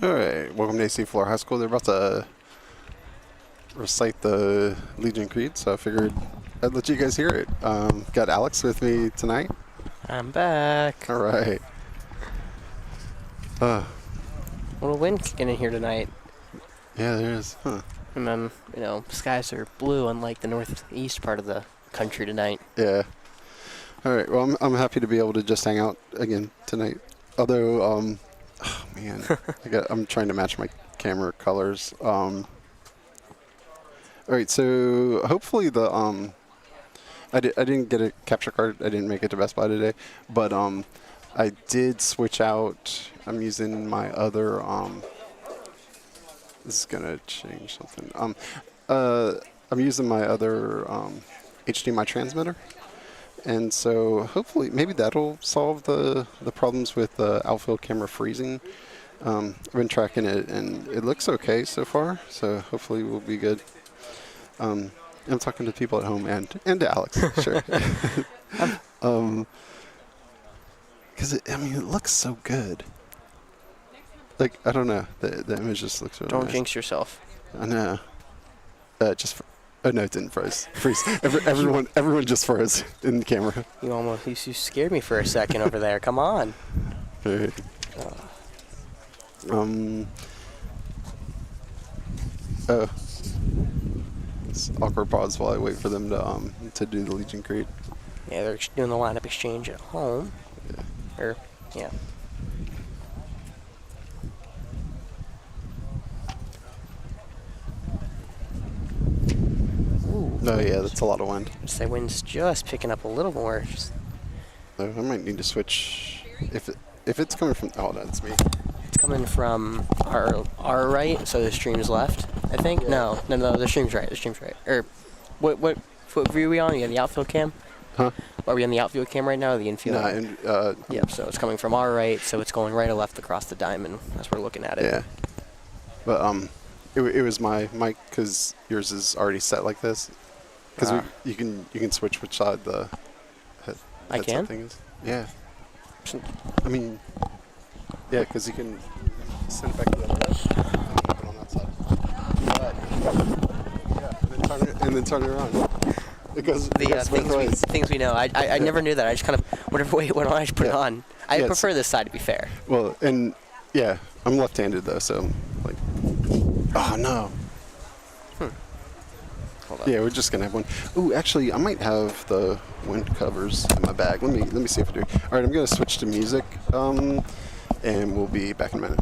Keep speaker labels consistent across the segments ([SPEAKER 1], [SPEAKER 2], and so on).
[SPEAKER 1] All right, welcome to AC Flora High School. They're about to recite the Legion Creed, so I figured I'd let you guys hear it. Got Alex with me tonight.
[SPEAKER 2] I'm back.
[SPEAKER 1] All right.
[SPEAKER 2] A little wind kicking in here tonight.
[SPEAKER 1] Yeah, there is. Huh.
[SPEAKER 2] And then, skies are blue unlike the northeast part of the country tonight.
[SPEAKER 1] Yeah. All right, well, I'm happy to be able to just hang out again tonight. Although, oh, man, I'm trying to match my camera colors. All right, so hopefully I didn't get a capture card. I didn't make it to Best Buy today, but I did switch out. I'm using my other. This is gonna change something. I'm using my other HDMI transmitter, and so hopefully maybe that'll solve the problems with the outfield camera freezing. I've been tracking it, and it looks okay so far. So hopefully we'll be good. I'm talking to people at home and to Alex, sure. Because it looks so good. Like, I don't know, the image just looks really
[SPEAKER 2] Don't
[SPEAKER 1] nice.
[SPEAKER 2] jinx yourself.
[SPEAKER 1] I know. Oh no, it didn't freeze. Everyone just froze in the camera.
[SPEAKER 2] You scared me for a second over there. Come on.
[SPEAKER 1] Right. It's awkward pause while I wait for them to do the Legion Creed.
[SPEAKER 2] Yeah, they're doing the lineup exchange at home. Yeah.
[SPEAKER 1] Oh yeah, that's a lot of wind.
[SPEAKER 2] The wind's just picking up a little more.
[SPEAKER 1] I might need to switch if it's coming from. Oh, that's me.
[SPEAKER 2] It's coming from our right, so the stream's left, I think.
[SPEAKER 1] Yeah.
[SPEAKER 2] No, the stream's right. Or what view are we on? You on the outfield cam?
[SPEAKER 1] Huh?
[SPEAKER 2] Are we on the outfield cam right now or the infield?
[SPEAKER 1] No,
[SPEAKER 2] Yep, so it's coming from our right, so it's going right or left across the diamond as we're looking at it.
[SPEAKER 1] Yeah. But it was my mic because yours is already set like this. Because you can switch which side the headset thing is. Yeah. I mean, yeah, because you can send it back to the other way and keep it on that side. Yeah, and then turn it around. It goes both ways.
[SPEAKER 2] Things we know. I never knew that. I just kind of whatever way it went on, I just put it on. I prefer this side, to be fair.
[SPEAKER 1] Well, and yeah, I'm left-handed though, so like, oh no.
[SPEAKER 2] Hold on.
[SPEAKER 1] Yeah, we're just gonna have one. Ooh, actually, I might have the wind covers in my bag. Let me see if I do. All right, I'm gonna switch to music, and we'll be back in a minute.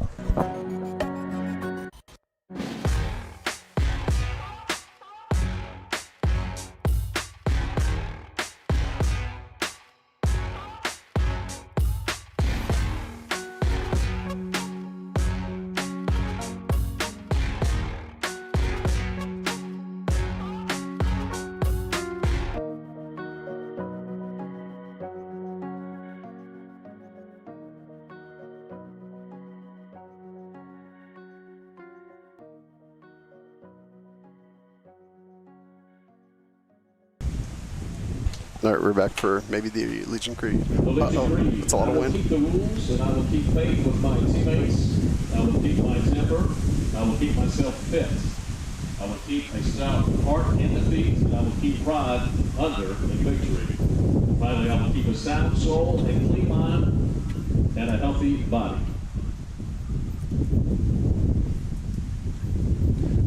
[SPEAKER 1] All right, we're back for maybe the Legion Creed. Uh-oh, it's a lot of wind.
[SPEAKER 3] I will keep the rules, and I will keep faith with my teammates. I will keep my temper. I will keep myself fit. I will keep a stout heart in defeat, and I will keep pride under in victory. Finally, I will keep a sound soul, a clean mind, and a healthy body.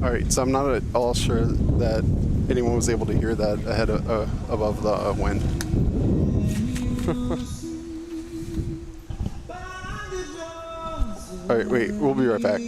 [SPEAKER 1] All right, so I'm not at all sure that anyone was able to hear that ahead of, above the wind. All right, wait, we'll be right back.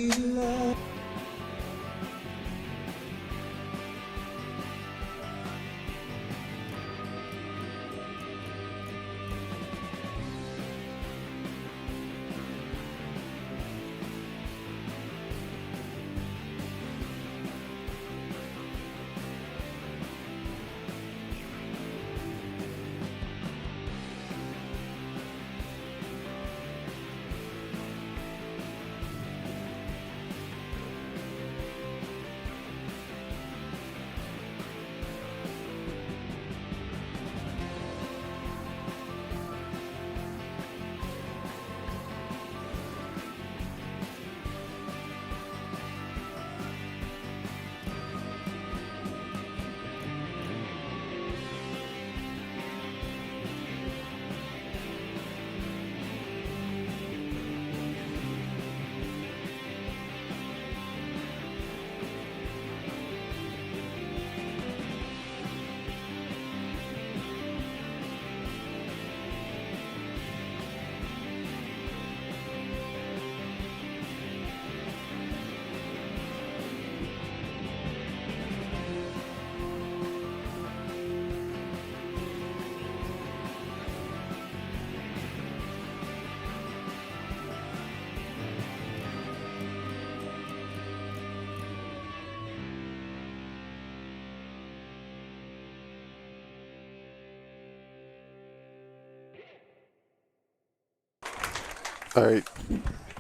[SPEAKER 1] All right.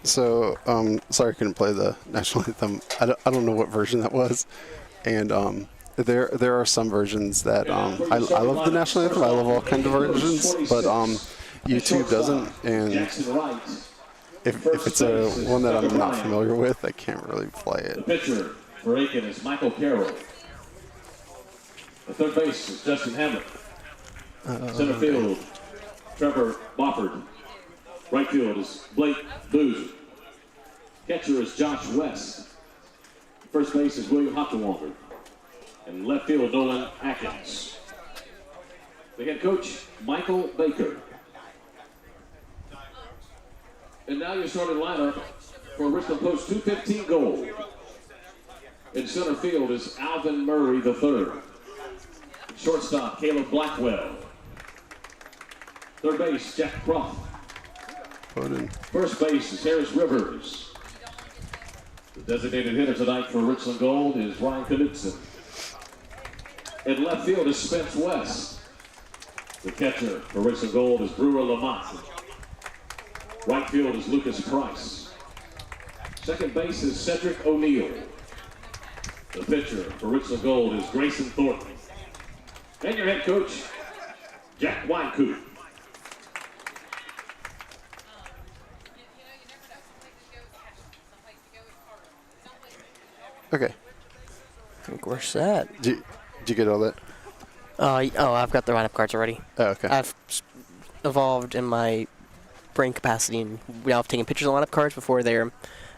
[SPEAKER 1] So, sorry I couldn't play the national anthem. I don't know what version that was, and there are some versions that I love the national anthem. I love all kinds of versions, but YouTube doesn't, and if it's a one that I'm not familiar with, I can't really play
[SPEAKER 3] The
[SPEAKER 1] it.
[SPEAKER 3] pitcher for Aiken is Michael Carroll. The third base is Justin Hammond. Center field, Trevor Bofford. Right field is Blake Booth. Catcher is Josh West. First base is William Hockenwalker. And left field, Nolan Atkins. The head coach, Michael Baker. And now your starting lineup for Richland Post 215 Gold. In center field is Alvin Murray III. Shortstop, Caleb Blackwell. Third base, Jack Croft. First base is Harris Rivers. The designated hitter tonight for Richland Gold is Ryan Knudsen. In left field is Spence West. The catcher for Richland Gold is Brewer Lamont. Right field is Lucas Price. Second base is Cedric O'Neill. The pitcher for Richland Gold is Grayson Thornton. And your head coach, Jack Wynkoop.
[SPEAKER 1] Okay.
[SPEAKER 2] I think we're set.
[SPEAKER 1] Did you get all that?
[SPEAKER 2] I've got the lineup cards already.
[SPEAKER 1] Oh, okay.
[SPEAKER 2] I've evolved in my brain capacity, and now I've taken pictures of lineup cards before they're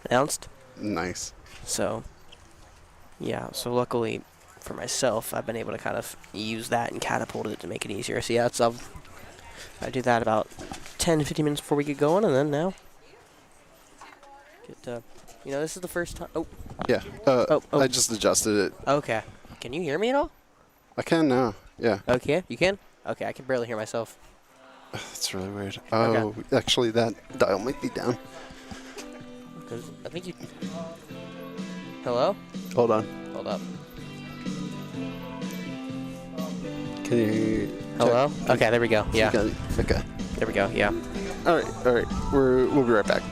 [SPEAKER 2] announced.
[SPEAKER 1] Nice.
[SPEAKER 2] So, yeah. So luckily for myself, I've been able to kind of use that and catapult it to make it easier. So yeah, I do that about 10 to 15 minutes before we get going, and then now get this is the first time. Oh.
[SPEAKER 1] Yeah.
[SPEAKER 2] Oh.
[SPEAKER 1] I just adjusted it.
[SPEAKER 2] Okay. Can you hear me at all?
[SPEAKER 1] I can now. Yeah.
[SPEAKER 2] Okay. You can? Okay. I can barely hear myself.
[SPEAKER 1] That's really weird. Oh, actually, that dial might be down.
[SPEAKER 2] 'Cause I think you. Hello?
[SPEAKER 1] Hold on.
[SPEAKER 2] Hold up.
[SPEAKER 1] Can you?
[SPEAKER 2] Hello?
[SPEAKER 1] check?
[SPEAKER 2] Okay. There we go. Yeah.
[SPEAKER 1] Okay.
[SPEAKER 2] There we go. Yeah.
[SPEAKER 1] All right. All right. We'll be right back.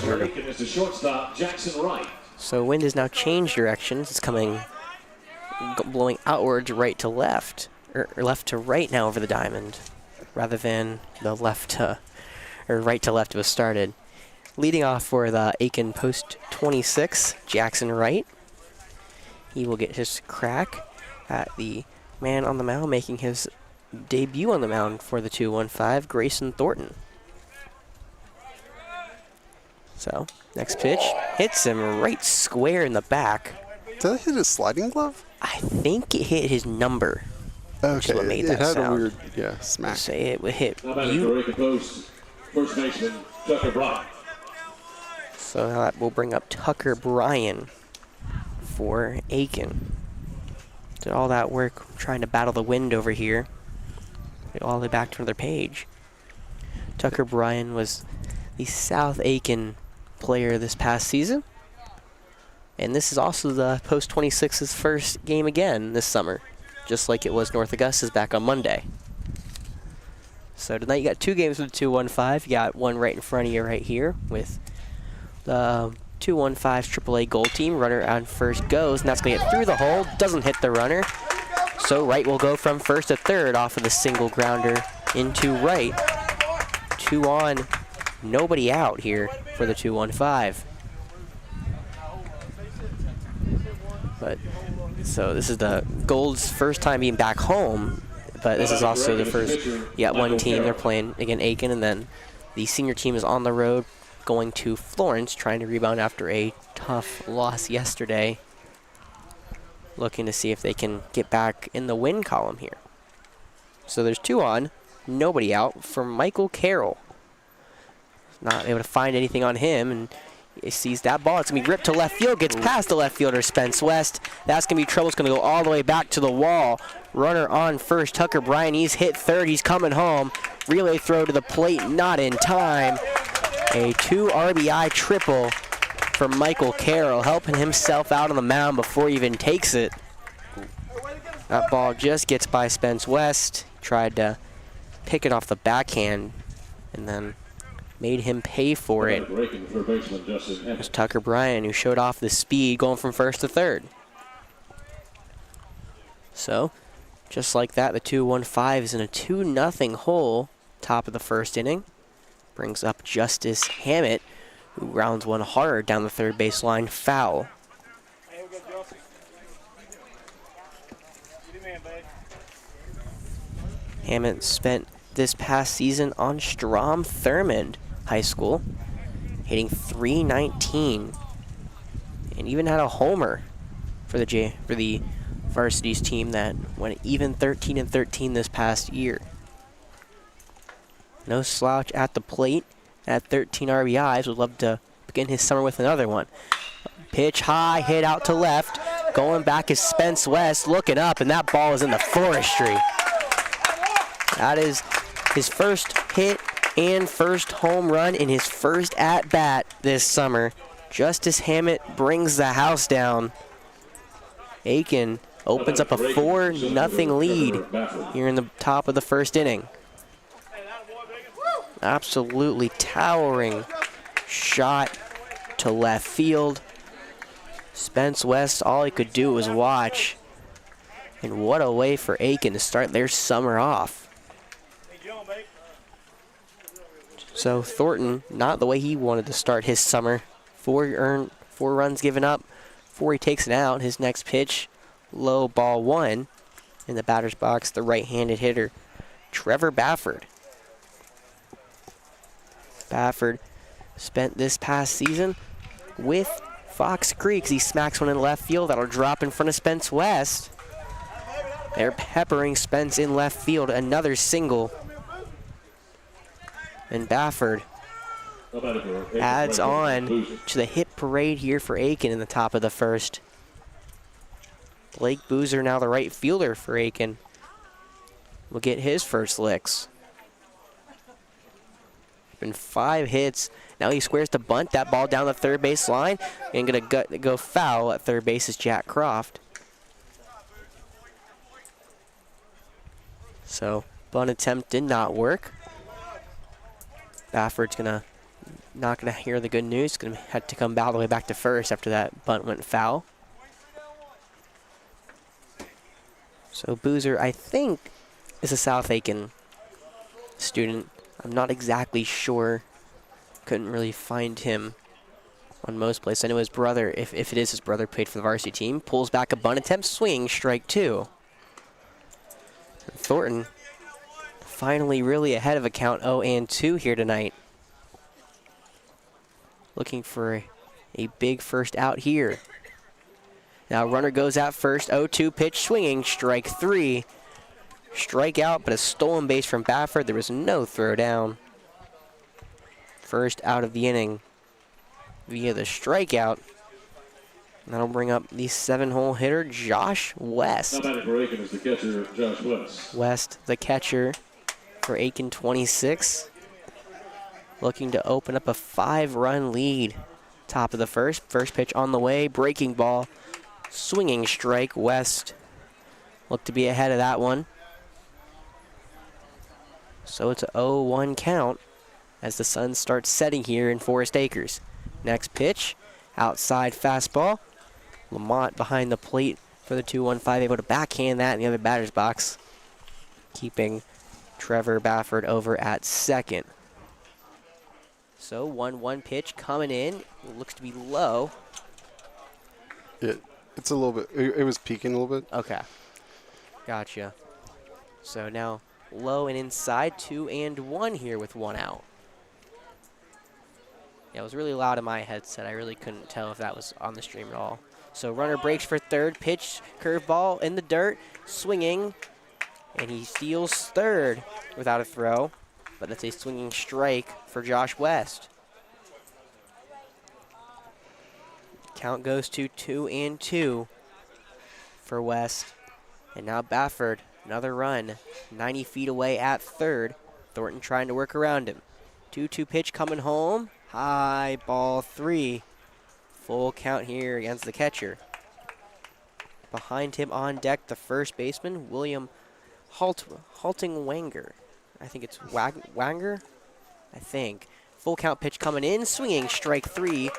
[SPEAKER 3] For Aiken is the shortstop, Jackson Wright.
[SPEAKER 2] So wind has now changed directions. It's coming, blowing outwards, right to left, or left to right now over the diamond, rather than the left to, or right to left it was started. Leading off for the Aiken Post 26, Jackson Wright. He will get his crack at the man on the mound, making his debut on the mound for the 2-1-5, Grayson Thornton. So, next pitch, hits him right square in the back.
[SPEAKER 1] Did that hit his sliding glove?
[SPEAKER 2] I think it hit his number. Which is
[SPEAKER 1] Okay,
[SPEAKER 2] what made
[SPEAKER 1] it
[SPEAKER 2] that
[SPEAKER 1] had
[SPEAKER 2] sound.
[SPEAKER 1] a weird, yeah, smack.
[SPEAKER 2] Say it would hit
[SPEAKER 3] Now batting
[SPEAKER 2] you.
[SPEAKER 3] for Aiken Post, first baseman Tucker Bryant.
[SPEAKER 2] So that will bring up Tucker Bryan for Aiken. Did all that work trying to battle the wind over here. Get all the way back to another page. Tucker Bryan was the South Aiken player this past season. And this is also the Post 26's first game again this summer, just like it was North Augusta's back on Monday. So tonight you got 2 games with the 215. You got one right in front of you right here with the 215's AAA goal team. Runner on first goes, and that's going to get through the hole. Doesn't hit the runner. So right will go from first to third off of the single grounder into right. 2 on, nobody out here for the 215. But so this is the Gold's first time being back home, but this is also the first. You got one team, they're playing again Aiken, and then the senior team is on the road going to Florence, trying to rebound after a tough loss yesterday. Looking to see if they can get back in the win column here. So there's 2 on, nobody out for Michael Carroll. Not able to find anything on him, and he sees that ball. It's going to be ripped to left field, gets past the left fielder, Spence West. That's going to be trouble. It's going to go all the way back to the wall. Runner on first, Tucker Bryan. He's hit third. He's coming home. Relay throw to the plate, not in time. A 2 RBI triple for Michael Carroll, helping himself out on the mound before he even takes it. That ball just gets by Spence West. Tried to pick it off the backhand and then made him pay for it. It was Tucker Bryan who showed off the speed going from first to third. So, just like that, the 2-1-5 is in a 2-0 hole, top of the first inning. Brings up Justice Hammett, who rounds one hard down the third baseline, foul. Hammett spent this past season on Strom Thurmond High School, hitting .319, and even had a homer for the varsity's team that went even 13-13 this past year. No slouch at the plate at 13 RBIs. Would love to begin his summer with another one. Pitch high, hit out to left. Going back is Spence West, looking up, and that ball is in the forestry. That is his first hit and first home run in his first at-bat this summer. Justice Hammett brings the house down. Aiken opens up a 4-0 lead here in the top of the first inning. Absolutely towering shot to left field. Spence West, all he could do was watch. And what a way for Aiken to start their summer off. So Thornton, not the way he wanted to start his summer. 4 runs given up before he takes it out. His next pitch, low ball 1. In the batter's box, the right-handed hitter, Trevor Bafford. Bafford spent this past season with Fox Creek. He smacks one in left field. That'll drop in front of Spence West. They're peppering Spence in left field. Another single. And Bafford adds on to the hit parade here for Aiken in the top of the first. Blake Boozer, now the right fielder for Aiken, will get his first licks. Been 5 hits. Now he squares to bunt that ball down the third base line and gonna go foul at third base is Jack Croft. So bunt attempt did not work. Bafford's not gonna hear the good news. Gonna have to come all the way back to first after that bunt went foul. So Boozer, I think, is a South Aiken student. I'm not exactly sure. Couldn't really find him on most places. I know his brother, if it is his brother, played for the varsity team. Pulls back a bunt attempt, swing, strike 2. And Thornton finally really ahead of a count 0-2 here tonight. Looking for a big first out here. Now runner goes out first, 0-2 pitch, swinging, strike 3. strikeout, but a stolen base from Baffert. There was no throw down. First out of the inning via the strikeout. That'll bring up the 7-hole hitter, Josh West.
[SPEAKER 3] Now batting for Aiken is the catcher, Josh West.
[SPEAKER 2] West, the catcher for Aiken 26. Looking to open up a 5-run lead. Top of the first. First pitch on the way. Breaking ball. Swinging strike. West looked to be ahead of that one. So it's a 0-1 count as the sun starts setting here in Forest Acres. Next pitch. Outside fastball. Lamont behind the plate for the 2-1-5. Able to backhand that in the other batter's box. Keeping Trevor Baffert over at second. So 1-1 pitch coming in. Looks to be low.
[SPEAKER 1] It's a little bit. It was peaking a little bit.
[SPEAKER 2] Okay. Gotcha. So now low and inside. 2-1 here with 1 out. Yeah, it was really loud in my headset. I really couldn't tell if that was on the stream at all. So runner breaks for third. Pitch, curveball in the dirt. Swinging. And he steals third without a throw. But that's a swinging strike for Josh West. Count goes to 2-2 for West. And now Baffert, another run. 90 feet away at third. Thornton trying to work around him. 2-2 pitch coming home. High ball 3. Full count here against the catcher. Behind him on deck, the first baseman, William Halting Wanger. I think it's Wanger. I think. Full count pitch coming in. Swinging strike 3.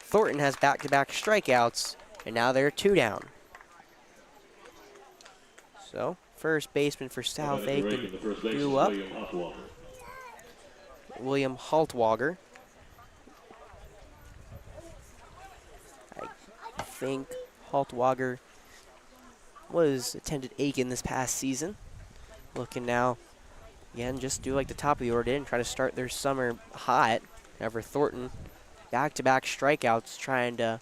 [SPEAKER 2] Thornton has back-to-back strikeouts. And now they're 2 down. So, first baseman for South Aiken drew up. William Haltwager. I think Haltwager attended Aiken this past season. Looking now, again, just do like the top of the order did and try to start their summer hot. However, Thornton, back-to-back strikeouts, trying to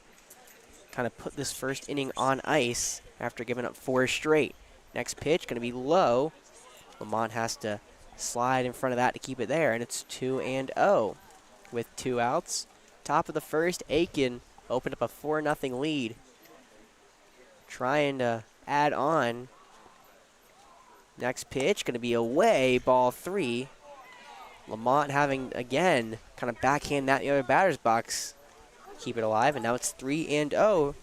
[SPEAKER 2] kind of put this first inning on ice after giving up 4 straight. Next pitch, going to be low. Lamont has to slide in front of that to keep it there, and it's 2-0 with 2 outs. Top of the first, Aiken opened up a 4-0 lead. Trying to add on. Next pitch, going to be away, ball 3. Lamont having, again, kind of backhand that in the other batter's box. Keep it alive, and now it's 3-0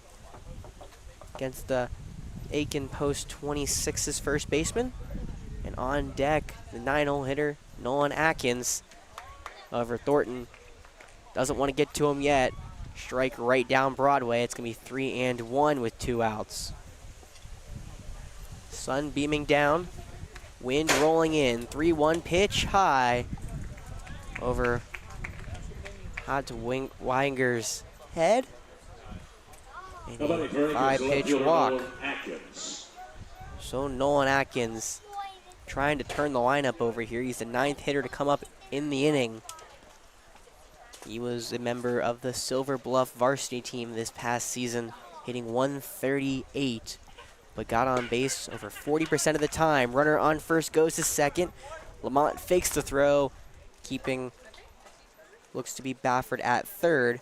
[SPEAKER 2] against the Aiken post 26's first baseman. And on deck, the 9-hole hitter, Nolan Atkins. However, Thornton doesn't want to get to him yet. Strike right down Broadway. It's going to be 3-1 with 2 outs. Sun beaming down. Wind rolling in. 3-1 pitch high over Wanger's head. And a 5-pitch walk. So Nolan Atkins trying to turn the lineup over here. He's the 9th hitter to come up in the inning. He was a member of the Silver Bluff varsity team this past season, hitting 138, but got on base over 40% of the time. Runner on first goes to second. Lamont fakes the throw, keeping, looks to be Baffert at third.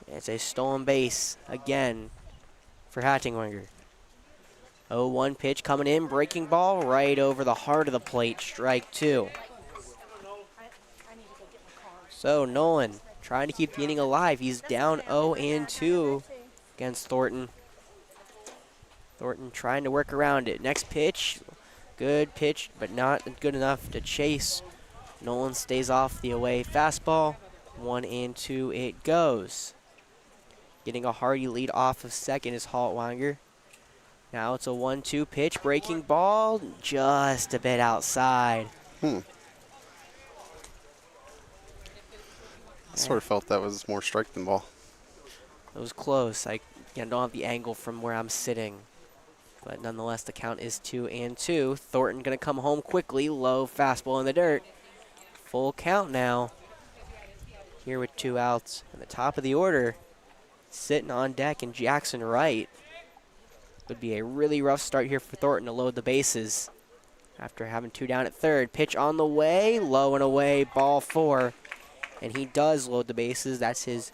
[SPEAKER 2] It's a stolen base again for Hattingwanger. 0-1 pitch coming in, breaking ball right over the heart of the plate, strike 2. So Nolan trying to keep the inning alive. He's down 0-2 against Thornton. Thornton trying to work around it. Next pitch, good pitch, but not good enough to chase. Nolan stays off the away fastball. 1-2 it goes. Getting a hearty lead off of second is Haltwanger. Now it's a 1-2 pitch, breaking ball, just a bit outside.
[SPEAKER 1] I sort of felt that was more strike than ball.
[SPEAKER 2] It was close. I don't have the angle from where I'm sitting. But nonetheless, the count is 2-2. Thornton going to come home quickly. Low fastball in the dirt. Full count now. Here with 2 outs. And the top of the order, sitting on deck, and Jackson Wright. Would be a really rough start here for Thornton to load the bases. After having 2 down at third, pitch on the way, low and away, ball 4. And he does load the bases. That's his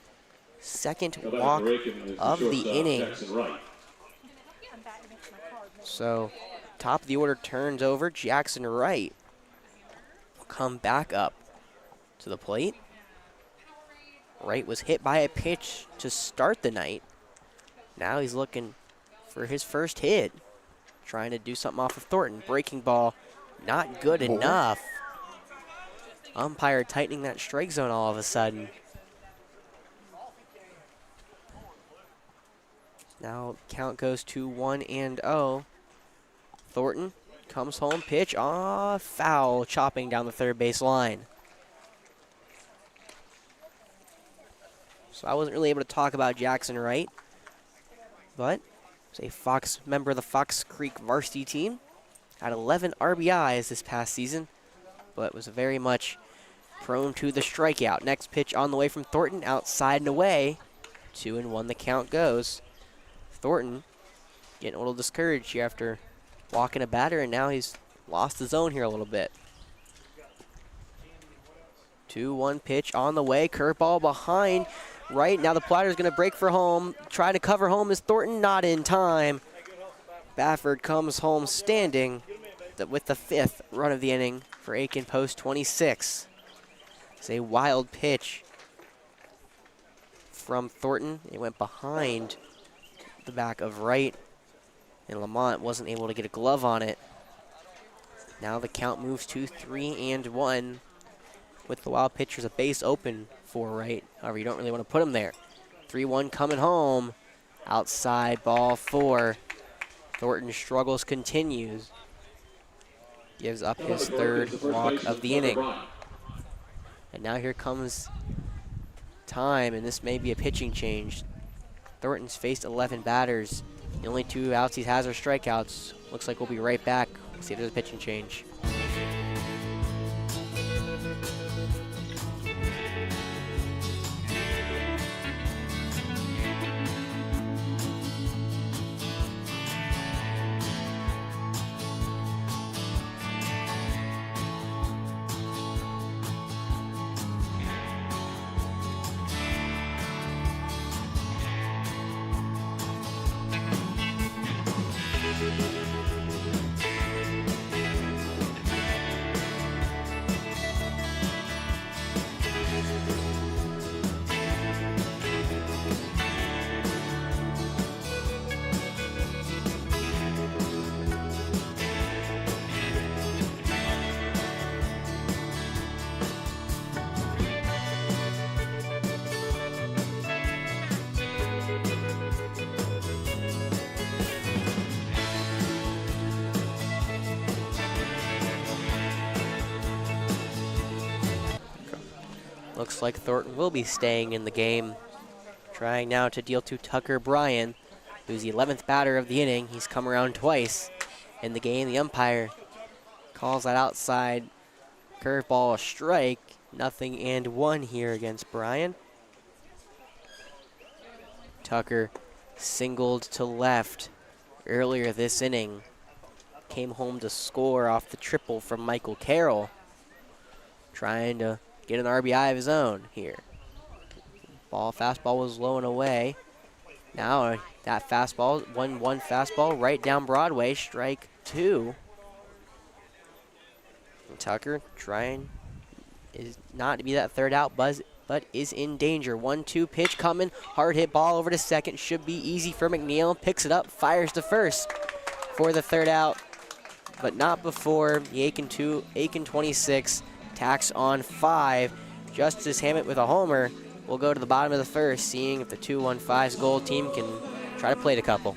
[SPEAKER 2] second walk of the inning. So, top of the order turns over. Jackson Wright will come back up to the plate. Wright was hit by a pitch to start the night. Now he's looking for his first hit. Trying to do something off of Thornton. Breaking ball, not good enough. Umpire tightening that strike zone all of a sudden. Now count goes to 1-0. Thornton comes home, pitch, foul, chopping down the third base line. So I wasn't really able to talk about Jackson Wright, but he's a member of the Fox Creek varsity team. Had 11 RBIs this past season, but was very much prone to the strikeout. Next pitch on the way from Thornton, outside and away. 2-1 the count goes. Thornton getting a little discouraged here after walking a batter, and now he's lost the zone here a little bit. 2-1 pitch on the way, curveball behind Wright. Now the platter's going to break for home. Trying to cover home is Thornton, not in time. Bafford comes home standing with the 5th run of the inning for Aiken post 26. It's a wild pitch from Thornton. It went behind the back of Wright, and Lamont wasn't able to get a glove on it. Now the count moves to 3-1 with the wild pitcher's a base open for Wright. However, you don't really want to put him there. 3-1 coming home. Outside, ball 4. Thornton's struggles continues. Gives up his 3rd walk of the inning. And now here comes time, and this may be a pitching change. Thornton's faced 11 batters. The only 2 outs he has are strikeouts. Looks like we'll be right back. We'll see if there's a pitching change. Looks like Thornton will be staying in the game. Trying now to deal to Tucker Bryan, who's the 11th batter of the inning. He's come around twice in the game. The umpire calls that outside curveball a strike. 0-1 here against Bryan. Tucker singled to left earlier this inning. Came home to score off the triple from Michael Carroll. Trying to get an RBI of his own here. Fastball was low and away. Now that fastball, 1-1 fastball right down Broadway, strike 2. And Tucker trying is not to be that 3rd out, but is in danger. 1-2 pitch coming, hard hit ball over to second, should be easy for McNeil. Picks it up, fires to first for the 3rd out, but not before the Aiken 26 tacks on 5. Justice Hammett with a homer will go to the bottom of the 1st, seeing if the 215's gold team can try to plate a couple.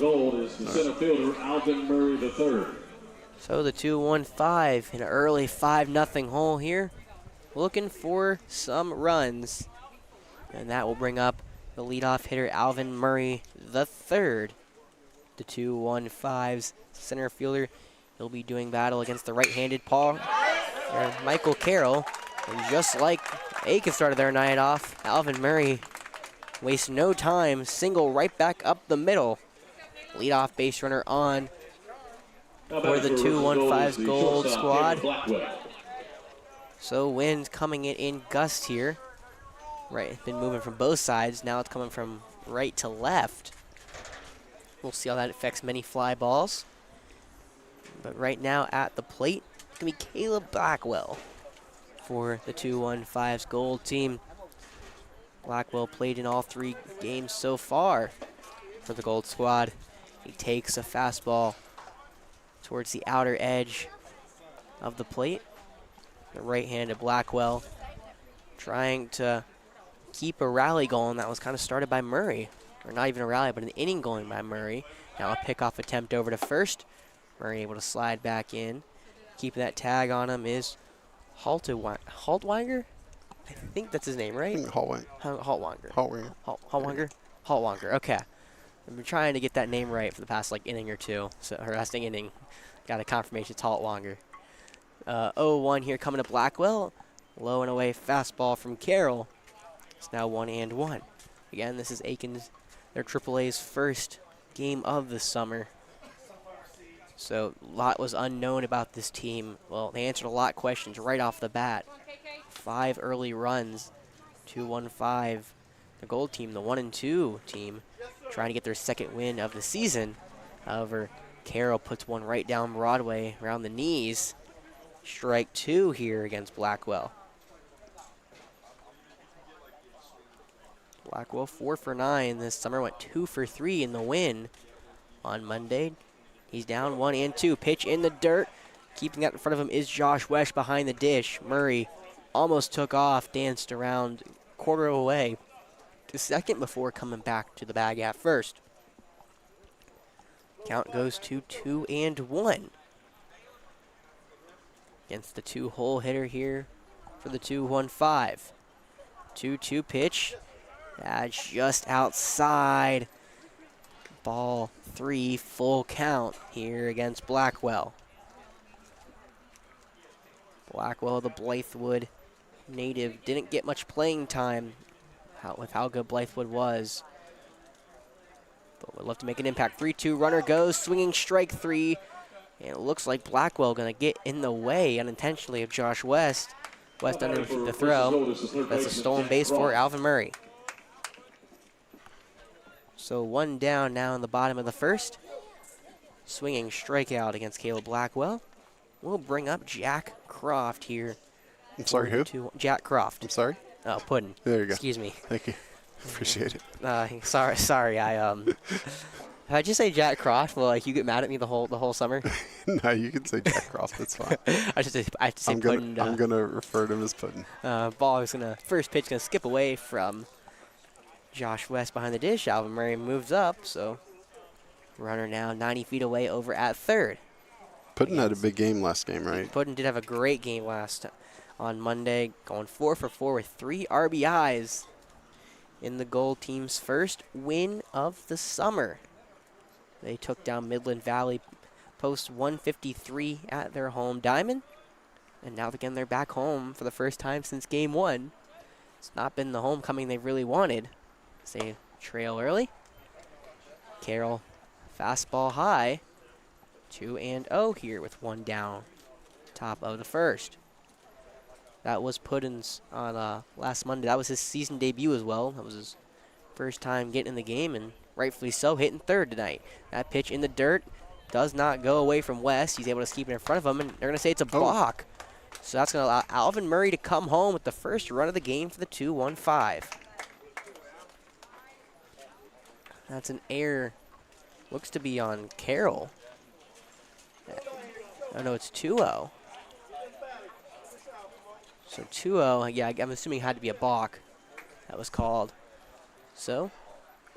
[SPEAKER 3] gold is the center fielder, Alvin Murray III.
[SPEAKER 2] So the 2-1-5 in an early 5-0 hole here. Looking for some runs. And that will bring up the leadoff hitter, Alvin Murray III. The 2-1-5's center fielder. He'll be doing battle against the right-handed Michael Carroll. And just like Aiken started their night off, Alvin Murray wastes no time, single right back up the middle. Leadoff base runner on for the 2-1-5's gold squad. So wind coming in gusts here. Right, it's been moving from both sides. Now it's coming from right to left. We'll see how that affects many fly balls. But right now at the plate, it's going to be Caleb Blackwell for the 2-1-5's gold team. Blackwell played in all 3 games so far for the gold squad. He takes a fastball towards the outer edge of the plate. The right-handed Blackwell trying to keep a rally going that was kind of started by Murray. Or not even a rally, but an inning going by Murray. Now a pickoff attempt over to first. Murray able to slide back in. Keeping that tag on him is Haltwanger? I think that's his name, right?
[SPEAKER 1] Haltwanger.
[SPEAKER 2] Haltwanger. Haltwanger, okay. I've been trying to get that name right for the past inning or two. So, or last inning. Got a confirmation it's Haltwanger. 0-1 here coming to Blackwell. Low and away fastball from Carroll. It's now 1-1. Again, this is Aiken's, their AAA's first game of the summer. So a lot was unknown about this team. Well, they answered a lot of questions right off the bat. 5 early runs, 2-1-5. The gold team, the 1-2 team, trying to get their second win of the season. However, Carroll puts one right down Broadway around the knees. Strike 2 here against Blackwell. Blackwell 4 for 9 this summer, went 2 for 3 in the win on Monday. He's down 1-2. Pitch in the dirt. Keeping that in front of him is Josh Wesh behind the dish. Murray almost took off, danced around quarter away to second before coming back to the bag at first. Count goes to 2-1. Against the 2-hole hitter here for the 2-1-5. 2-2 pitch. That's just outside. Ball 3, full count here against Blackwell. Blackwell, the Blythewood native, didn't get much playing time with how good Blythewood was. But would love to make an impact. 3-2 runner goes, swinging strike 3. And it looks like Blackwell going to get in the way unintentionally of Josh West. West underneath the throw. That's a stolen base for Alvin Murray. So 1 down now in the bottom of the first. Swinging strikeout against Caleb Blackwell. We'll bring up Jack Croft here.
[SPEAKER 1] I'm sorry, who?
[SPEAKER 2] Jack Croft.
[SPEAKER 1] I'm sorry?
[SPEAKER 2] Oh, Puddin.
[SPEAKER 1] There you go.
[SPEAKER 2] Excuse me.
[SPEAKER 1] Thank you. Appreciate it.
[SPEAKER 2] Sorry. If I just say Jack Croft, will you get mad at me the whole summer?
[SPEAKER 1] No, you can say Jack Croft. That's fine.
[SPEAKER 2] I have to say Puddin.
[SPEAKER 1] I'm gonna refer to him as Puddin.
[SPEAKER 2] Ball is first pitch gonna skip away from Josh West behind the dish. Alvin Murray moves up, so runner now 90 feet away over at third.
[SPEAKER 1] Puddin had a big game last game, right?
[SPEAKER 2] Puddin did have a great game on Monday, going 4 for 4 with 3 RBIs in the gold team's first win of the summer. They took down Midland Valley post 153 at their home diamond. And now again, they're back home for the first time since game 1. It's not been the homecoming they really wanted. They trail early. Carroll, fastball high. 2-0 here with 1 down. Top of the first. That was Puddin's on last Monday. That was his season debut as well. That was his first time getting in the game, and rightfully so, hitting third tonight. That pitch in the dirt does not go away from West. He's able to keep it in front of him, and they're going to say it's a balk. So that's going to allow Alvin Murray to come home with the first run of the game for the 2-1-5. That's an error. Looks to be on Carroll. Oh, no, it's 2-0. So 2-0, yeah, I'm assuming it had to be a balk that was called. So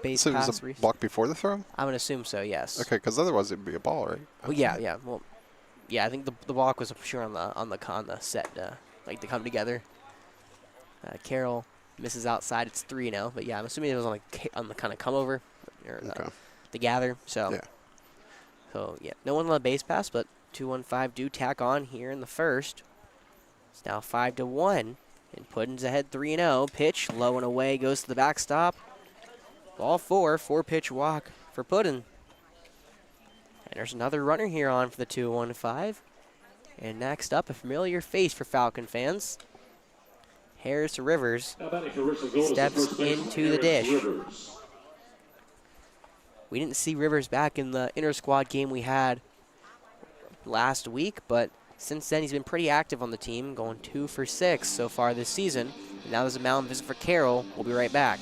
[SPEAKER 2] base
[SPEAKER 1] So it
[SPEAKER 2] pass.
[SPEAKER 1] was a block before the throw?
[SPEAKER 2] I would assume so, yes.
[SPEAKER 1] Okay, because otherwise it'd be a ball, right?
[SPEAKER 2] Well, yeah. Well, yeah, I think the block was sure on the set, like to come together. Carroll misses outside. It's 3-0, but yeah, I'm assuming it was on the kind of come over or the gather. So
[SPEAKER 1] Yeah.
[SPEAKER 2] So yeah, no one on the base pass, but 2-1-5 do tack on here in the first. It's now 5-1, and Puddin's ahead 3-0. Pitch low and away goes to the backstop. Ball 4-pitch walk for Puddin. And there's another runner here on for the 2-1-5. And next up, a familiar face for Falcon fans. Harris Rivers steps into the dish. We didn't see Rivers back in the inter-squad game we had last week, but since then he's been pretty active on the team, going 2 for 6 so far this season. And now there's a mound visit for Carroll. We'll be right back.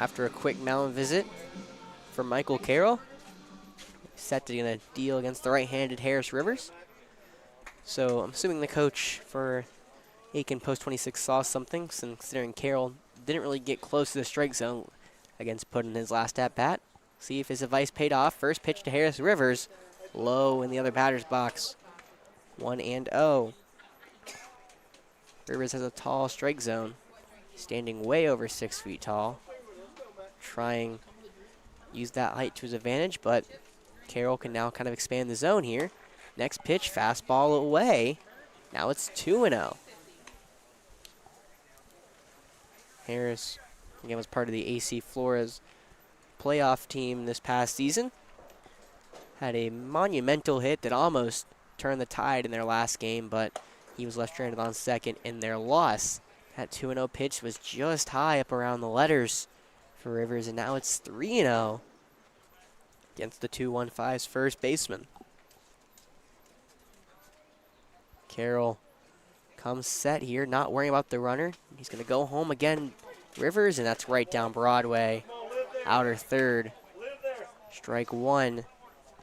[SPEAKER 2] After a quick mound visit for Michael Carroll, set to gonna deal against the right-handed Harris Rivers. So I'm assuming the coach for Aiken Post 26 saw something, considering Carroll didn't really get close to the strike zone against Puddin his last at-bat. See if his advice paid off. First pitch to Harris Rivers, low in the other batter's box. 1-0. Rivers has a tall strike zone, standing way over 6 feet tall. Trying use that height to his advantage, but Carroll can now kind of expand the zone here. Next pitch, fastball away. Now it's 2-0. Harris, again, was part of the AC Flora's playoff team this past season. Had a monumental hit that almost turned the tide in their last game, but he was left stranded on second in their loss. That 2-0 pitch was just high up around the letters for Rivers, and now it's 3-0 against the 2-1-5's first baseman. Carroll comes set here, not worrying about the runner. He's going to go home again, Rivers, and that's right down Broadway. Outer third. Strike one.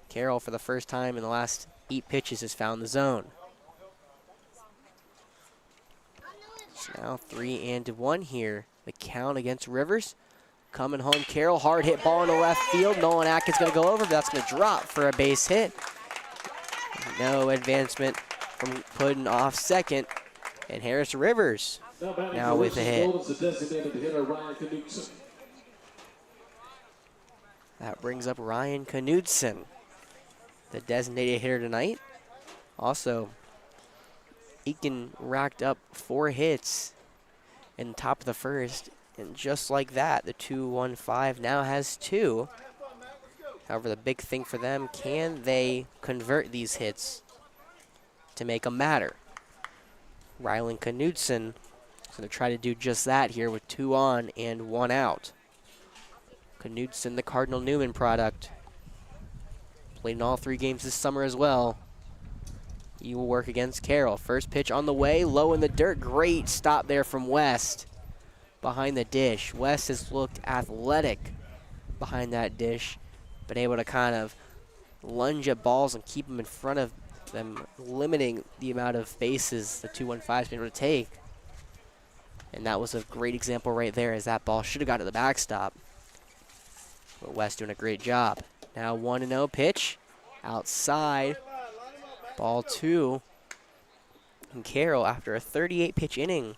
[SPEAKER 2] Carroll, for the first time in the last 8 pitches, has found the zone. It's now 3-1 here. The count against Rivers. Coming home, Carroll, hard hit ball in the left field. Nolan Atkins going to go over, but that's going to drop for a base hit. No advancement from Puddin off second. And Harris Rivers now with a hit. That brings up Ryan Knudsen, the designated hitter tonight. Also, Aiken racked up 4 hits in the top of the first. And just like that, the 2-1-5 now has 2. However, the big thing for them, can they convert these hits to make them matter? Rylan Knudsen is going to try to do just that here with 2 on and 1 out. Knudsen, the Cardinal Newman product. Played in all 3 games this summer as well. He will work against Carroll. First pitch on the way, low in the dirt. Great stop there from West. Behind the dish. West has looked athletic behind that dish, been able to kind of lunge at balls and keep them in front of them, limiting the amount of bases the 2-1-5's been able to take. And that was a great example right there, as that ball should have got to the backstop. But West doing a great job. Now 1-0 pitch. Outside. Ball 2. And Carroll, after a 38-pitch inning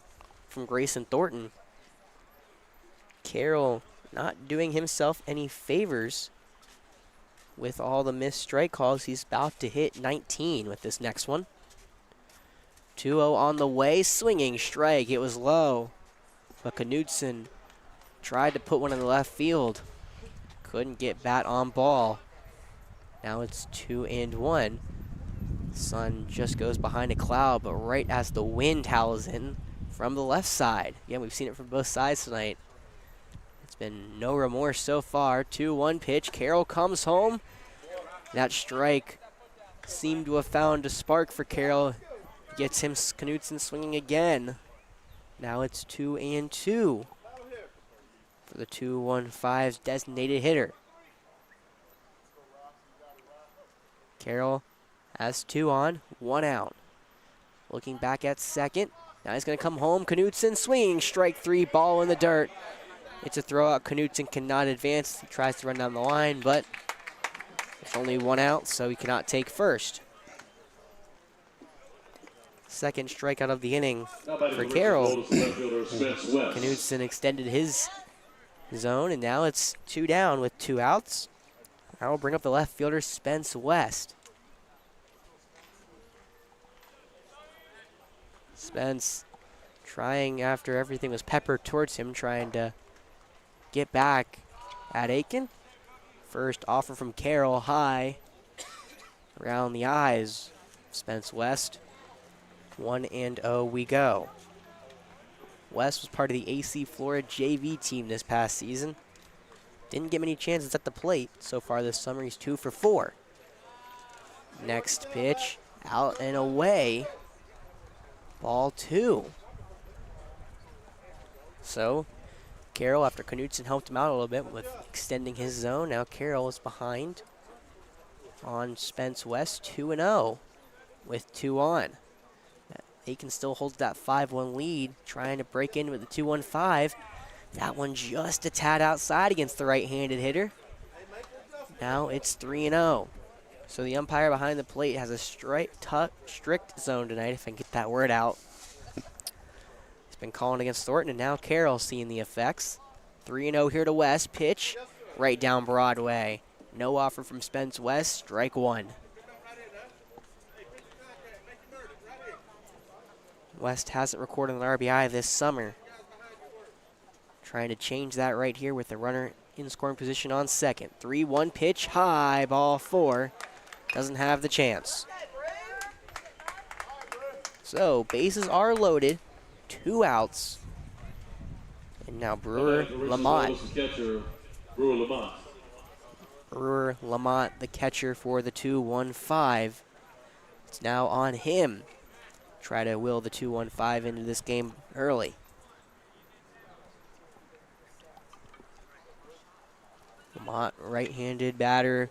[SPEAKER 2] from Grayson Thornton, Carroll not doing himself any favors with all the missed strike calls. He's about to hit 19 with this next one. 2-0 on the way, swinging strike. It was low, but Knudsen tried to put one in the left field. Couldn't get bat on ball. Now it's 2-1. Sun just goes behind a cloud, but right as the wind howls in from the left side. Again, we've seen it from both sides tonight. been no remorse so far. 2-1 pitch. Carroll comes home. That strike seemed to have found a spark for Carroll. Gets him Knudsen swinging again. Now it's 2-2 for the 2-1-5's designated hitter. Carroll has 2 on, 1 out. Looking back at second. Now he's going to come home. Knudsen swinging. Strike 3, ball in the dirt. It's a throw out. Knudsen cannot advance. He tries to run down the line, but it's only 1 out, so he cannot take first. Second strikeout of the inning for Carroll. Knudsen extended his zone, and now it's 2 down with 2 outs. That will bring up the left fielder, Spence West. Spence trying, after everything was peppered towards him, trying to get back at Aiken. First offer from Carroll, high around the eyes. Spence West. 1-0 we go. West was part of the AC Flora JV team this past season. Didn't get many chances at the plate so far this summer. He's 2 for 4. Next pitch, out and away. Ball 2. So Carroll, after Knudsen helped him out a little bit with extending his zone, now Carroll is behind on Spence West, 2-0 with 2 on. Aiken still holds that 5-1 lead, trying to break in with the 2-1-5. That one just a tad outside against the right-handed hitter. Now it's 3-0. So the umpire behind the plate has a strict zone tonight, if I can get that word out. He's been calling against Thornton, and now Carroll seeing the effects. 3-0 here to West. Pitch right down Broadway. No offer from Spence West. Strike 1. West hasn't recorded an RBI this summer. Trying to change that right here with the runner in scoring position on second. 3-1 pitch, high, ball 4. Doesn't have the chance. So, bases are loaded. 2 outs. And now Brewer Lamont. Brewer Lamont, the catcher for the 2-1-5. It's now on him. Try to will the 2-1-5 into this game early. Lamont, right-handed batter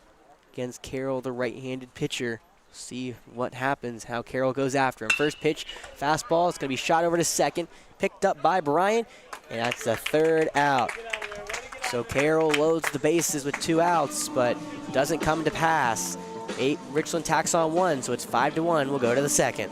[SPEAKER 2] against Carroll, the right-handed pitcher. See what happens, how Carroll goes after him. First pitch, fastball. It's going to be shot over to second. Picked up by Bryant, and that's the 3rd out. So Carroll loads the bases with 2 outs, but doesn't come to pass. Richland tacks on 1, so it's 5-1. We'll go to the second.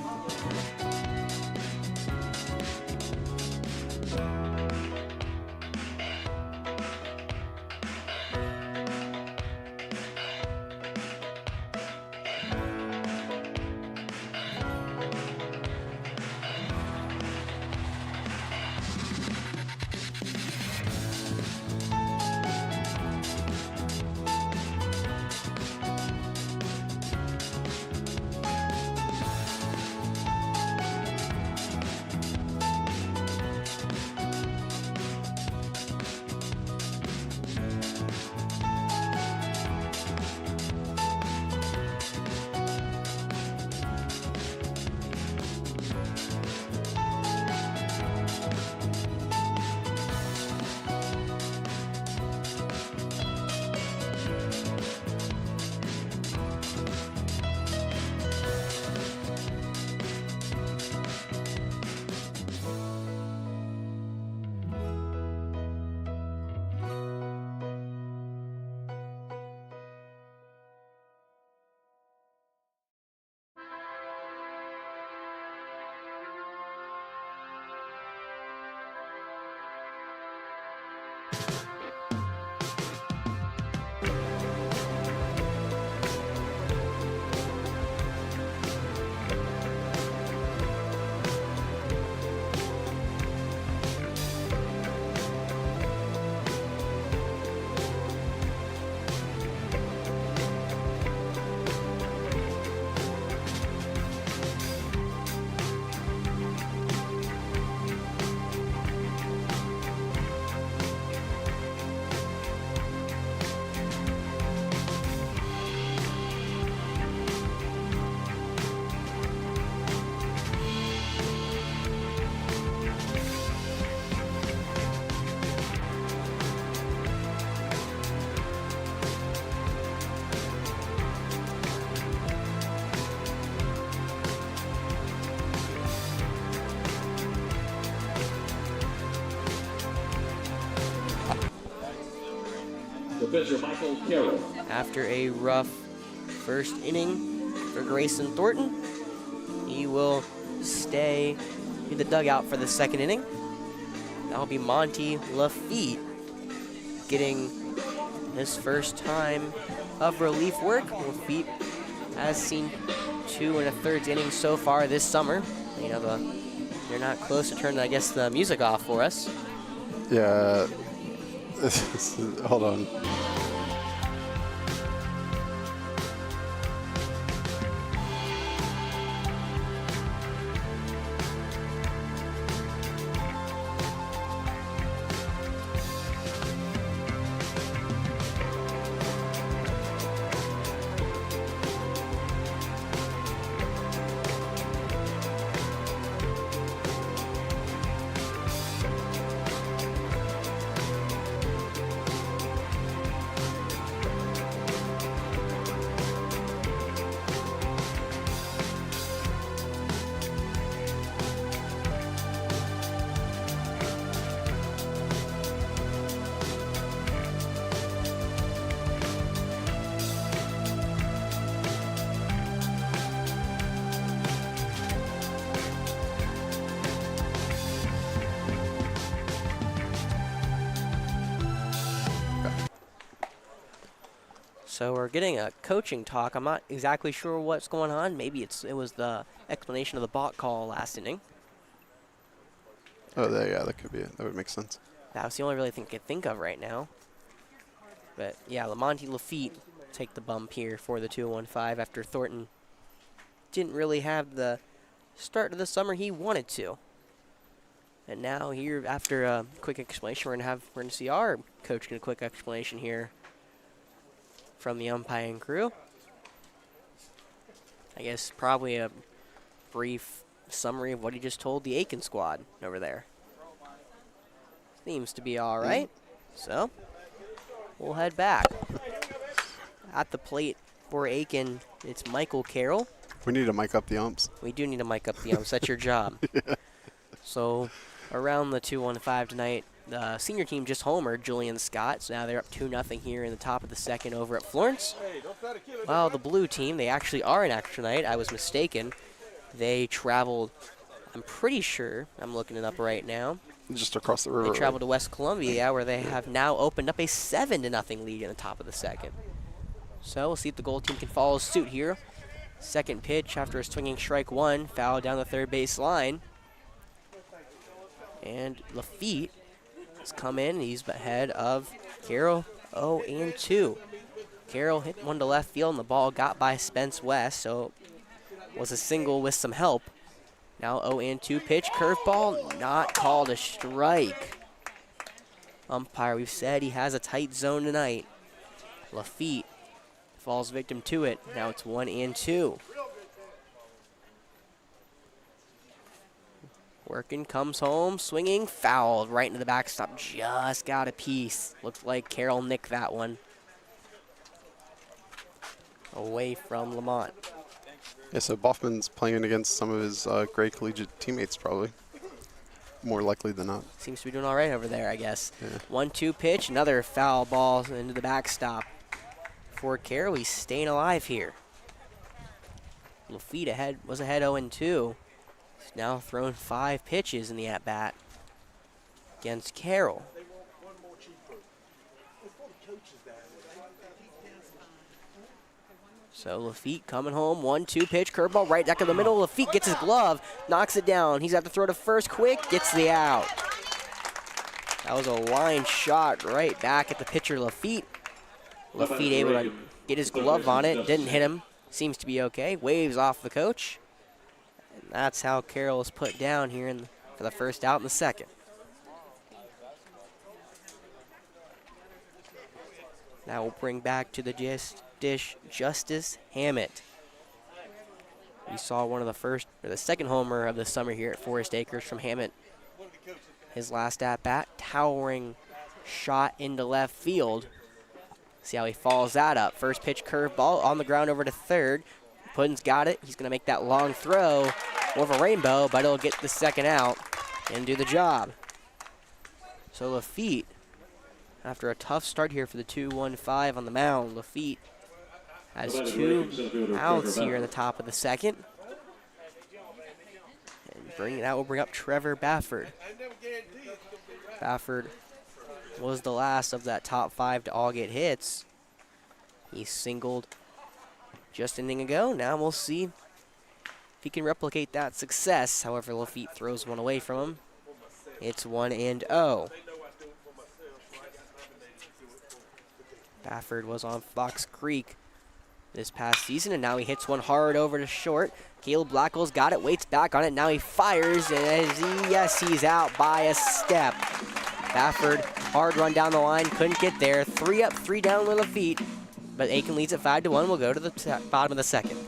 [SPEAKER 3] pitcher, Michael Carroll.
[SPEAKER 2] After a rough first inning for Grayson Thornton, he will stay in the dugout for the second inning. That'll be Monty Lafitte getting his first time of relief work. Lafitte has seen 2 1/3 innings so far this summer. You know, they're not close to turning, I guess, the music off for us.
[SPEAKER 1] Yeah. Hold on.
[SPEAKER 2] So we're getting a coaching talk. I'm not exactly sure what's going on. Maybe it was the explanation of the balk call last inning.
[SPEAKER 1] Oh, yeah, that could be it. That would make sense.
[SPEAKER 2] That was the only really thing I could think of right now. But yeah, Lamonte Lafitte take the bump here for the 2-1-5 after Thornton didn't really have the start of the summer he wanted to. And now here, after a quick explanation, we're gonna see our coach get a quick explanation here from the umpiring crew. I guess probably a brief summary of what he just told the Aiken squad over there. Seems to be all right. So we'll head back. At the plate for Aiken, it's Michael Carroll.
[SPEAKER 1] We need to mic up the umps.
[SPEAKER 2] We do need to mic up the umps. That's your job.
[SPEAKER 1] Yeah.
[SPEAKER 2] So around the 2-1-5 tonight, the senior team just homered Julian Scott. So now they're up 2-0 here in the top of the second over at Florence. Well, the blue team, they actually are an extra night. I was mistaken. They traveled, I'm pretty sure, I'm looking it up right now.
[SPEAKER 1] Just across the river.
[SPEAKER 2] They traveled to West Columbia, where they have now opened up a 7-0 lead in the top of the second. So we'll see if the gold team can follow suit here. Second pitch after a swinging strike one, foul down the third base line. And Lafitte has come in. He's ahead of Carroll, 0-2. Carroll hit one to left field, and the ball got by Spence West, so it was a single with some help. Now 0-2 pitch, curveball, not called a strike. Umpire, we've said he has a tight zone tonight. Lafitte falls victim to it. Now it's 1-2. Working, comes home, swinging, fouled right into the backstop. Just got a piece. Looks like Carroll nicked that one. Away from Lamont.
[SPEAKER 1] Yeah, so Boffman's playing against some of his grade collegiate teammates, probably. More likely than not.
[SPEAKER 2] Seems to be doing all right over there, I guess.
[SPEAKER 1] Yeah.
[SPEAKER 2] 1-2 pitch, another foul ball into the backstop. For Carroll, he's staying alive here. Lafitte was ahead 0-2. He's now thrown 5 pitches in the at-bat against Carroll. So Lafitte coming home, 1-2 pitch, curveball right back in the middle. Lafitte gets his glove, knocks it down. He's got to throw to first quick, gets the out. That was a line shot right back at the pitcher Lafitte. Lafitte able to get his glove on it, didn't hit him. Seems to be okay. Waves off the coach. And that's how Carroll is put down here for the first out in the second. Now we'll bring back to the dish Justice Hammett. We saw the second homer of the summer here at Forest Acres from Hammett. His last at-bat, towering shot into left field. See how he follows that up. First pitch curveball on the ground over to third. Puddin's got it. He's going to make that long throw. More of a rainbow, but he'll get the second out and do the job. So Lafitte After a tough start here for the 2-1-5 on the mound, Lafitte has
[SPEAKER 3] Provided
[SPEAKER 2] 2
[SPEAKER 3] Aiken center fielder
[SPEAKER 2] outs
[SPEAKER 3] Trevor
[SPEAKER 2] here in the top of the second. And that will bring up Trevor Bafford. Bafford was the last of that top 5 to all get hits. He singled just an inning ago. Now we'll see if he can replicate that success. However, Lafitte throws one away from him. It's 1-0. Bafford was on Fox Creek this past season, and now he hits one hard over to short. Caleb Blackwell's got it, waits back on it. Now he fires, and yes, he's out by a step. Bafford, hard run down the line, couldn't get there. 3 up, 3 down with Lafitte, but Aiken leads at 5-1. We'll go to the bottom of the second.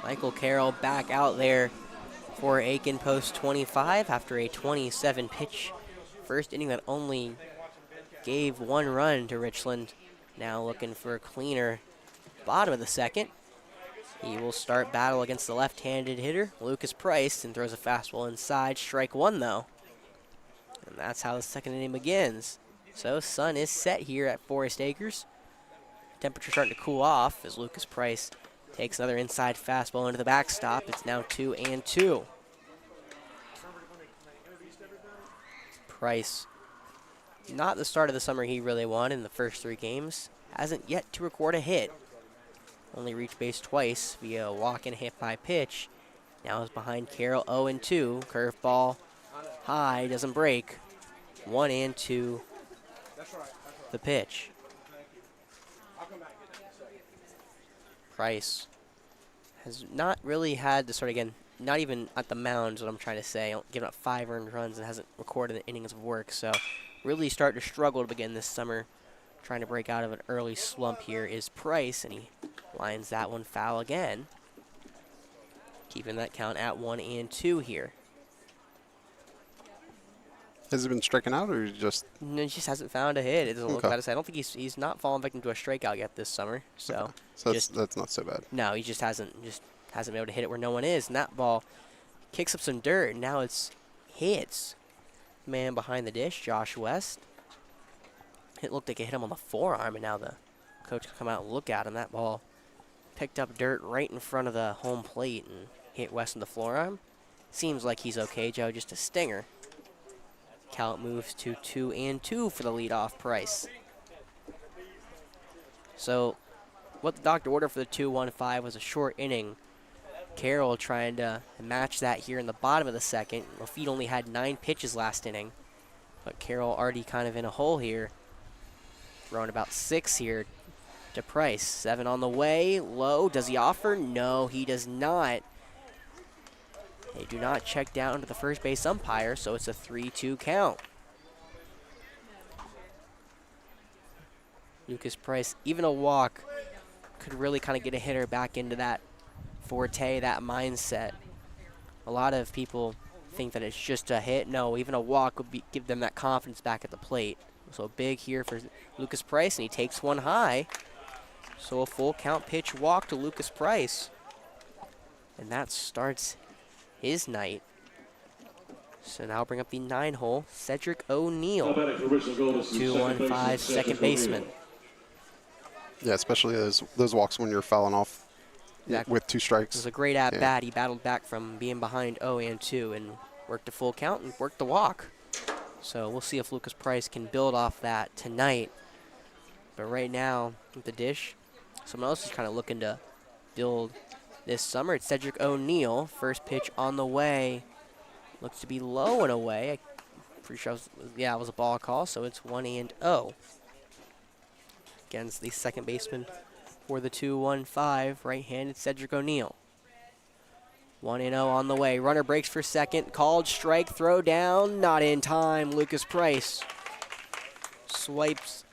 [SPEAKER 2] Michael Carroll back out there for Aiken post 25 after a 27 pitch first inning that only gave 1 run to Richland. Now looking for a cleaner bottom of the second. He will start battle against the left-handed hitter, Lucas Price, and throws a fastball inside. Strike 1 though. And that's how the second inning begins. So sun is set here at Forest Acres. Temperature starting to cool off as Lucas Price takes another inside fastball into the backstop. It's now 2-2. Price, not the start of the summer he really wanted in the first 3 games. Hasn't yet to record a hit. Only reached base twice via a walk and hit by pitch. Now is behind Carroll 0-2. Curveball high, doesn't break. 1-2 the pitch. Price has not really had the sort of, again, not even at the mound is what I'm trying to say. Giving up 5 earned runs and hasn't recorded the innings of work. So really starting to struggle to begin this summer. Trying to break out of an early slump here is Price, and he lines that one foul again. Keeping that count at 1-2 here.
[SPEAKER 1] Has he been striking out, or just?
[SPEAKER 2] No, he just hasn't found a hit. It doesn't look bad to say. I don't think he's not fallen victim to a strikeout yet this summer. So,
[SPEAKER 1] so that's not so bad.
[SPEAKER 2] No, he just hasn't been able to hit it where no one is. And that ball kicks up some dirt. And now it's hits. Man behind the dish, Josh West. It looked like it hit him on the forearm, and now the coach can come out and look at him. That ball picked up dirt right in front of the home plate and hit West in the forearm. Seems like he's okay, Joe, just a stinger. Count moves to 2-2 for the leadoff Price. So what the doctor ordered for the 2-1-5 was a short inning. Carroll trying to match that here in the bottom of the second. Lafitte only had 9 pitches last inning, but Carroll already kind of in a hole here. Throwing about 6 here to Price. 7 on the way, low. Does he offer? No, he does not. They do not check down to the first base umpire, so it's a 3-2 count. Lucas Price, even a walk, could really kind of get a hitter back into that forte, that mindset. A lot of people think that it's just a hit. No, even a walk would give them that confidence back at the plate. So big here for Lucas Price, and he takes one high. So a full count pitch walk to Lucas Price. And that starts his night. So now bring up the 9-hole, Cedric O'Neill, 2-1-5 second baseman.
[SPEAKER 1] Yeah, especially those walks when you're fouling off
[SPEAKER 2] Exactly.
[SPEAKER 1] with 2
[SPEAKER 2] It
[SPEAKER 1] strikes.
[SPEAKER 2] was a great at-bat. He battled back from being behind 0-2 and worked a full count and worked the walk. So we'll see if Lucas Price can build off that tonight. But right now, with the dish, someone else is kind of looking to build this summer. It's Cedric O'Neill. First pitch on the way. Looks to be low and away. I'm pretty sure it was a ball call, so it's 1-0. Against the second baseman for the 2-1-5, right-handed Cedric O'Neill. 1-0 on the way. Runner breaks for second. Called strike, throw down, not in time. Lucas Price swipes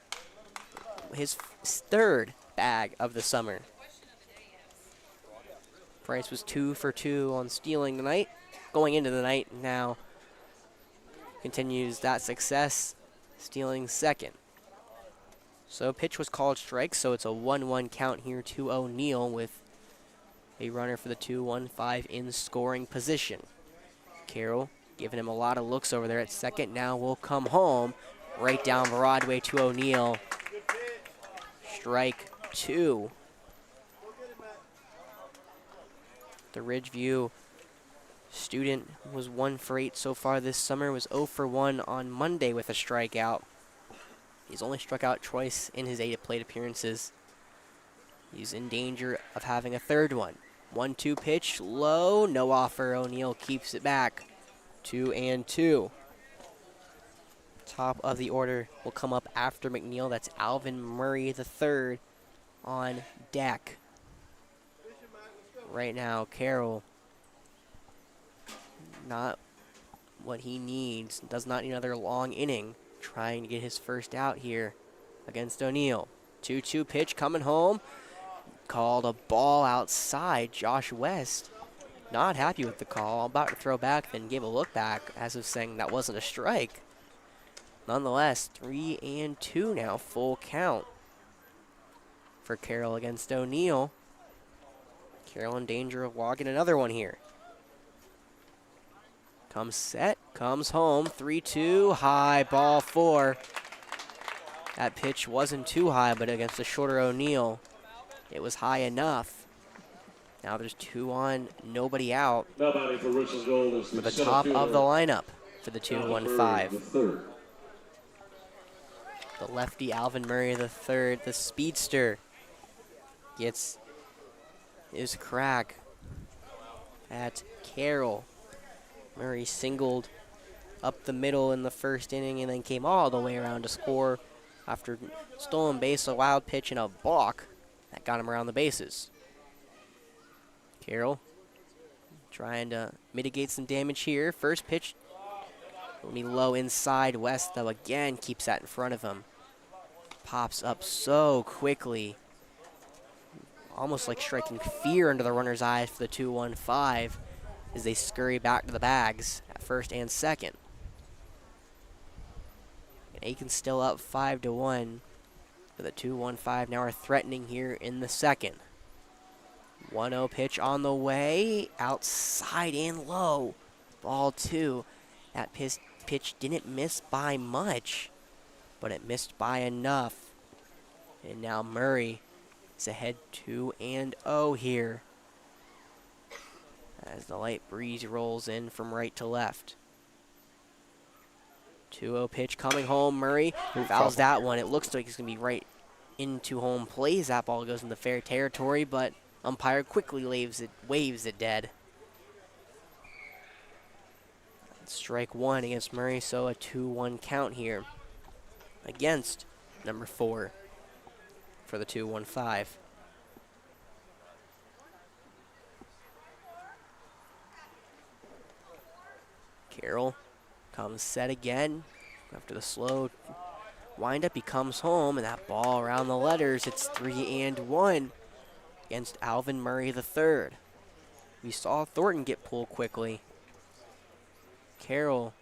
[SPEAKER 2] his 3rd bag of the summer. Price was 2 for 2 on stealing tonight. Going into the night now continues that success, stealing second. So pitch was called strike, so it's a 1-1 count here to O'Neill with a runner for the 2-1-5 in scoring position. Carroll giving him a lot of looks over there at second. Now will come home right down Broadway to O'Neill. Strike 2. The Ridgeview student was 1 for 8 so far this summer, was 0 for 1 on Monday with a strikeout. He's only struck out twice in his 8 plate appearances. He's in danger of having a 3rd one. 1-2 pitch, low, no offer. O'Neill keeps it back. 2-2. Top of the order will come up after McNeil. That's Alvin Murray III on deck. Right now, Carroll, not what he needs. Does not need another long inning. Trying to get his first out here against O'Neill. 2-2 pitch coming home. Called a ball outside. Josh West not happy with the call. About to throw back, then gave a look back as if saying that wasn't a strike. Nonetheless, 3-2 now, full count for Carroll against O'Neill. Carroll in danger of walking another one here. Comes set, comes home, 3-2, high, ball 4. That pitch wasn't too high, but against the shorter O'Neill, it was high enough. Now there's 2 on, nobody out.
[SPEAKER 3] Now batting for Richland Gold is
[SPEAKER 2] For the top of the lineup for the 2-1-5. The lefty Alvin Murray III, the speedster, gets his crack at Carroll. Murray singled up the middle in the first inning and then came all the way around to score after stolen base, a wild pitch, and a balk that got him around the bases. Carroll trying to mitigate some damage here. First pitch will be low inside. West, though, again keeps that in front of him. Pops up so quickly. Almost like striking fear into the runner's eyes for the 2-1-5 as they scurry back to the bags at first and second. And Aiken still up 5-1 for the 2-1-5. Now are threatening here in the second. 1-0 pitch on the way, outside and low. Ball 2. That pitch didn't miss by much, but it missed by enough. And now Murray It's ahead 2-0 here. As the light breeze rolls in from right to left. 2-0 pitch coming home. Murray fouls that one. It looks like he's going to be right into home plate. That ball goes into fair territory, but umpire quickly waves it dead. Strike one against Murray, so a 2-1 count here against number 4 for the 2-1-5. Carroll comes set again. After the slow windup, he comes home, and that ball around the letters. It's 3-1 against Alvin Murray III. We saw Thornton get pulled quickly. Carroll,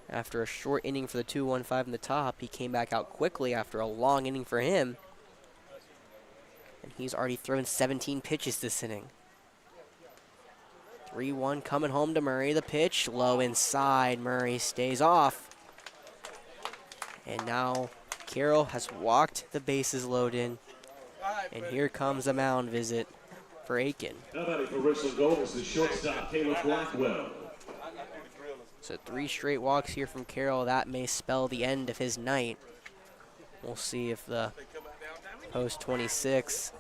[SPEAKER 2] after a short inning for the 2-1-5 in the top, he came back out quickly after a long inning for him. And he's already thrown 17 pitches this inning. 3-1 coming home to Murray. The pitch low inside. Murray stays off. And now Carroll has walked the bases loaded. And here comes a mound visit for Aiken.
[SPEAKER 3] Now batting for Richland Gold is the shortstop, Caleb Blackwell.
[SPEAKER 2] So 3 straight walks here from Carroll. That may spell the end of his night. We'll see if the post 26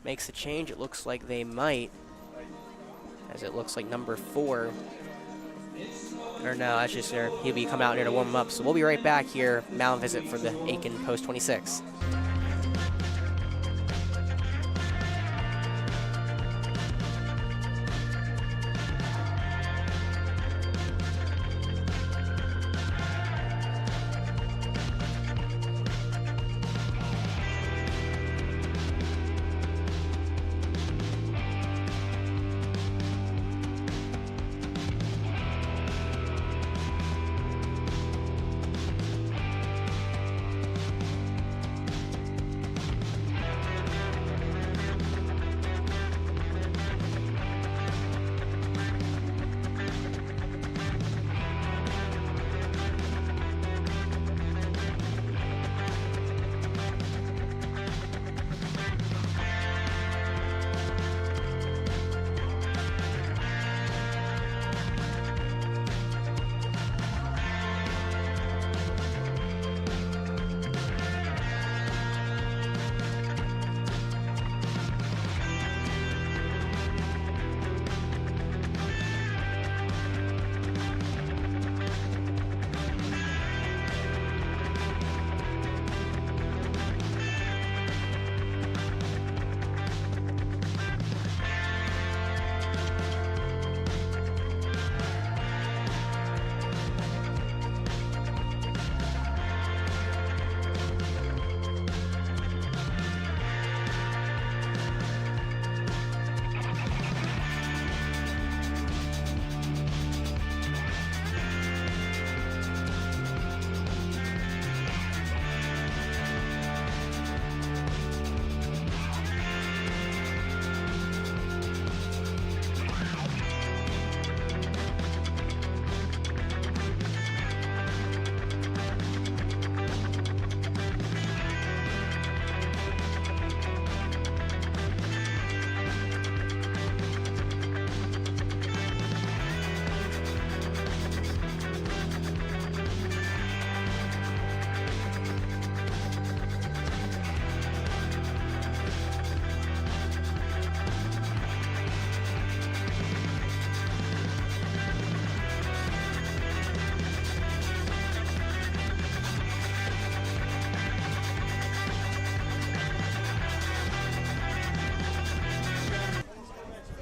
[SPEAKER 2] makes a change. It looks like they might, as it looks like number 4. Or no, that's just there. He'll be coming out here to warm him up. So we'll be right back here. Mound visit for the Aiken post 26.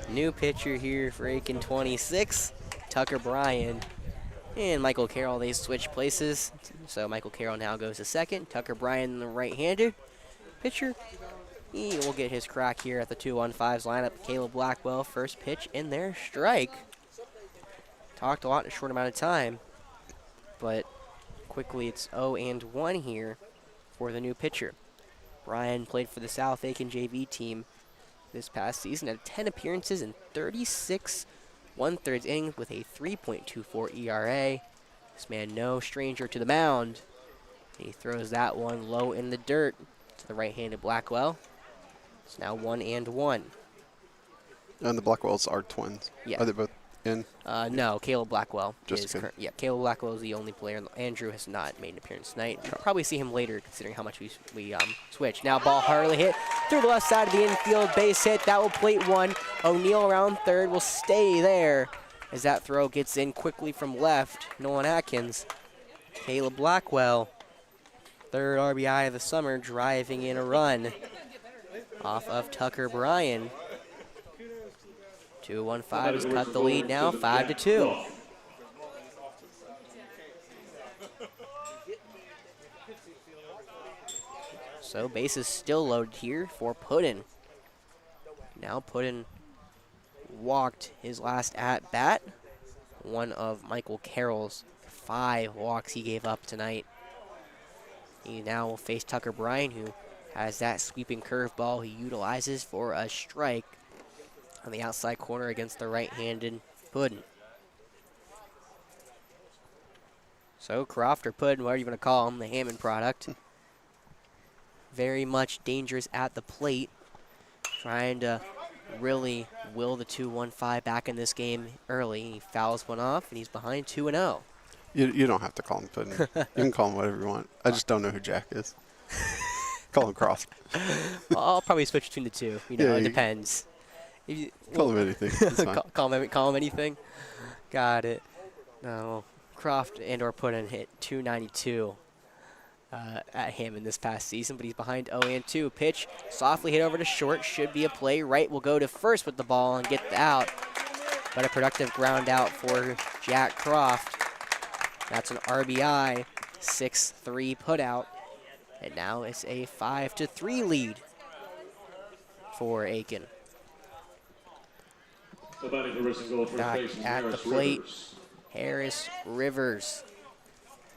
[SPEAKER 2] New pitcher here for Aiken 26, Tucker Bryan. And Michael Carroll, they switch places. So Michael Carroll now goes to second. Tucker Bryan, the right-handed pitcher. He will get his crack here at the 2-1-5's lineup. Caleb Blackwell, first pitch in there, strike. Talked a lot in a short amount of time, but quickly it's 0-1 here for the new pitcher. Bryan played for the South Aiken JV team this past season, had 10 appearances in 36 1/3 innings with a 3.24 ERA. This man no stranger to the mound. He throws that one low in the dirt to the right-handed Blackwell. It's now 1-1.
[SPEAKER 1] And the Blackwells are twins.
[SPEAKER 2] Yeah.
[SPEAKER 1] Are they both in?
[SPEAKER 2] No, Caleb Blackwell
[SPEAKER 1] Just
[SPEAKER 2] is
[SPEAKER 1] kidding.
[SPEAKER 2] yeah, Caleb Blackwell is the only player. Andrew has not made an appearance tonight. We'll probably see him later, considering how much we switch. Now ball hardly hit through the left side of the infield, base hit. That will plate one. O'Neal around third will stay there as that throw gets in quickly from left. Nolan Atkins, Caleb Blackwell, third RBI of the summer, driving in a run off of Tucker Bryan. 2-1-5 has cut the lead now, 5-2. So bases still loaded here for Puddin. Now Puddin walked his last at bat. One of Michael Carroll's 5 walks he gave up tonight. He now will face Tucker Bryan, who has that sweeping curveball he utilizes for a strike on the outside corner against the right-handed Puddin. So Croft or Puddin, whatever you want to call him, the Hammond product. Very much dangerous at the plate, trying to really will the 2-1-5 back in this game early. He fouls one off, and he's behind 2-0.
[SPEAKER 1] You don't have to call him Puddin. You can call him whatever you want. I just don't know who Jack is. Call him Croft.
[SPEAKER 2] Well, I'll probably switch between the two. You know,
[SPEAKER 1] Yeah,
[SPEAKER 2] it depends. If you,
[SPEAKER 1] Call him anything. It's fine.
[SPEAKER 2] call him anything. Got it. No, Croft and/or Puddin hit 292 at Hammond this past season, but he's behind 0-2. Pitch softly hit over to short. Should be a play. Right will go to first with the ball and get the out. But a productive ground out for Jack Croft. That's an RBI, 6-3 put out. And now it's a 5-3 lead for Aiken. Back at the plate, Harris Rivers.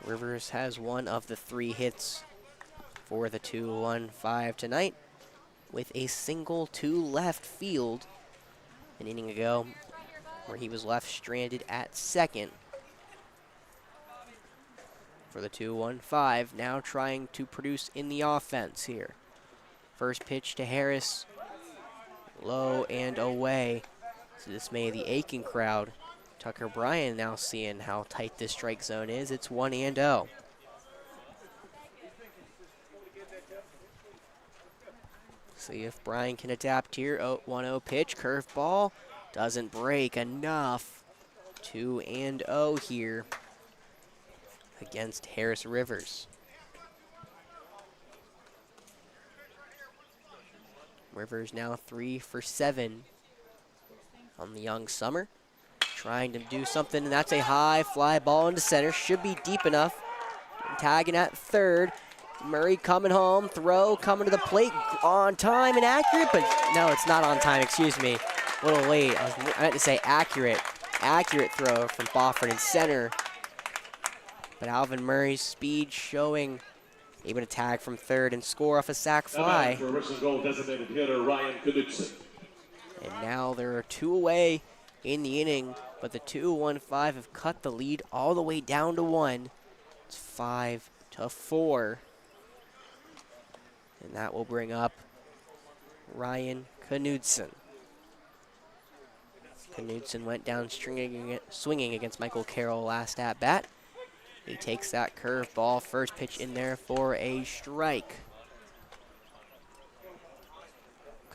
[SPEAKER 2] Rivers has one of the 3 hits for the 2-1-5 tonight with a single to left field an inning ago where he was left stranded at second. For the 2-1-5, now trying to produce in the offense here. First pitch to Harris, low and away. To dismay the Aiken crowd. Tucker Bryan now seeing how tight this strike zone is. It's 1-0. See if Bryan can adapt here. 1-0 pitch, curveball. Doesn't break enough. 2-0 here against Harris Rivers. Rivers now 3 for 7 on the young summer. Trying to do something, and that's a high fly ball into center. Should be deep enough. Tagging at third. Murray coming home. Throw coming to the plate on time and accurate, but no, it's not on time. Excuse me. A little late. I meant to say accurate. Accurate throw from Bofford in center. But Alvin Murray's speed showing. Able to tag from third and score off a sac fly.
[SPEAKER 3] For Richland goal designated hitter Ryan Knudsen.
[SPEAKER 2] And now there are 2 away in the inning, but the 2-1-5 have cut the lead all the way down to 1. It's 5-4. And that will bring up Ryan Knudsen. Knudsen went down swinging against Michael Carroll last at bat. He takes that curveball, first pitch in there for a strike.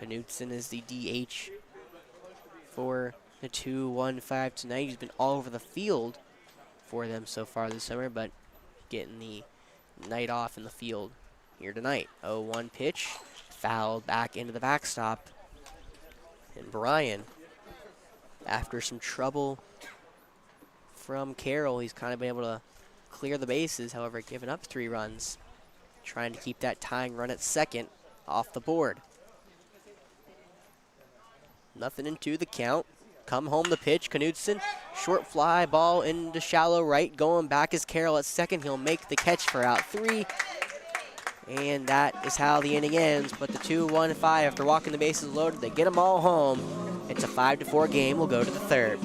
[SPEAKER 2] Knudsen is the DH for the 2-1-5 tonight. He's been all over the field for them so far this summer, but getting the night off in the field here tonight. 0-1 pitch, fouled back into the backstop. And Bryan, after some trouble from Carroll, he's kind of been able to clear the bases, however, giving up 3 runs. Trying to keep that tying run at second off the board. Nothing into the count. Come home the pitch. Knudsen, short fly ball into shallow right. Going back is Carroll at second. He'll make the catch for out 3. And that is how the inning ends. But the 2-1-5, after walking the bases loaded, they get them all home. It's a 5-4 game. We'll go to the third.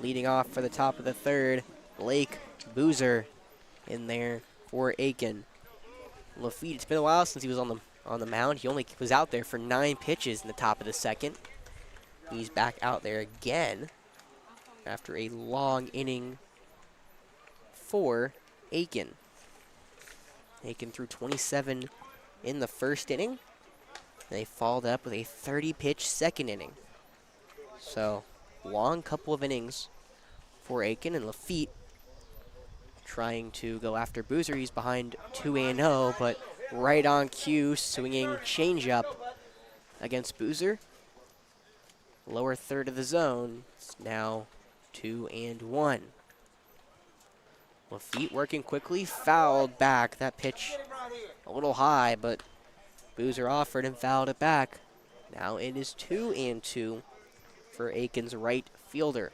[SPEAKER 2] leading off for the top of the third, Blake Boozer in there for Aiken. Lafitte, it's been a while since he was on the mound. He only was out there for 9 pitches in the top of the second. He's back out there again after a long inning for Aiken. Aiken threw 27 in the first inning. They followed up with a 30-pitch second inning. So, long couple of innings for Aiken, and Lafitte trying to go after Boozer. He's behind 2-0, but right on cue, swinging changeup against Boozer. Lower third of the zone. It's now 2-1. Lafitte working quickly, fouled back. That pitch a little high, but Boozer offered and fouled it back. Now it is 2-2 for Aiken's right fielder.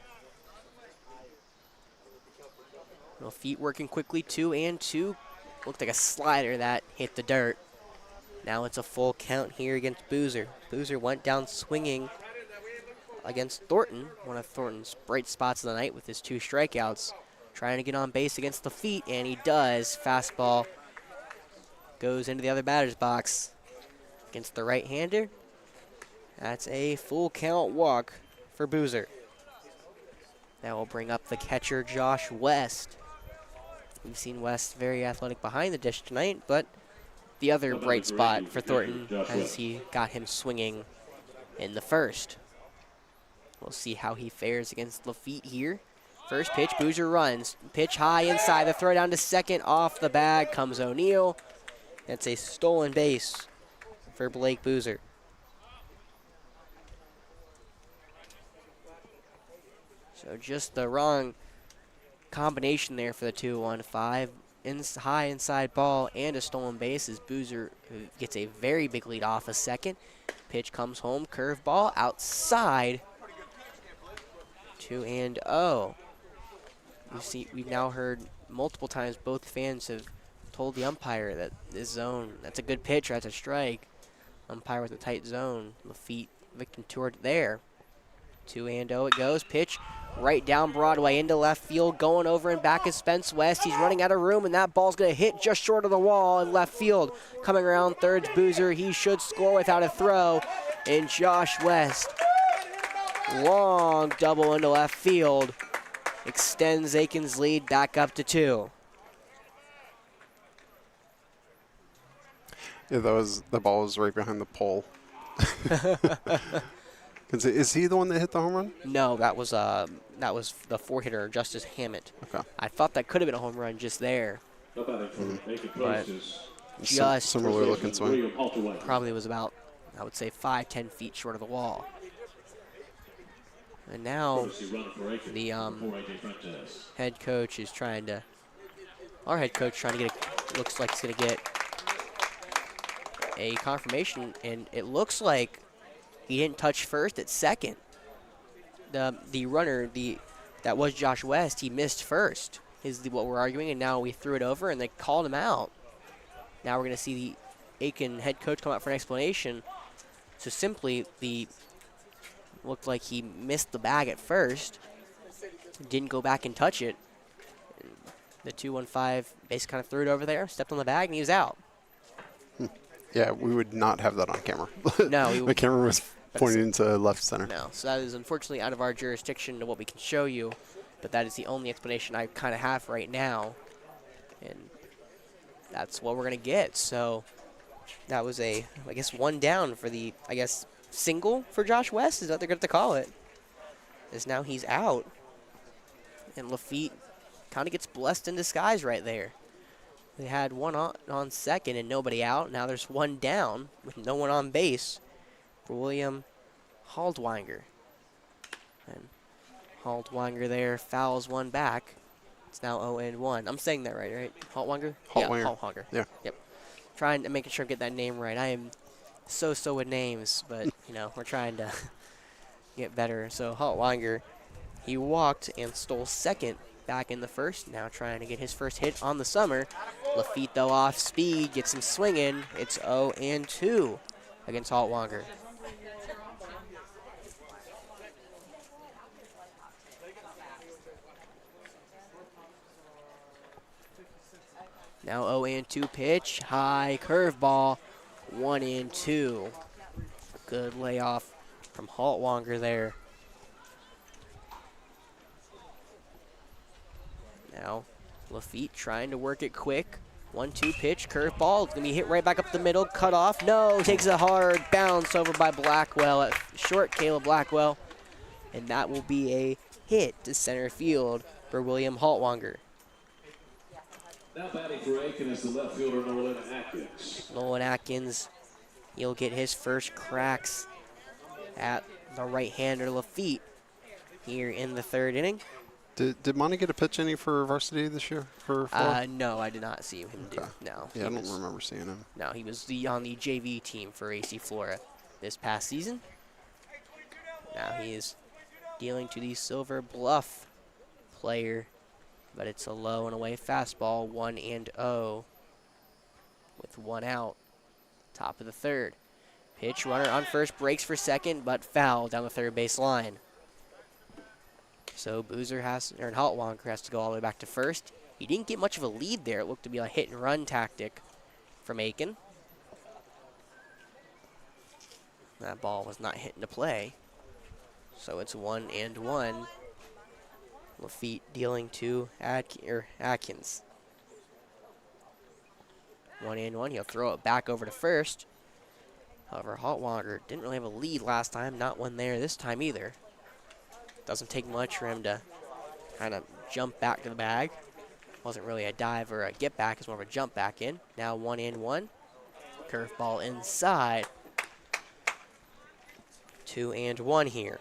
[SPEAKER 2] Lafitte working quickly, 2-2. Looked like a slider that hit the dirt. Now it's a full count here against Boozer. Boozer went down swinging against Thornton, one of Thornton's bright spots of the night with his 2 strikeouts. Trying to get on base against Lafitte, and he does. Fastball goes into the other batter's box against the right-hander. That's a full count walk for Boozer. That will bring up the catcher, Josh West. We've seen West very athletic behind the dish tonight, but the other bright spot for Thornton as he got him swinging in the first. We'll see how he fares against Lafitte here. First pitch, Boozer runs. Pitch high inside, the throw down to second. Off the bag comes O'Neal. That's a stolen base for Blake Boozer. So just the wrong combination there for the 2-1-5. High inside ball and a stolen base as Boozer gets a very big lead off a second. Pitch comes home, curveball outside. 2-0. We've now heard multiple times both fans have told the umpire that this zone, that's a good pitch, or that's a strike. Umpire with a tight zone. Lafitte victim toward there. 2-0 it goes. Pitch right down Broadway into left field, going over and back is Spence West. He's running out of room, and that ball's going to hit just short of the wall in left field. Coming around third's Boozer. He should score without a throw. And Josh West, long double into left field, extends Aiken's lead back up to 2.
[SPEAKER 1] Yeah, the ball was right behind the pole. Is he the one that hit the home run?
[SPEAKER 2] No, that was the 4-hitter, Justice Hammett.
[SPEAKER 1] Okay.
[SPEAKER 2] I thought that could have been a home run just there. But just
[SPEAKER 1] similar looking swing.
[SPEAKER 2] Probably was about, I would say, 5-10 feet short of the wall. And now the head coach is trying to, looks like he's going to get a confirmation, and it looks like he didn't touch first at second. The runner, that was Josh West, he missed first, is what we're arguing, and now we threw it over, and they called him out. Now we're going to see the Aiken head coach come out for an explanation. So simply, looked like he missed the bag at first, didn't go back and touch it. The 2-1-5 base kind of threw it over there, stepped on the bag, and he was out.
[SPEAKER 1] Yeah, we would not have that on camera.
[SPEAKER 2] No.
[SPEAKER 1] The camera was pointing into left center.
[SPEAKER 2] No, so that is unfortunately out of our jurisdiction to what we can show you, but that is the only explanation I kind of have right now, and that's what we're going to get. So that was I guess, one down for the, single for Josh West is what they're going to call it, is now he's out, and Lafitte kind of gets blessed in disguise right there. They had one on second and nobody out. Now there's one down with no one on base for William Haldwanger. And Haldwanger there fouls one back. It's now 0-1. I'm saying that right? Haldwanger?
[SPEAKER 1] Haldwanger.
[SPEAKER 2] Yeah, Haldwanger.
[SPEAKER 1] Yeah.
[SPEAKER 2] Yep. Trying to make sure I get that name right. I am so with names, but, we're trying to get better. So Haldwanger, he walked and stole second back in the first, now trying to get his first hit on the summer. Lafitte, though, off speed, gets him swinging. It's 0-2 against Haldwanger. Now 0-2 pitch, high curveball, 1-2. Good layoff from Haltwanger there. Now Lafitte trying to work it quick. 1-2 pitch, curveball. It's going to be hit right back up the middle, cut off. No, takes a hard bounce over by Blackwell at short, Caleb Blackwell. And that will be a hit to center field for William Haltwanger.
[SPEAKER 3] Now batting for Aiken is the left fielder, Nolan Atkins.
[SPEAKER 2] Nolan Atkins, he'll get his first cracks at the right-hander Lafitte here in the third inning.
[SPEAKER 1] Did Monty get a pitch any for varsity this year for Flora?
[SPEAKER 2] No, I did not see him do. No.
[SPEAKER 1] Yeah, I don't remember seeing him.
[SPEAKER 2] No, he was on the JV team for AC Flora this past season. Now he is dealing to the Silver Bluff player, but it's a low and away fastball, 1-0 with 1 out. Top of the third. Pitch, runner on first, breaks for second, but foul down the third base line. So Haltwanger has to go all the way back to first. He didn't get much of a lead there. It looked to be a hit and run tactic from Aiken. That ball was not hit into play. So it's 1-1. Lafitte dealing to Atkins. 1-1. He'll throw it back over to first. However, Haltwanger didn't really have a lead last time. Not one there this time either. Doesn't take much for him to kind of jump back to the bag. Wasn't really a dive or a get back. It's more of a jump back in. Now 1-1. Curveball inside. 2-1 here.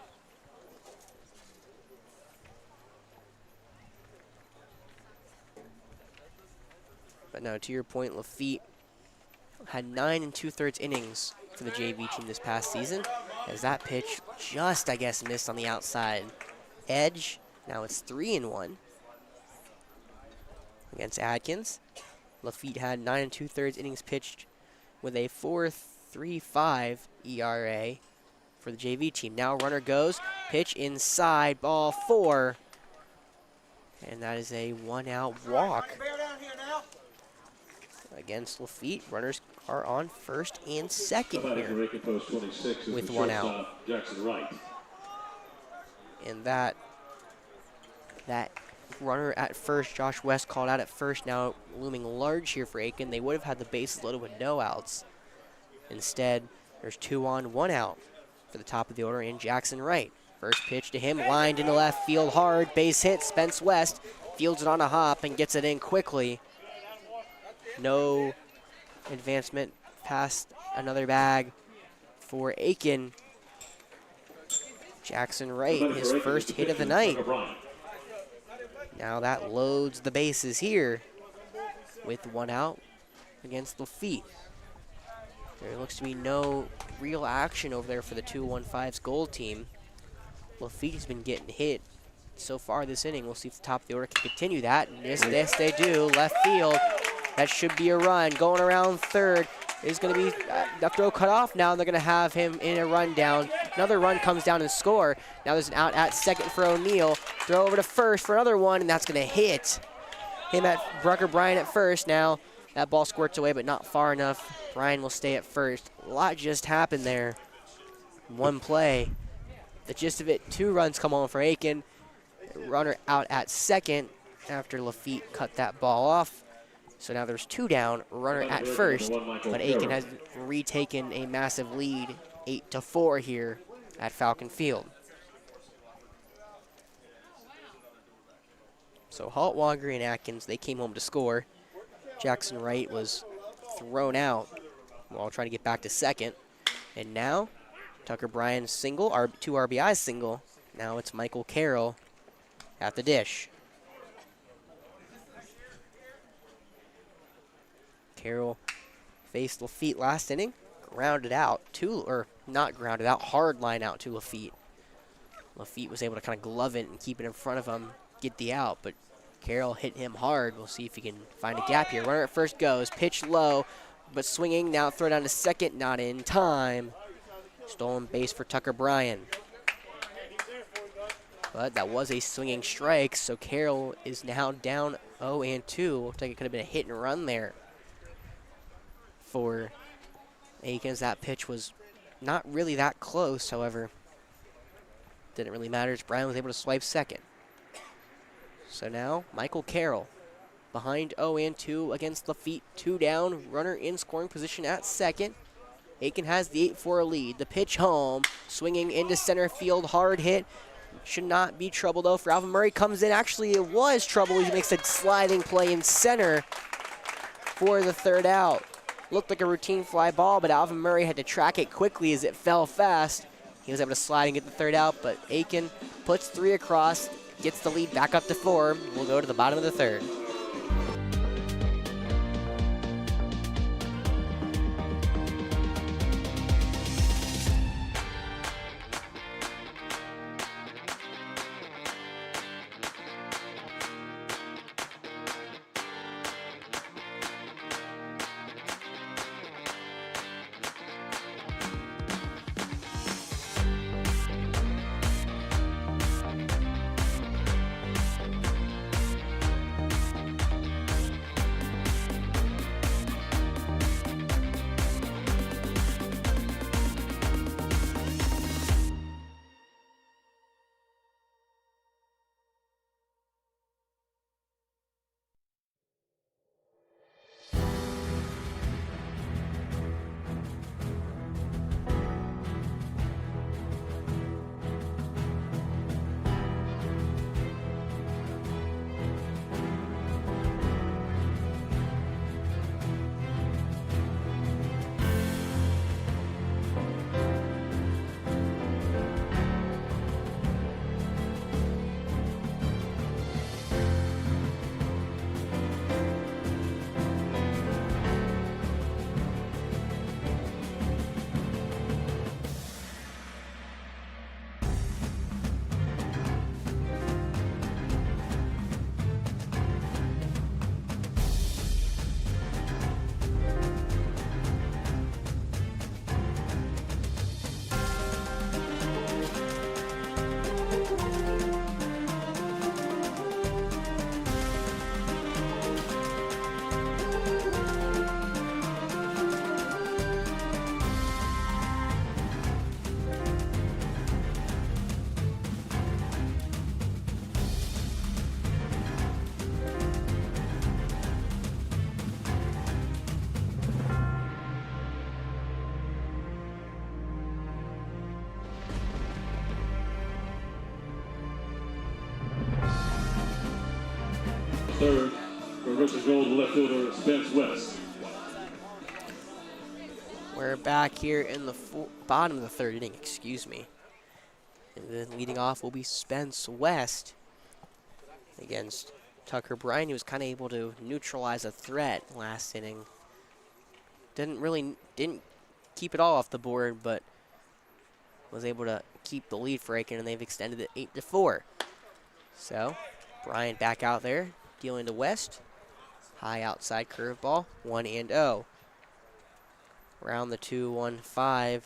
[SPEAKER 2] But now, to your point, Lafitte had 9 2/3 innings for the JV team this past season, as that pitch just, I guess, missed on the outside edge. Now it's 3-1 against Atkins. Lafitte had 9 2/3 innings pitched with a 4.35 ERA for the JV team. Now runner goes, pitch inside, ball 4, and that is a 1-out walk against Lafitte. Runners are on first and second here with 1 out.
[SPEAKER 3] Jackson Wright.
[SPEAKER 2] And that runner at first, Josh West called out at first, now looming large here for Aiken. They would have had the bases loaded with no outs. Instead, there's 2 on, 1 out for the top of the order in Jackson Wright. First pitch to him, lined into left field hard, base hit. Spence West fields it on a hop and gets it in quickly. No advancement past another bag for Aiken. Jackson Wright, his first hit of the night. Now that loads the bases here with 1 out against Lafitte. There looks to be no real action over there for the 2-1-5's gold team. Lafitte has been getting hit so far this inning. We'll see if the top of the order can continue that. And yes, they do. Left field. That should be a run. Going around third is going to be the throw cut off now, and they're going to have him in a run down. Another run comes down and score. Now there's an out at second for O'Neill. Throw over to first for another one, and that's going to hit him at Brucker Bryan at first. Now that ball squirts away, but not far enough. Bryan will stay at first. A lot just happened there. One play. The gist of it, 2 runs come on for Aiken. Runner out at second after Lafitte cut that ball off. So now there's 2 down, runner at first, but Aiken has retaken a massive lead, 8-4 here at Falcon Field. So Haltwanger and Atkins, they came home to score. Jackson Wright was thrown out while trying to get back to second. And now, Tucker Bryan's single, 2 RBI single. Now it's Michael Carroll at the dish. Carroll faced Lafitte last inning, grounded out not grounded out, hard line out to Lafitte. Lafitte was able to kind of glove it and keep it in front of him, get the out, but Carroll hit him hard. We'll see if he can find a gap here. Runner at first goes, pitch low, but swinging, now throw down to second, not in time. Stolen base for Tucker Bryan. But that was a swinging strike, so Carroll is now down 0-2. Looks like it could have been a hit and run there for Aiken. That pitch was not really that close, however, didn't really matter as Brian was able to swipe second. So now Michael Carroll behind 0-2 against Lafitte, 2 down, runner in scoring position at second. Aiken has the 8-4 lead. The pitch home, swinging into center field, hard hit. Should not be trouble though for Alvin Murray. Comes in, actually it was trouble. He makes a sliding play in center for the third out. Looked like a routine fly ball, but Alvin Murray had to track it quickly as it fell fast. He was able to slide and get the third out, but Aiken puts 3 across, gets the lead back up to 4. We'll go to the bottom of the third.
[SPEAKER 3] Third, for Richland Gold, left fielder Spence West.
[SPEAKER 2] We're back here in the bottom of the third inning, excuse me. And then leading off will be Spence West against Tucker Bryan. He was kind of able to neutralize a threat last inning. Didn't keep it all off the board, but was able to keep the lead for Aiken, and they've extended it 8-4. So Bryan back out there, dealing to West. High outside curveball, 1-0. Around the 2-1-5,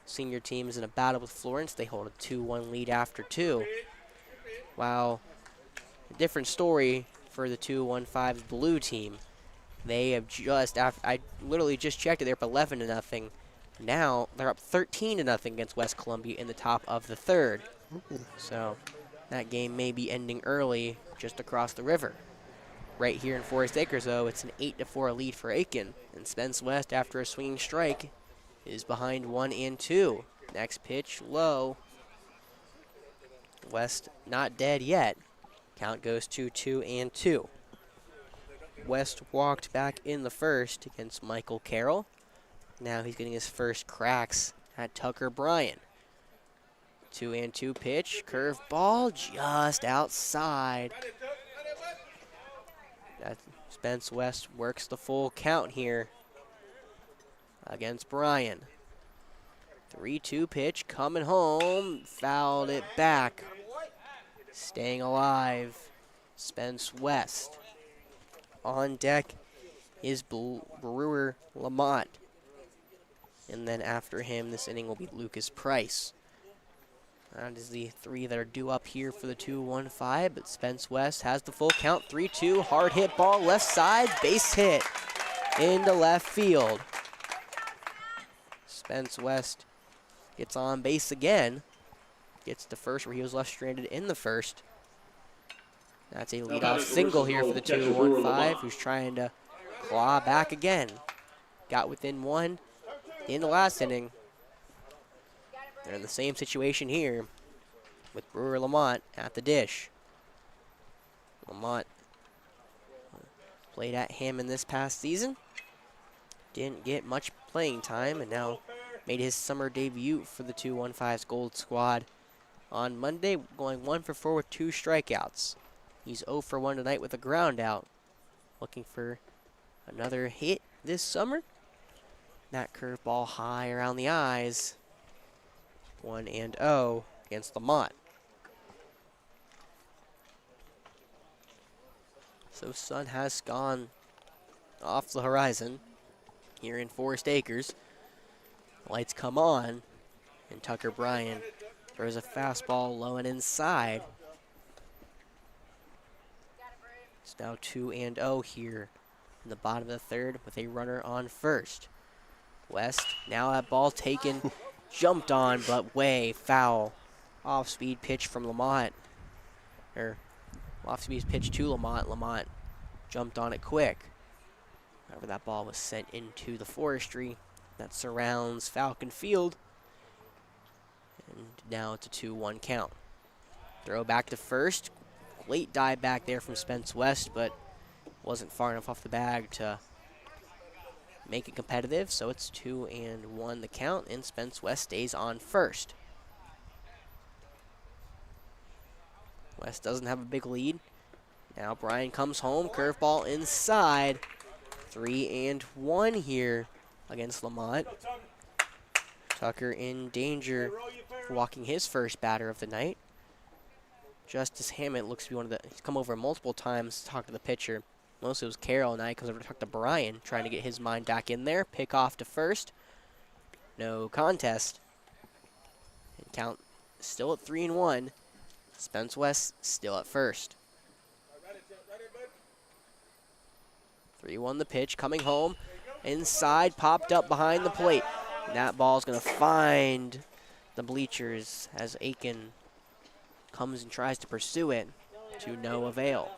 [SPEAKER 2] senior team is in a battle with Florence. They hold a 2-1 lead after 2. While a different story for the 2-1-5's blue team. They have just, I literally just checked it, they're up 11-0. Now they're up 13-0 against West Columbia in the top of the third. So that game may be ending early just across the river. Right here in Forest Acres, though, it's an 8-4 lead for Aiken. And Spence West, after a swinging strike, is behind 1-2. Next pitch, low. West not dead yet. Count goes to 2-2. West walked back in the first against Michael Carroll. Now he's getting his first cracks at Tucker Bryan. 2-2 pitch, curve ball just outside. Spence West works the full count here against Bryan. 3-2 pitch coming home, fouled it back. Staying alive, Spence West. On deck is Brewer Lamont. And then after him, this inning will be Lucas Price. That is the three that are due up here for the 2-1-5, but Spence West has the full count. 3-2, hard hit ball, left side, base hit into left field. Spence West gets on base again. Gets to first where he was left stranded in the first. That's a leadoff single here for the 2-1-5, who's trying to claw back again. Got within one in the last inning. They're in the same situation here with Brewer Lamont at the dish. Lamont played at Hammond this past season. Didn't get much playing time and now made his summer debut for the 2-1-5's Gold Squad on Monday, going 1 for 4 with 2 strikeouts. He's 0 for 1 tonight with a ground out. Looking for another hit this summer. That curveball high around the eyes. 1-0 against Lamont. So sun has gone off the horizon here in Forest Acres. Lights come on, and Tucker Bryan throws a fastball low and inside. It's now 2-0 here in the bottom of the third with a runner on first. West, now that ball taken, jumped on, but way foul. Off-speed pitch from Lamont. Off-speed pitch to Lamont. Lamont jumped on it quick. However, that ball was sent into the forestry that surrounds Falcon Field. And now it's a 2-1 count. Throw back to first. Late dive back there from Spence West, but wasn't far enough off the bag to make it competitive. So it's 2-1 the count, and Spence West stays on first. West doesn't have a big lead. Now Bryan comes home, curveball inside. 3-1 here against Lamont. Tucker in danger for walking his first batter of the night. Justice Hammond looks to be one of the, he's come over multiple times to talk to the pitcher. Mostly it was Carroll and I comes over to talk to Bryan, trying to get his mind back in there. Pick off to first. No contest. And count still at 3-1. Spence West still at first. 3-1 the pitch, coming home. Inside, popped up behind the plate. And that ball's going to find the bleachers as Aiken comes and tries to pursue it to no avail.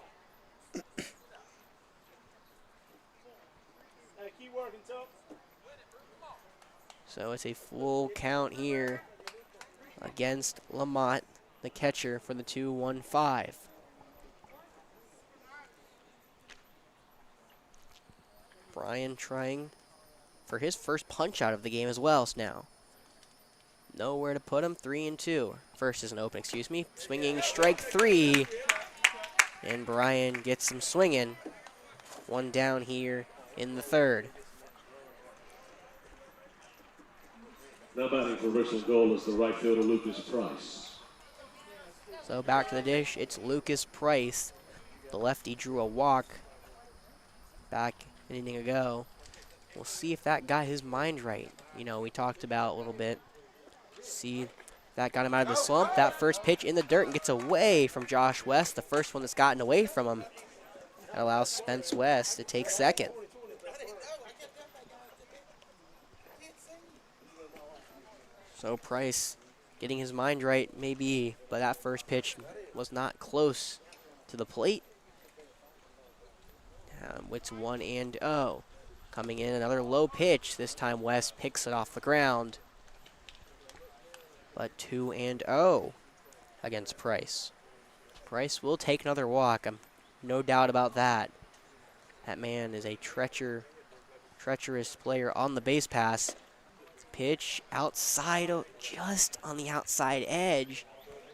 [SPEAKER 2] So it's a full count here against Lamont, the catcher for the 2-1-5. Bryan trying for his first punch out of the game as well now. Nowhere to put him, 3-2. First isn't open, excuse me. Swinging strike 3. And Bryan gets him swinging. One down here in the third.
[SPEAKER 3] Now batting for Richland goal is the right fielder, Lucas Price.
[SPEAKER 2] So back to the dish, it's Lucas Price. The lefty drew a walk back an inning ago. We'll see if that got his mind right. You know, we talked about a little bit. See if that got him out of the slump. That first pitch in the dirt and gets away from Josh West, the first one that's gotten away from him. That allows Spence West to take second. So Price getting his mind right, maybe, but that first pitch was not close to the plate. It's 1-0. Coming in, another low pitch. This time West picks it off the ground. But 2-0 against Price. Price will take another walk. No doubt about that. That man is a treacherous player on the base pass. Pitch outside, just on the outside edge.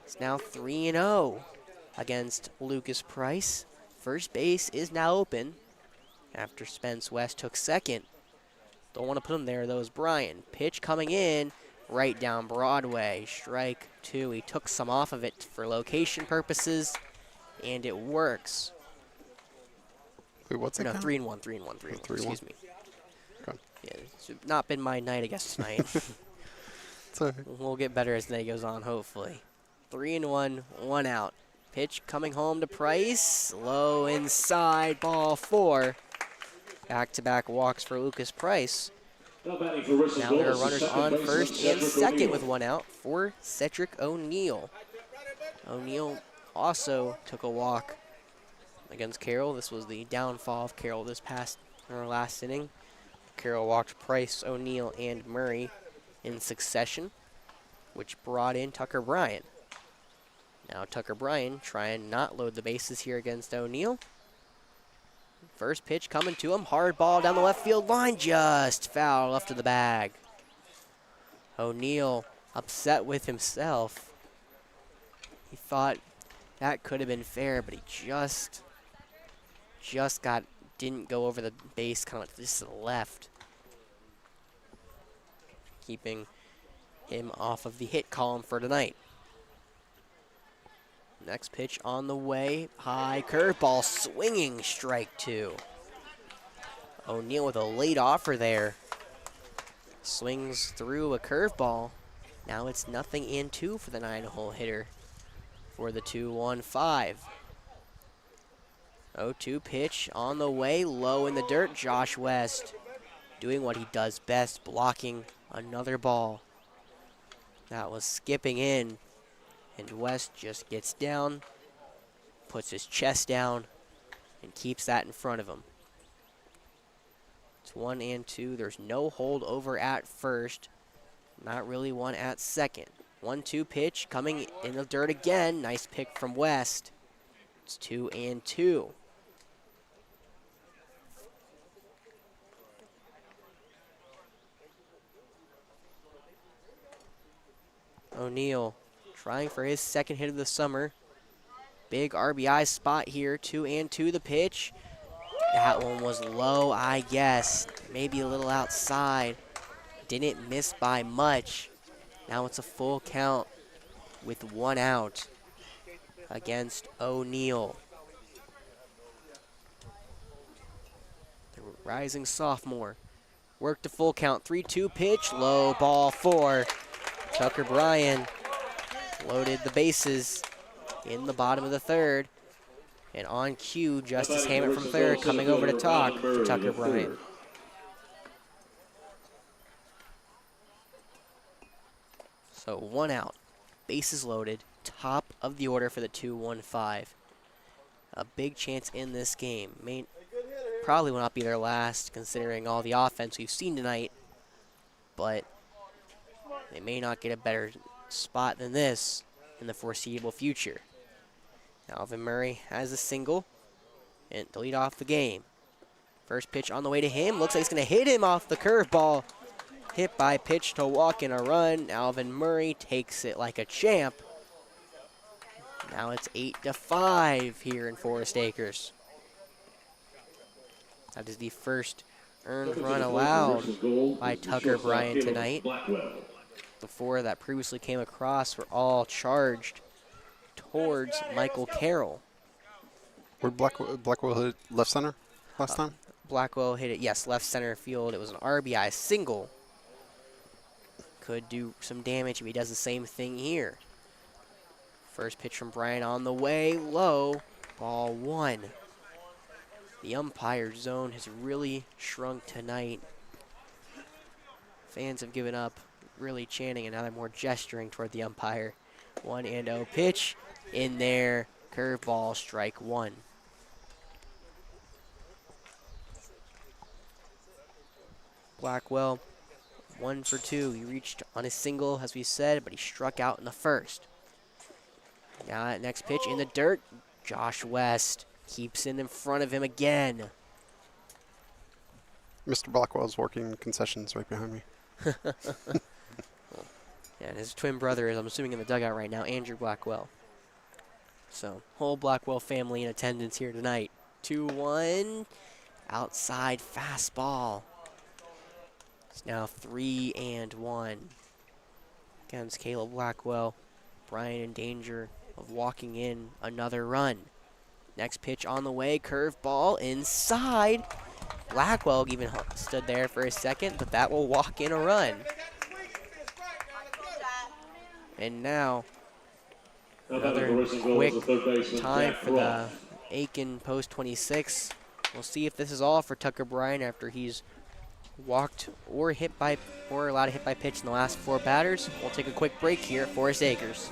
[SPEAKER 2] It's now 3-0 against Lucas Price. First base is now open after Spence West took second. Don't want to put him there, though, is Bryan. Pitch coming in right down Broadway. Strike 2. He took some off of it for location purposes, and it works.
[SPEAKER 1] Wait, what's it?
[SPEAKER 2] No,
[SPEAKER 1] count?
[SPEAKER 2] 3-1. Excuse me.
[SPEAKER 1] Okay.
[SPEAKER 2] Yeah, it's not been my night, I guess, tonight.
[SPEAKER 1] It's all right.
[SPEAKER 2] We'll get better as the day goes on, hopefully. 3-1, 1 out. Pitch coming home to Price. Low inside, ball 4. Back-to-back walks for Lucas Price.
[SPEAKER 3] Now batting for Richland
[SPEAKER 2] Now there are
[SPEAKER 3] Gold is the
[SPEAKER 2] runners
[SPEAKER 3] second
[SPEAKER 2] on
[SPEAKER 3] baseman,
[SPEAKER 2] first and
[SPEAKER 3] Cedric
[SPEAKER 2] second
[SPEAKER 3] O'Neill.
[SPEAKER 2] with 1 out for Cedric O'Neill. O'Neill also took a walk against Carroll. This was the downfall of Carroll this past or last inning. Carroll walked Price, O'Neill, and Murray in succession, which brought in Tucker Bryan. Now Tucker Bryan trying not load the bases here against O'Neill. First pitch coming to him, hard ball down the left field line, just foul left of the bag. O'Neill upset with himself. He thought that could have been fair, but he just didn't go over the base, kind of just to the left, keeping him off of the hit column for tonight. Next pitch on the way, high curveball, swinging, strike 2. O'Neill with a late offer there. Swings through a curveball. Now it's 0-2 for the 9-hole hitter for the 2-1-5. 0-2 pitch on the way, low in the dirt. Josh West doing what he does best, blocking another ball that was skipping in. And West just gets down, puts his chest down, and keeps that in front of him. It's 1-2. There's no hold over at first. Not really one at second. 1-2 pitch coming in the dirt again. Nice pick from West. It's 2-2. O'Neill trying for his second hit of the summer. Big RBI spot here, 2-2 the pitch. That one was low, I guess. Maybe a little outside. Didn't miss by much. Now it's a full count with 1 out against O'Neill. The rising sophomore. Worked a full count, 3-2 pitch, low, ball 4. Tucker Bryan loaded the bases in the bottom of the third. And on cue, Justice Hammett from third coming over to talk to Tucker Bryan. So 1 out, bases loaded, top of the order for the 2-1-5. A big chance in this game. Probably will not be their last, considering all the offense we've seen tonight. But they may not get a better spot than this in the foreseeable future. Alvin Murray has a single and to lead off the game. First pitch on the way to him. Looks like he's going to hit him off the curveball. Hit by pitch to walk in a run. Alvin Murray takes it like a champ. Now it's 8-5 here in Forest Acres. That is the first earned run allowed by Tucker Bryan tonight. The 4 that previously came across were all charged towards Michael Carroll.
[SPEAKER 1] Where Blackwell hit left center last time?
[SPEAKER 2] Blackwell hit it, yes, left center field. It was an RBI single. Could do some damage if he does the same thing here. First pitch from Bryan on the way, low, ball 1. The umpire zone has really shrunk tonight. Fans have given up, really chanting, and now they're more gesturing toward the umpire. 1-0 pitch in there, curveball, strike 1. Blackwell, 1 for 2. He reached on his single, as we said, but he struck out in the first. Now that next pitch in the dirt, Josh West keeps it in front of him again.
[SPEAKER 1] Mr. Blackwell's working concessions right behind me.
[SPEAKER 2] Yeah, and his twin brother is, I'm assuming, in the dugout right now, Andrew Blackwell. So, whole Blackwell family in attendance here tonight. 2-1, outside fastball. It's now 3-1 against Caleb Blackwell. Bryan in danger of walking in another run. Next pitch on the way, curveball inside. Blackwell even stood there for a second, but that will walk in a run. And now
[SPEAKER 3] Now batting for
[SPEAKER 2] Another
[SPEAKER 3] Richland is the
[SPEAKER 2] quick
[SPEAKER 3] third baseman,
[SPEAKER 2] time
[SPEAKER 3] Jack
[SPEAKER 2] for the
[SPEAKER 3] Croft.
[SPEAKER 2] Aiken post 26. We'll see if this is all for Tucker Bryan after he's walked or allowed a hit by pitch in the last 4 batters. We'll take a quick break here at Forest Acres.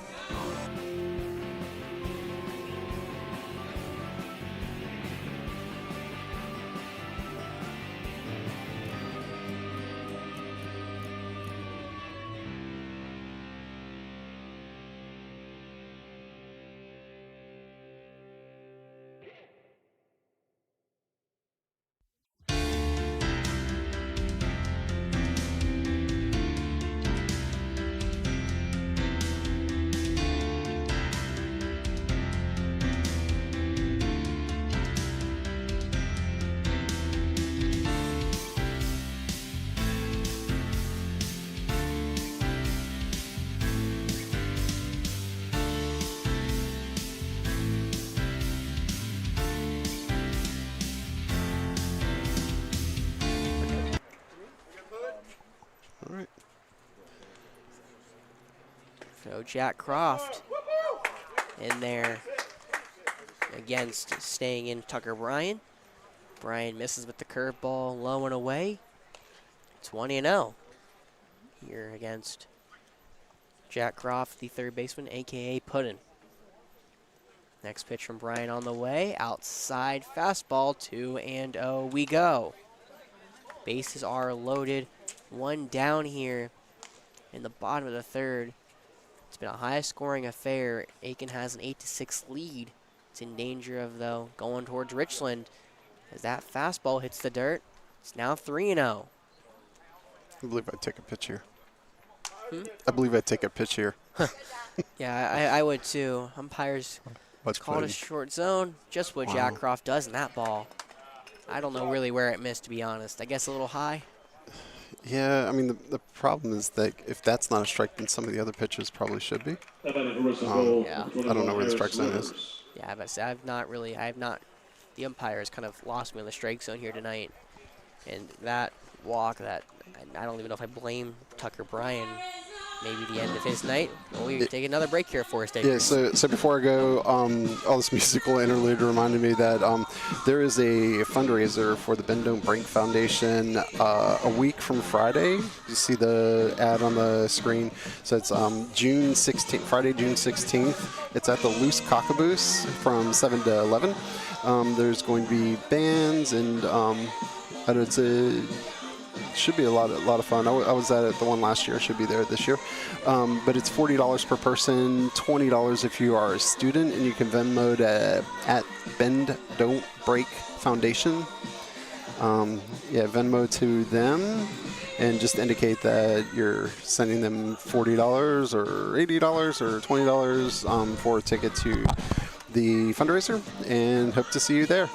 [SPEAKER 1] All right.
[SPEAKER 2] So Jack Croft in there against staying in Tucker Bryan. Bryan misses with the curveball, low and away. 20-0 here against Jack Croft, the third baseman, a.k.a. Puddin'. Next pitch from Bryan on the way. Outside fastball, 2-0 we go. Bases are loaded. One down here in the bottom of the third. It's been a high-scoring affair. Aiken has an 8-6 lead. It's in danger of, though, going towards Richland. As that fastball hits the dirt, it's now 3-0.
[SPEAKER 1] I believe I'd take a pitch here. I believe I'd take a pitch here.
[SPEAKER 2] Yeah, I would too. Umpires
[SPEAKER 1] Much
[SPEAKER 2] called a
[SPEAKER 1] better.
[SPEAKER 2] short zone. Just what Jack Croft does in that ball. I don't know really where it missed, to be honest. I guess a little high.
[SPEAKER 1] Yeah, I mean, the problem is that if that's not a strike, then some of the other pitches probably should be.
[SPEAKER 3] Now batting for Richland
[SPEAKER 2] Yeah.
[SPEAKER 1] I don't know where the strike zone is.
[SPEAKER 2] Yeah, but I have not. The umpires kind of lost me on the strike zone here tonight. And that walk, I don't even know if I blame Tucker Bryan. Maybe the end of his night. Well, we take another break here for us,
[SPEAKER 1] Yeah, so before I go, all this musical interlude reminded me that there is a fundraiser for the Bend Don't Break Foundation a week from Friday. You see the ad on the screen. So it's June 16th, Friday, June 16th. It's at the Loose Cockaboose from 7 to 11. There's going to be bands and should be a lot of fun. I was at the one last year. I should be there this year. But it's $40 per person, $20 if you are a student, and you can Venmo at Bend Don't Break Foundation. Venmo to them, and just indicate that you're sending them $40 or $80 or $20 for a ticket to the fundraiser, and hope to see you there.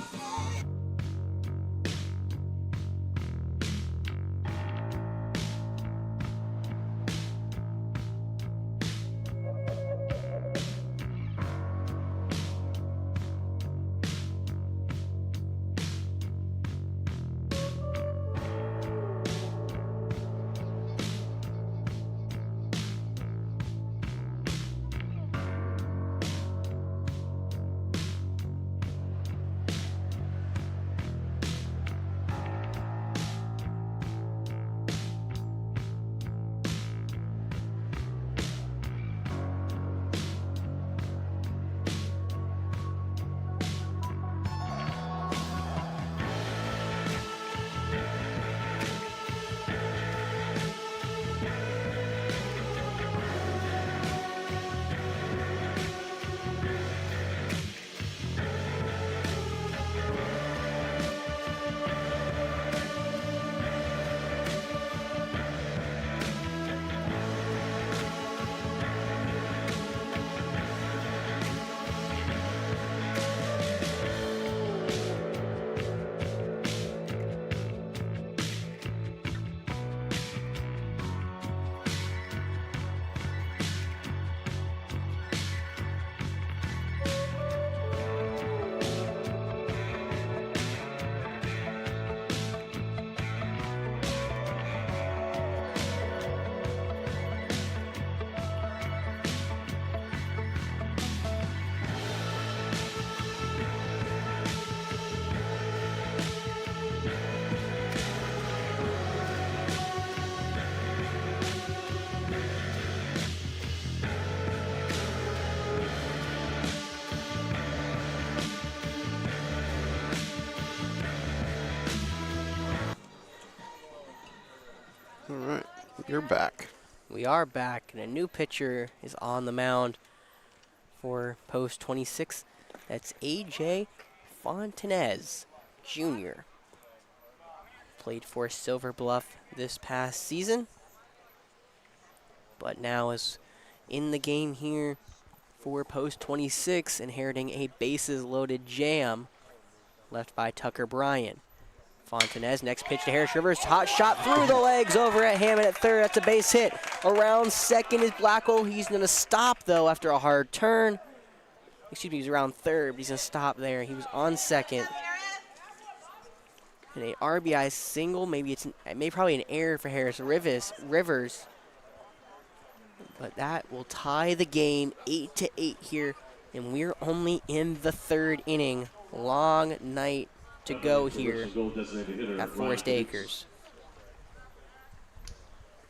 [SPEAKER 1] You're back.
[SPEAKER 2] We are back, and a new pitcher is on the mound for post 26. That's A.J. Fontanez Jr. Played for Silver Bluff this past season, but now is in the game here for post 26, inheriting a bases-loaded jam left by Tucker Bryan. Fontanez, next pitch to Harris Rivers. Hot shot through the legs over at Hammond at third. That's a base hit. Around second is Blackwell. He's going to stop, though, after a hard turn. Excuse me, he's around third, but he's going to stop there. He was on second. And a RBI single. Maybe probably an error for Harris Rivers. But that will tie the game 8-8 here. And we're only in the third inning. Long night to go here at Forest Acres.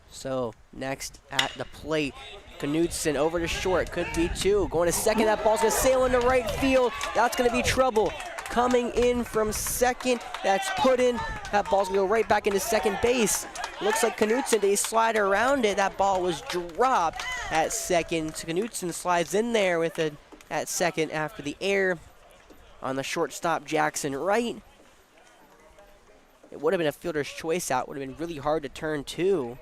[SPEAKER 2] So next at the plate, Knudsen over to short, could be two. Going to second, that ball's gonna sail into right field. That's gonna be trouble. Coming in from second, that's put in. That ball's gonna go right back into second base. Looks like Knudsen, they slide around it. That ball was dropped at second. Knudsen slides in there with it at second after the error on the shortstop Jackson Wright. It would have been a fielder's choice out. Would have been really hard to turn two.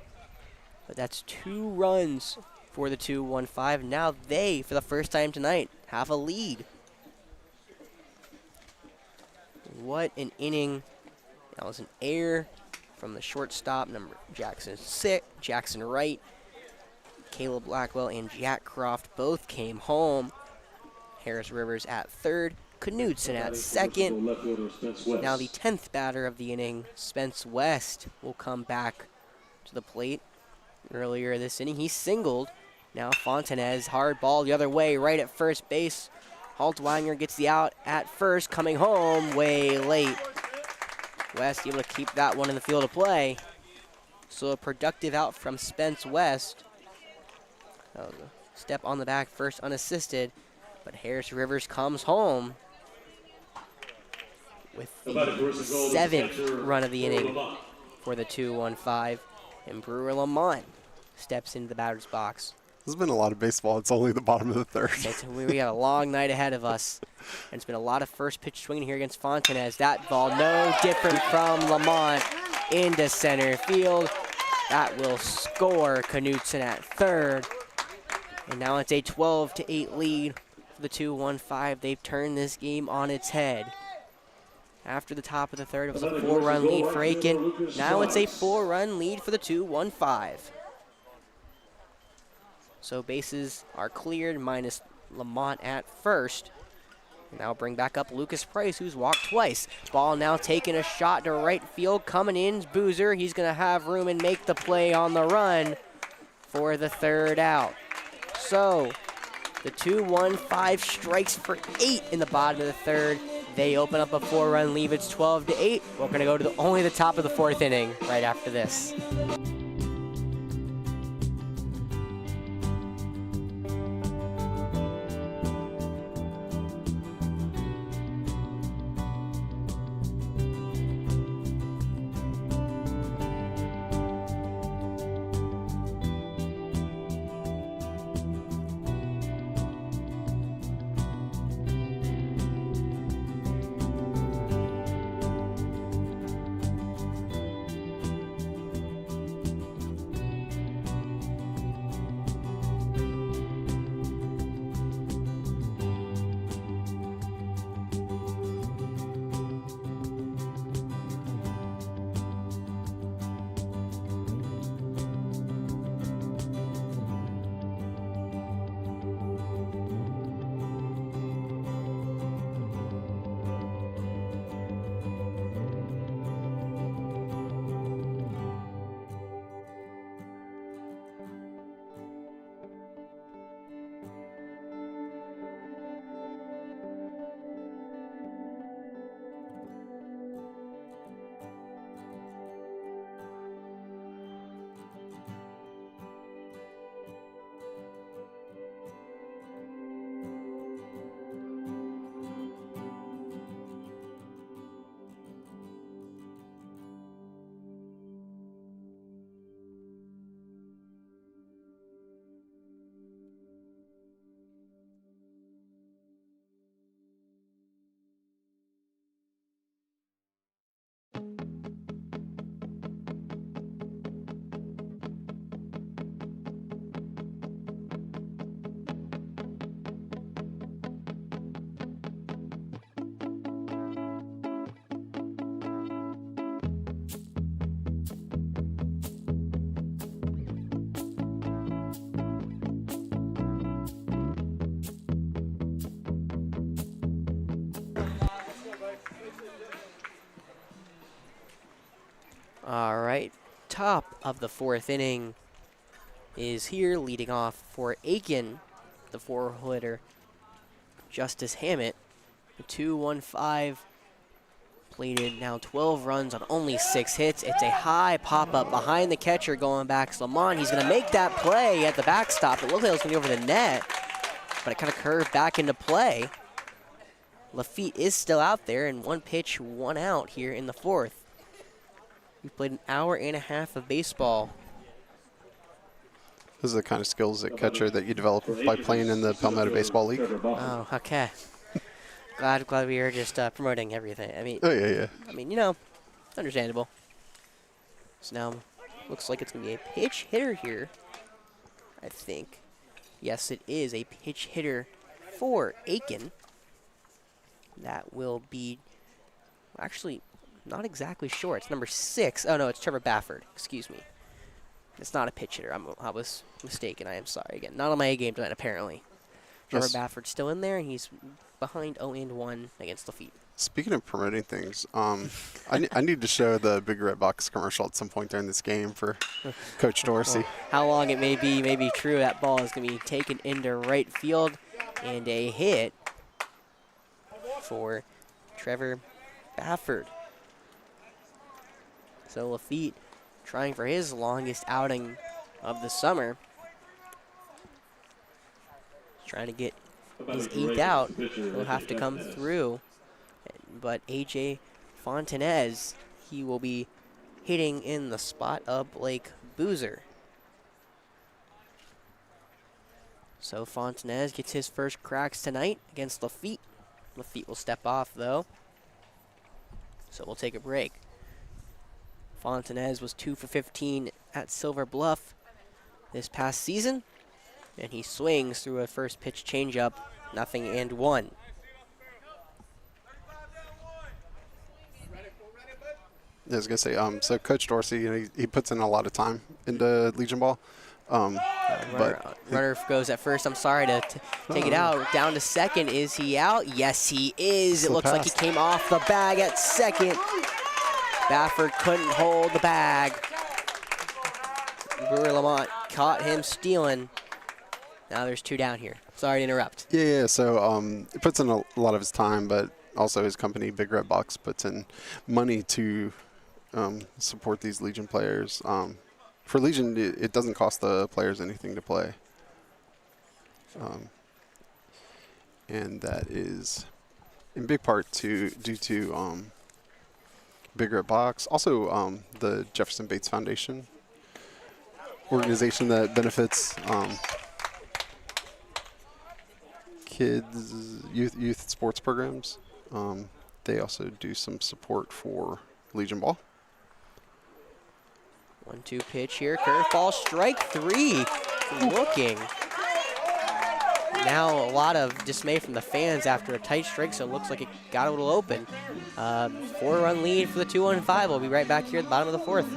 [SPEAKER 2] But that's 2 runs for the 2-1-5. Now they, for the first time tonight, have a lead. What an inning. That was an error from the shortstop, Jackson Wright. Caleb Blackwell and Jack Croft both came home. Harris Rivers at third. Knudsen at second. Now the 10th batter of the inning, Spence West, will come back to the plate. Earlier this inning, he singled. Now Fontanez, hard ball the other way, right at first base. Haltwanger gets the out at first, coming home way late. West able to keep that one in the field of play. So a productive out from Spence West. Step on the back first unassisted, but Harris Rivers comes home with the 7th run of the inning for the 2-1-5. And Brewer Lamont steps into the batter's box.
[SPEAKER 1] There's been a lot of baseball. It's only the bottom of the third.
[SPEAKER 2] We have a long night ahead of us. And it's been a lot of first pitch swinging here against Fontanez. That ball no different from Lamont into center field. That will score Knudsen at third. And now it's a 12-8 lead for the 2-1-5. They've turned this game on its head. After the top of the third, it was a 4-run lead for Aiken. Now it's a 4-run lead for the 2-1-5. So bases are cleared, minus Lamont at first. Now bring back up Lucas Price, who's walked twice. Ball now taking a shot to right field. Coming in is Boozer. He's going to have room and make the play on the run for the third out. So the 2-1-5 strikes for 8 in the bottom of the third. They open up a 4-run lead. It's 12-8. We're going to go to only the top of the 4th inning right after this. All right, top of the 4th inning is here, leading off for Aiken, the 4-hitter Justice Hammett. The 2-1-5 plated now 12 runs on only 6 hits. It's a high pop-up behind the catcher going back. Lamont, he's going to make that play at the backstop. It looked like it was going to be over the net, but it kind of curved back into play. Lafitte is still out there, and 1 pitch, 1 out here in the 4th. We've played an hour and a half of baseball.
[SPEAKER 1] Those are the kind of skills at catcher that you develop by playing in the Palmetto Baseball League.
[SPEAKER 2] Oh, okay. glad we are just promoting everything. I mean,
[SPEAKER 1] Oh, yeah.
[SPEAKER 2] I mean, understandable. So now, looks like it's going to be a pitch hitter here, I think. Yes, it is a pitch hitter for Aiken. That will be, actually, not exactly sure. It's number 6. Oh, no, it's Trevor Bafford. Excuse me. It's not a pitch hitter. I was mistaken. I am sorry again. Not on my A game tonight, apparently. Trevor
[SPEAKER 1] Yes.
[SPEAKER 2] Bafford's still in there, and he's behind 0-1 against Lafitte.
[SPEAKER 1] Speaking of promoting things, I need to show the Big Red Box commercial at some point during this game for Coach Dorsey.
[SPEAKER 2] Well, how long it may be true, that ball is going to be taken into right field, and a hit for Trevor Bafford. So Lafitte trying for his longest outing of the summer. Trying to get his 8th out. He'll have to come through. But A.J. Fontanez, he will be hitting in the spot of Blake Boozer. So Fontanez gets his first cracks tonight against Lafitte. Lafitte will step off, though. So we'll take a break. Fontanez was 2 for 15 at Silver Bluff this past season. And he swings through a first pitch changeup, 0-1.
[SPEAKER 1] I was gonna say, so Coach Dorsey, he puts in a lot of time into Legion Ball,
[SPEAKER 2] Runner goes at first. I'm sorry to take it out. Down to second. Is he out? Yes, he is. It looks like he came off the bag at second. Bafford couldn't hold the bag. Brewer Lamont caught him stealing. Now there's 2 down here. Sorry to interrupt.
[SPEAKER 1] Yeah. So he puts in a lot of his time, but also his company, Big Red Box, puts in money to support these Legion players. For Legion, it doesn't cost the players anything to play. And that is in big part due to Big Red Box. Also, the Jefferson Bates Foundation organization that benefits kids, youth sports programs. They also do some support for Legion Ball.
[SPEAKER 2] 1-2 pitch here. Curveball, strike 3. Looking. Now a lot of dismay from the fans after a tight strike, so it looks like it got a little open. 4-run lead for the 2-1-5. We'll be right back here at the bottom of the 4th.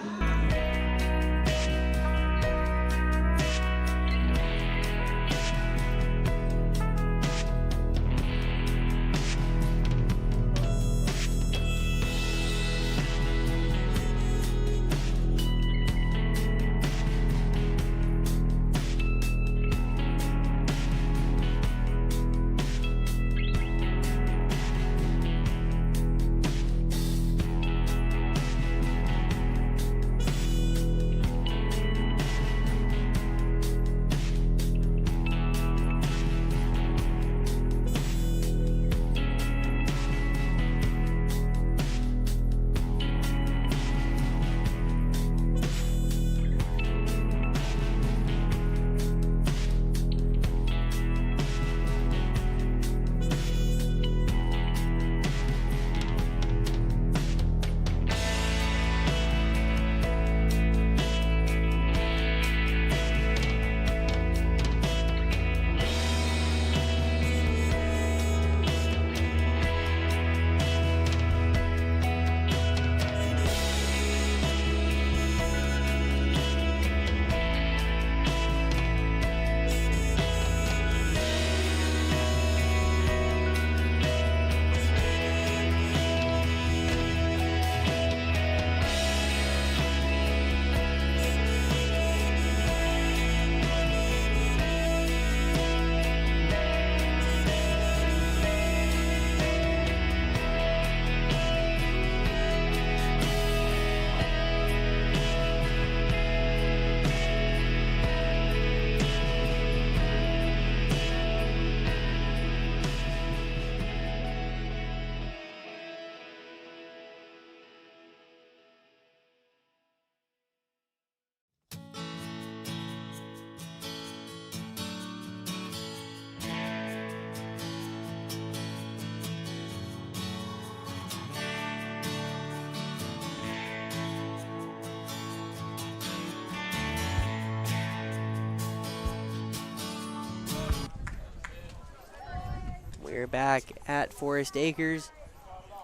[SPEAKER 2] We're back at Forest Acres,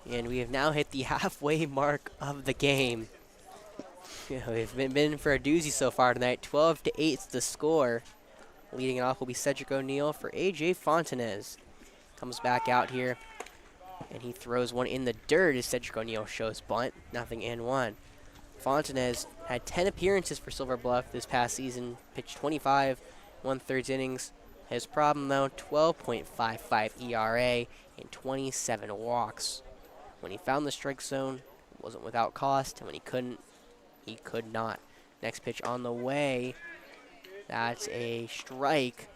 [SPEAKER 2] and we have now hit the halfway mark of the game. We've been for a doozy so far tonight. 12-8 is the score. Leading it off will be Cedric O'Neill for AJ Fontanez. Comes back out here, and he throws one in the dirt as Cedric O'Neill shows bunt. Nothing in one. Fontanez had 10 appearances for Silver Bluff this past season, pitched 25 1/3 innings. His problem, though, 12.55 ERA and 27 walks. When he found the strike zone, it wasn't without cost, and when he couldn't, he could not. Next pitch on the way. That's a strike.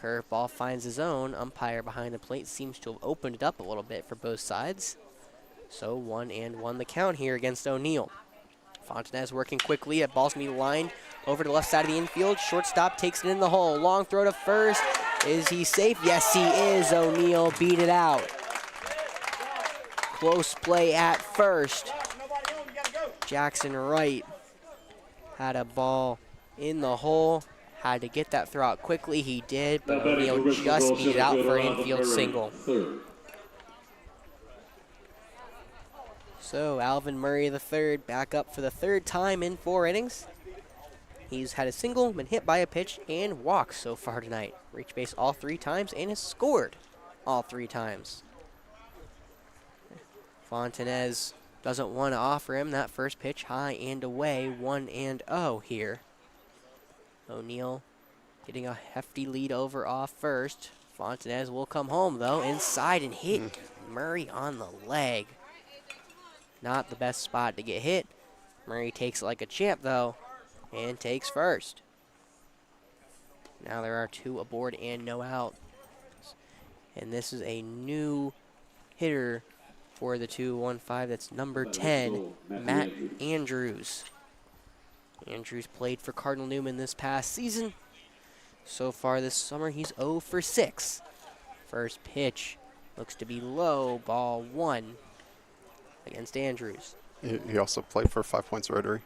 [SPEAKER 2] Curveball finds the zone. Umpire behind the plate seems to have opened it up a little bit for both sides. So 1-1 the count here against O'Neill. Fontanez working quickly. That ball's going to be lined over to the left side of the infield. Shortstop takes it in the hole. Long throw to first. Is he safe? Yes, he is. O'Neill beat it out. Close play at first. Jackson Wright had a ball in the hole. Had to get that throw out quickly. He did, but O'Neill just beat it out for an infield single. So Alvin Murray III back up for the third time in 4 innings. He's had a single, been hit by a pitch, and walked so far tonight. Reached base all 3 times and has scored all 3 times. Fontanez doesn't want to offer him that first pitch, high and away, 1-0 here. O'Neill getting a hefty lead over off first. Fontanez will come home, though, inside and hit Murray on the leg. Not the best spot to get hit. Murray takes it like a champ, though, and takes first. Now there are 2 aboard and no out. And this is a new hitter for the 2-1-5. That's number 10, Matt Andrews. Andrews played for Cardinal Newman this past season. So far this summer, he's 0 for 6. First pitch looks to be low, ball 1 against Andrews.
[SPEAKER 1] He also played for 5 Points Rotary.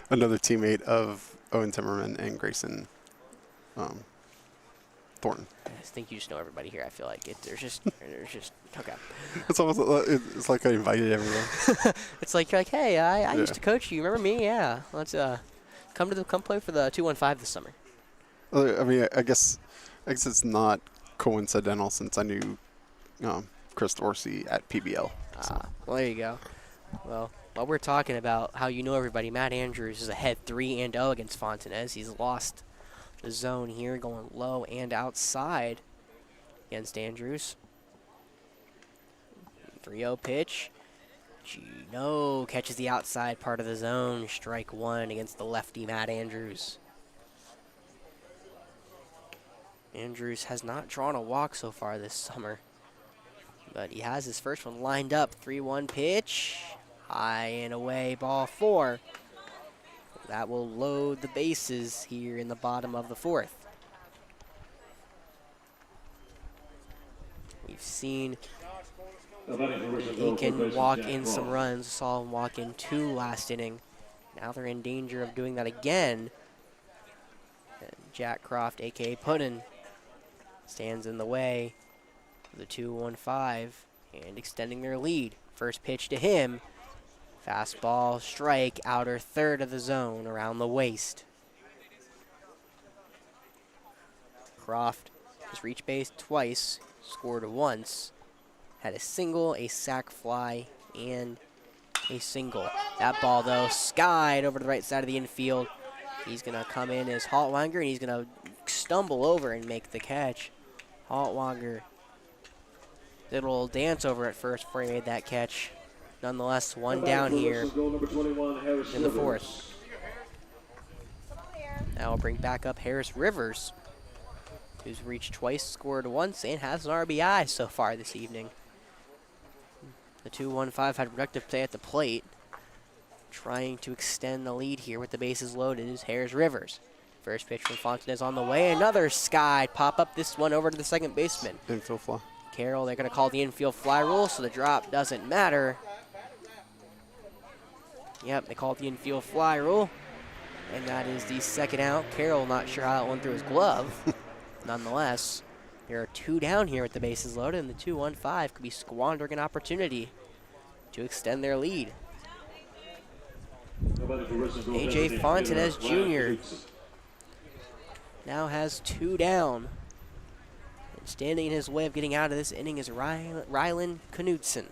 [SPEAKER 1] Another teammate of Owen Timmerman and Grayson Thornton.
[SPEAKER 2] I just think you just know everybody here. I feel like there's just okay.
[SPEAKER 1] It's almost it's like I invited everyone.
[SPEAKER 2] It's like you're like, hey, I used to coach you. Remember me? Yeah. Let's come play for the 2-1-5 this summer.
[SPEAKER 1] I mean, I guess it's not coincidental since I knew Chris Dorsey at PBL. So.
[SPEAKER 2] Well, there you go. Well, while we're talking about how you know everybody, Matt Andrews is ahead 3-0 against Fontanez. He's lost the zone here, going low and outside against Andrews. 3-0 pitch. Gino catches the outside part of the zone. Strike 1 against the lefty, Matt Andrews. Andrews has not drawn a walk so far this summer, but he has his first one lined up. 3-1 pitch. High and away, ball 4. That will load the bases here in the bottom of the 4th. We've seen Aiken walk in some runs. Saw him walk in 2 last inning. Now they're in danger of doing that again. And Jack Croft, a.k.a. Puddin, stands in the way of the 2-1-5 and extending their lead. First pitch to him. Fastball, strike, outer third of the zone, around the waist. Croft has reached base twice, scored once, had a single, a sac fly, and a single. That ball, though, skied over to the right side of the infield. He's going to come in as Haltwanger, and he's going to stumble over and make the catch. Haltwanger did a little dance over at first before he made that catch. Nonetheless, 1 down here in the 4th. Now we'll bring back up Harris Rivers, who's reached twice, scored once, and has an RBI so far this evening. The 2-1-5 had productive play at the plate. Trying to extend the lead here with the bases loaded is Harris Rivers. First pitch from Fontanez on the way. Another sky pop-up, this one over to the second baseman.
[SPEAKER 1] Infield fly.
[SPEAKER 2] Carroll, they're going to call the infield fly rule, so the drop doesn't matter. Yep, they call it the infield fly rule. And that is the second out. Carroll not sure how it went through his glove. Nonetheless, There are 2 down here with the bases loaded, and the 2-1-5 could be squandering an opportunity to extend their lead. A.J. Fontanez Jr. now has 2 down. And standing in his way of getting out of this inning is Rylan Knudsen.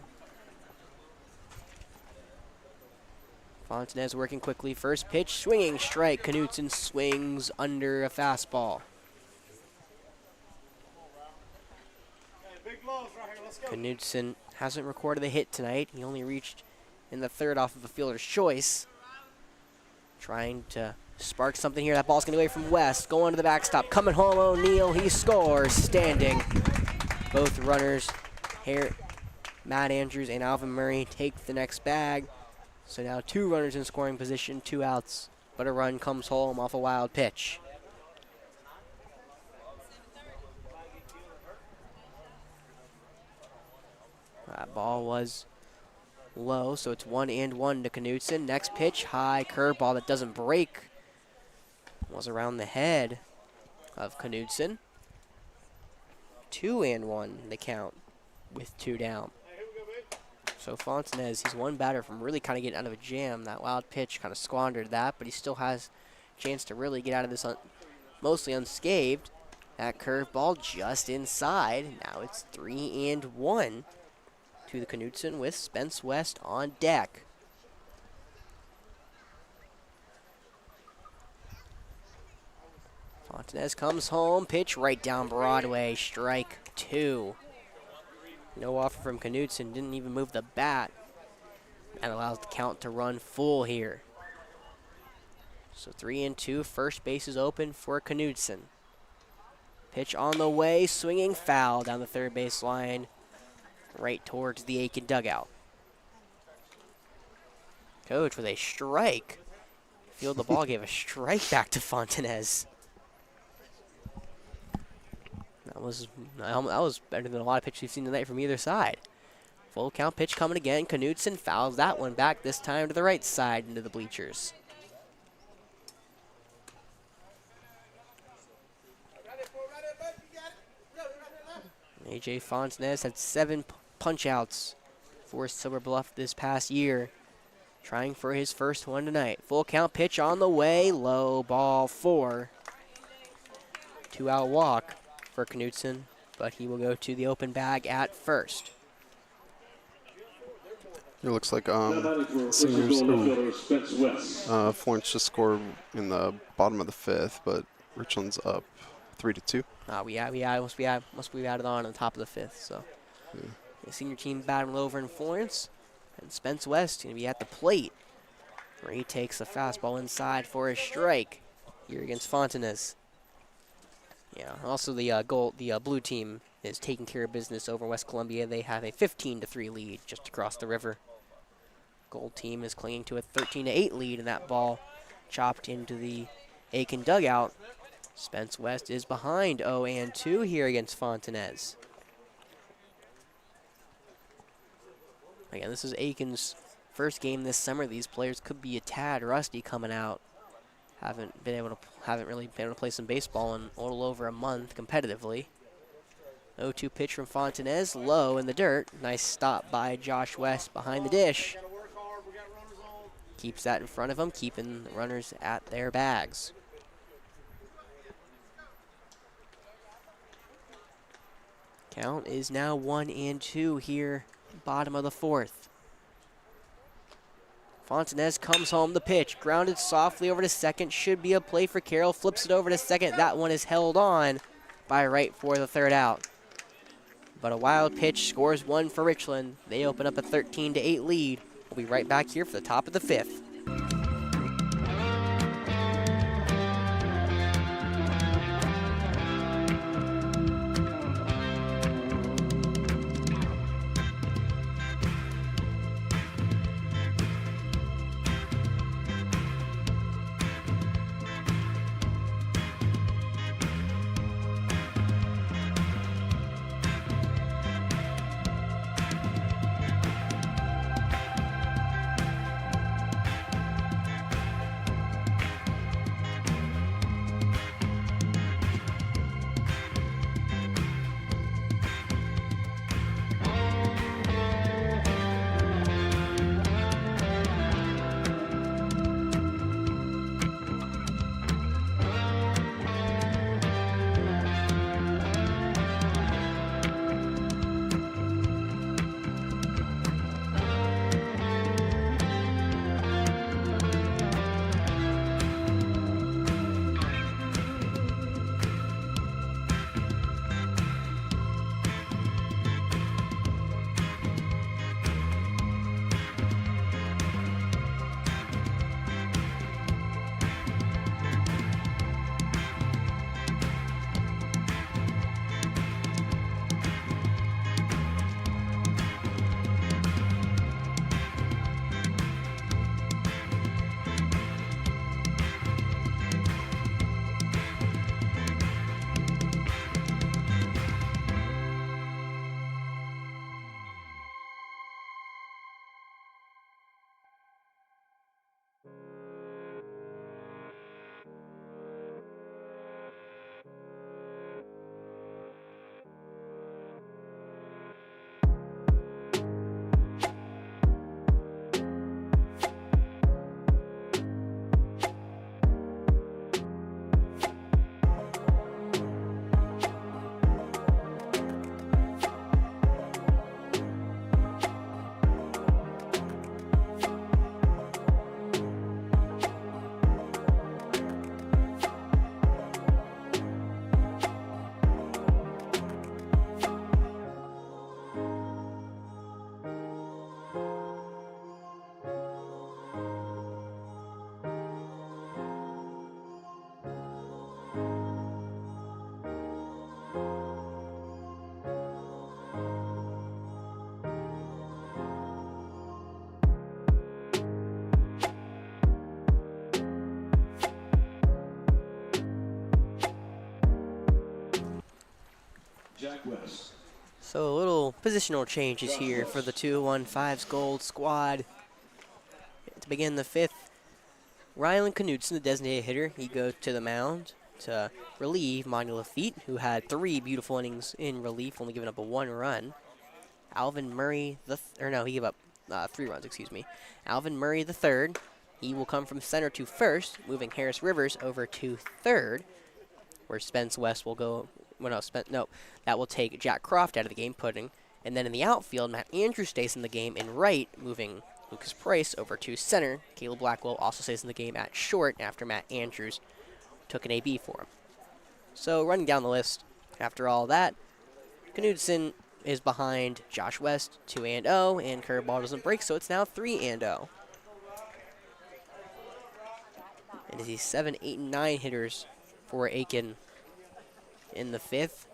[SPEAKER 2] Fontanez working quickly. First pitch, swinging strike. Knudsen swings under a fastball. Knudsen hasn't recorded a hit tonight. He only reached in the 3rd off of a fielder's choice. Trying to spark something here. That ball's going to go away from West. Going to the backstop. Coming home, O'Neal. He scores. Standing. Both runners, Matt Andrews and Alvin Murray, take the next bag. So now 2 runners in scoring position, 2 outs. But a run comes home off a wild pitch. That ball was low, so it's 1-1 to Knudsen. Next pitch, high curveball that doesn't break. Was around the head of Knudsen. 2-1 the count with 2 down. So Fontanez, he's one batter from really kind of getting out of a jam. That wild pitch kind of squandered that, but he still has a chance to really get out of this mostly unscathed. That curveball just inside. Now it's 3-1 to the Knudsen with Spence West on deck. Fontanez comes home, pitch right down Broadway, strike 2. No offer from Knudsen, didn't even move the bat. That allows the count to run full here. So 3-2, first base is open for Knudsen. Pitch on the way, swinging foul down the 3rd base line, right towards the Aiken dugout. Coach with a strike. Field the ball, gave a strike back to Fontanez. That was better than a lot of pitches we've seen tonight from either side. Full count pitch coming again. Knudsen fouls that one back, this time to the right side into the bleachers. A.J. Fontanez had 7 punch-outs for Silver Bluff this past year. Trying for his first one tonight. Full count pitch on the way. Low ball 4. 2-out walk for Knudsen, but he will go to the open bag at first.
[SPEAKER 1] It looks like seniors. Florence just scored in the bottom of the 5th, but Richland's up 3-2.
[SPEAKER 2] Must be added on the top of the 5th. So
[SPEAKER 1] yeah.
[SPEAKER 2] The senior team battling over in Florence, and Spence West going to be at the plate, where he takes a fastball inside for a strike here against Fontanez. Yeah. Also, the blue team is taking care of business over West Columbia. They have a 15-3 lead just across the river. Gold team is clinging to a 13-8 lead, and that ball chopped into the Aiken dugout. Spence West is behind 0-2 here against Fontanez. Again, this is Aiken's first game this summer. These players could be a tad rusty coming out. Haven't really been able to play some baseball in a little over a month competitively. 0-2 pitch from Fontanez, low in the dirt. Nice stop by Josh West behind the dish. Keeps that in front of him, keeping the runners at their bags. Count is now 1-2 here, bottom of the 4th. Fontanez comes home, the pitch, grounded softly over to second, should be a play for Carroll, flips it over to second, that one is held on by right for the 3rd out. But a wild pitch scores 1 for Richland. They open up a 13-8 lead. We'll be right back here for the top of the 5th.
[SPEAKER 3] Jack West.
[SPEAKER 2] So a little positional changes here for the 215's Gold squad. To begin the 5th, Rylan Knudsen, the designated hitter, he goes to the mound to relieve Monty Lafitte, who had 3 beautiful innings in relief, only giving up a 1 run. Alvin Murray, he gave up 3 runs, excuse me. Alvin Murray the third, he will come from center to first, moving Harris Rivers over to third, where Spence West will go. That will take Jack Croft out of the game, and then in the outfield, Matt Andrews stays in the game in right, moving Lucas Price over to center. Caleb Blackwell also stays in the game at short after Matt Andrews took an AB for him. So running down the list, after all that, Knudsen is behind Josh West 2-0, and curveball doesn't break, so it's now 3-0. It is the 7, 8, and 9 hitters for Aiken in the 5th.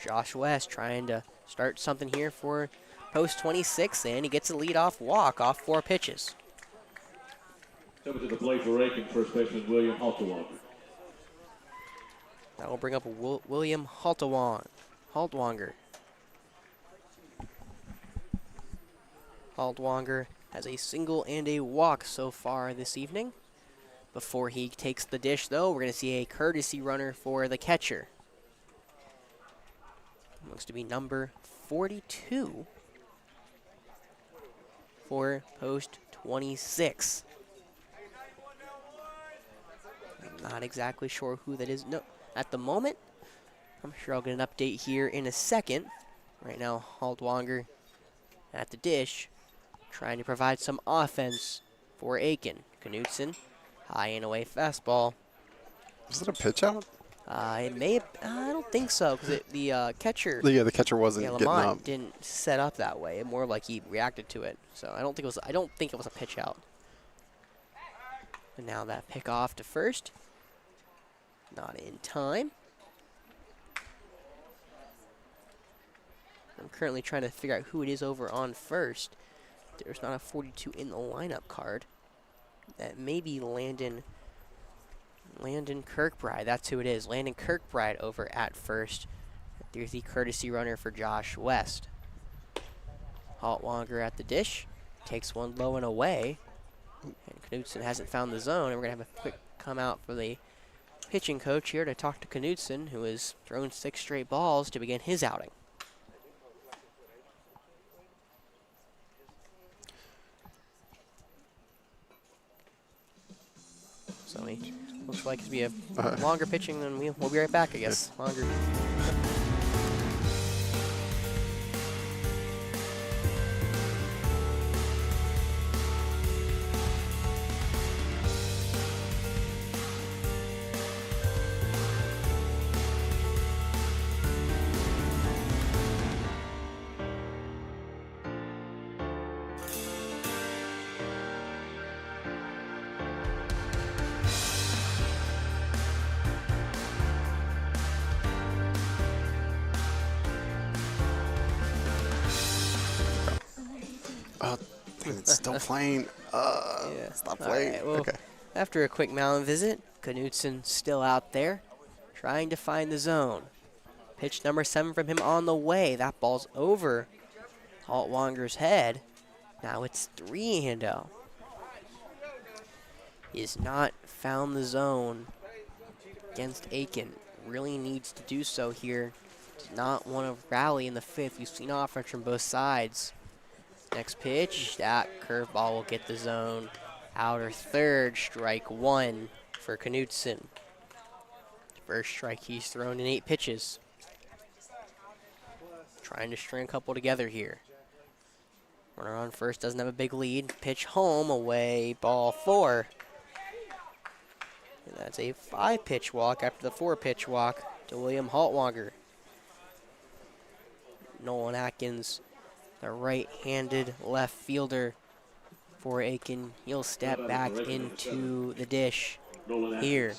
[SPEAKER 2] Josh West trying to start something here for post 26, and he gets a leadoff walk off 4 pitches.
[SPEAKER 3] Coming to the plate for Aiken, first baseman William Haltewalker.
[SPEAKER 2] That will bring up William Haltwanger. Haltwanger has a single and a walk so far this evening. Before he takes the dish, though, we're going to see a courtesy runner for the catcher. Looks to be number 42 for post 26. I'm not exactly sure who that is. No, at the moment, I'm sure I'll get an update here in a second. Right now, Haltwanger at the dish, trying to provide some offense for Aiken. Knudsen, high and away fastball.
[SPEAKER 1] Was it a pitch out?
[SPEAKER 2] It may have, I don't think so, because the catcher.
[SPEAKER 1] Yeah, the catcher wasn't getting
[SPEAKER 2] Lamont
[SPEAKER 1] up.
[SPEAKER 2] didn't set up that way. More like he reacted to it. So I don't think it was a pitch out. And now that pick off to first. Not in time. I'm currently trying to figure out who it is over on first. There's not a 42 in the lineup card. That may be Landon Kirkbride. That's who it is. Landon Kirkbride over at first. There's the courtesy runner for Josh West. Haltwanger at the dish. Takes one low and away. And Knudsen hasn't found the zone. And we're going to have a quick come out for the pitching coach here to talk to Knudsen, who has thrown 6 straight balls to begin his outing. So he looks like to be a longer pitching than we'll be right back, I guess. Longer.
[SPEAKER 1] It's still playing.
[SPEAKER 2] Yeah.
[SPEAKER 1] Stop
[SPEAKER 2] All
[SPEAKER 1] playing.
[SPEAKER 2] right, well,
[SPEAKER 1] Okay.
[SPEAKER 2] after a quick mound visit, Knudsen still out there, trying to find the zone. Pitch number 7 from him on the way. That ball's over Haltwanger's head. Now it's 3-0. He has not found the zone against Aiken. Really needs to do so here. Does not want to rally in the 5th. You've seen offense from both sides. Next pitch, that curveball will get the zone. Outer third, strike 1 for Knudsen. First strike he's thrown in 8 pitches. Trying to string a couple together here. Runner on first doesn't have a big lead. Pitch home, away, ball 4. And that's a 5-pitch walk after the 4-pitch walk to William Haltwanger. Nolan Atkins, the right-handed left fielder for Aiken. He'll step back into the dish here.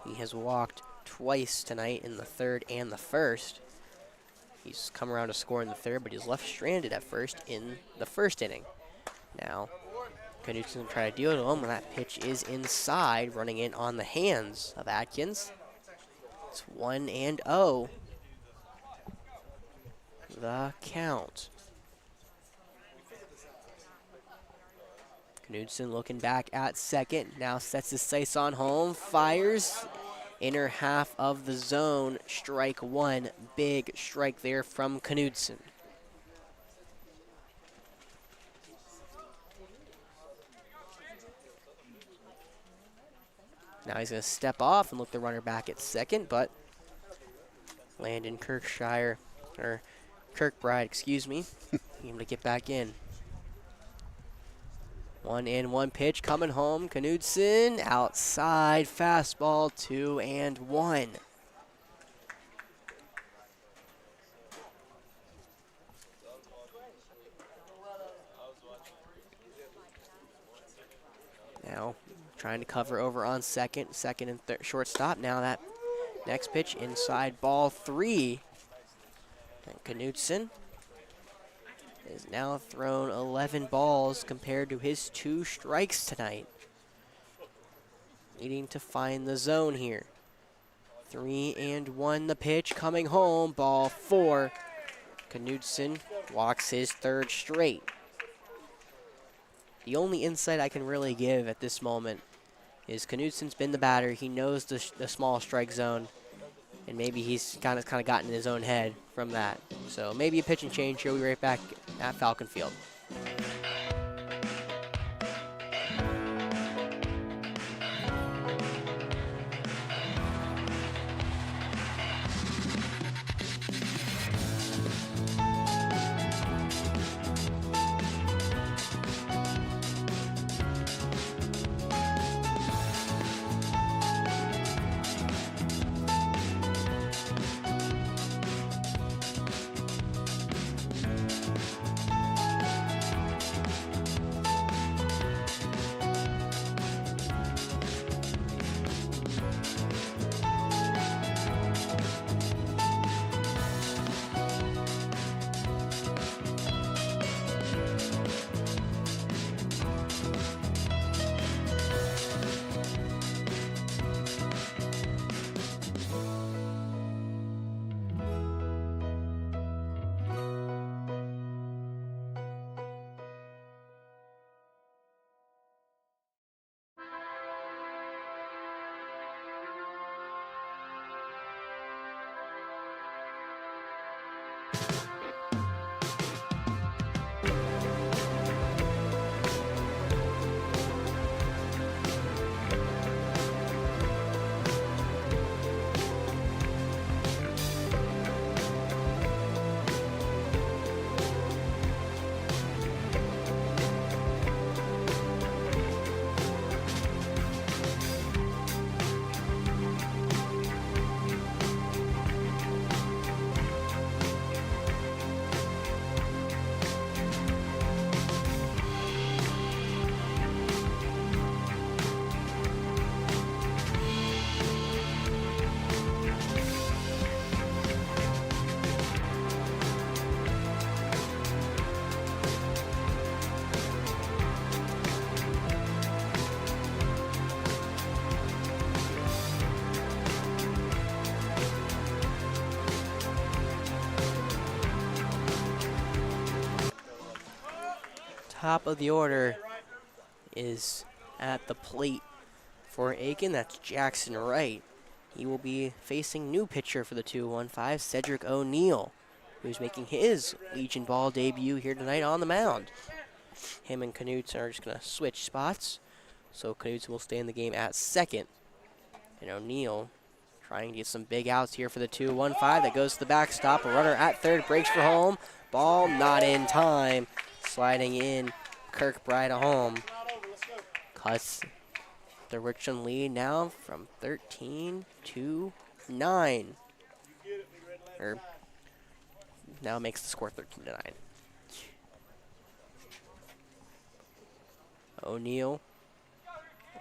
[SPEAKER 2] He has walked twice tonight in the 3rd and the 1st. He's come around to score in the 3rd, but he's left stranded at first in the 1st inning. Now, Knudsen will try to deal to him when that pitch is inside, running in on the hands of Atkins. It's 1-0. the count. Knudsen looking back at second. Now sets his sights on home. Fires. Inner half of the zone. Strike one. Big strike there from Knudsen. Now he's going to step off and look the runner back at second, but Landon Kirkbride, excuse me, able to get back in. 1-1 pitch coming home. Knudsen outside fastball, 2-1. Now trying to cover over on second and shortstop. Now that next pitch inside ball 3. And Knudsen has now thrown 11 balls compared to his 2 strikes tonight. Needing to find the zone here. 3-1 the pitch coming home. Ball 4. Knudsen walks his 3rd straight. The only insight I can really give at this moment is Knudsen's been the batter. He knows the small strike zone, and maybe he's kind of gotten in his own head from that. So maybe a pitch and change here. We'll be right back at Falcon Field. Top of the order is at the plate for Aiken. That's Jackson Wright. He will be facing new pitcher for the 2-1-5, Cedric O'Neill, who's making his Legion Ball debut here tonight on the mound. Him and Knudsen are just going to switch spots. So Knudsen will stay in the game at second. And O'Neill trying to get some big outs here for the 2-1-5. That goes to the backstop. A runner at third breaks for home. Ball not in time. Sliding in, Kirkbride home. Cuts the Richland lead now from 13 to 9. Or now makes the score 13 to 9. O'Neill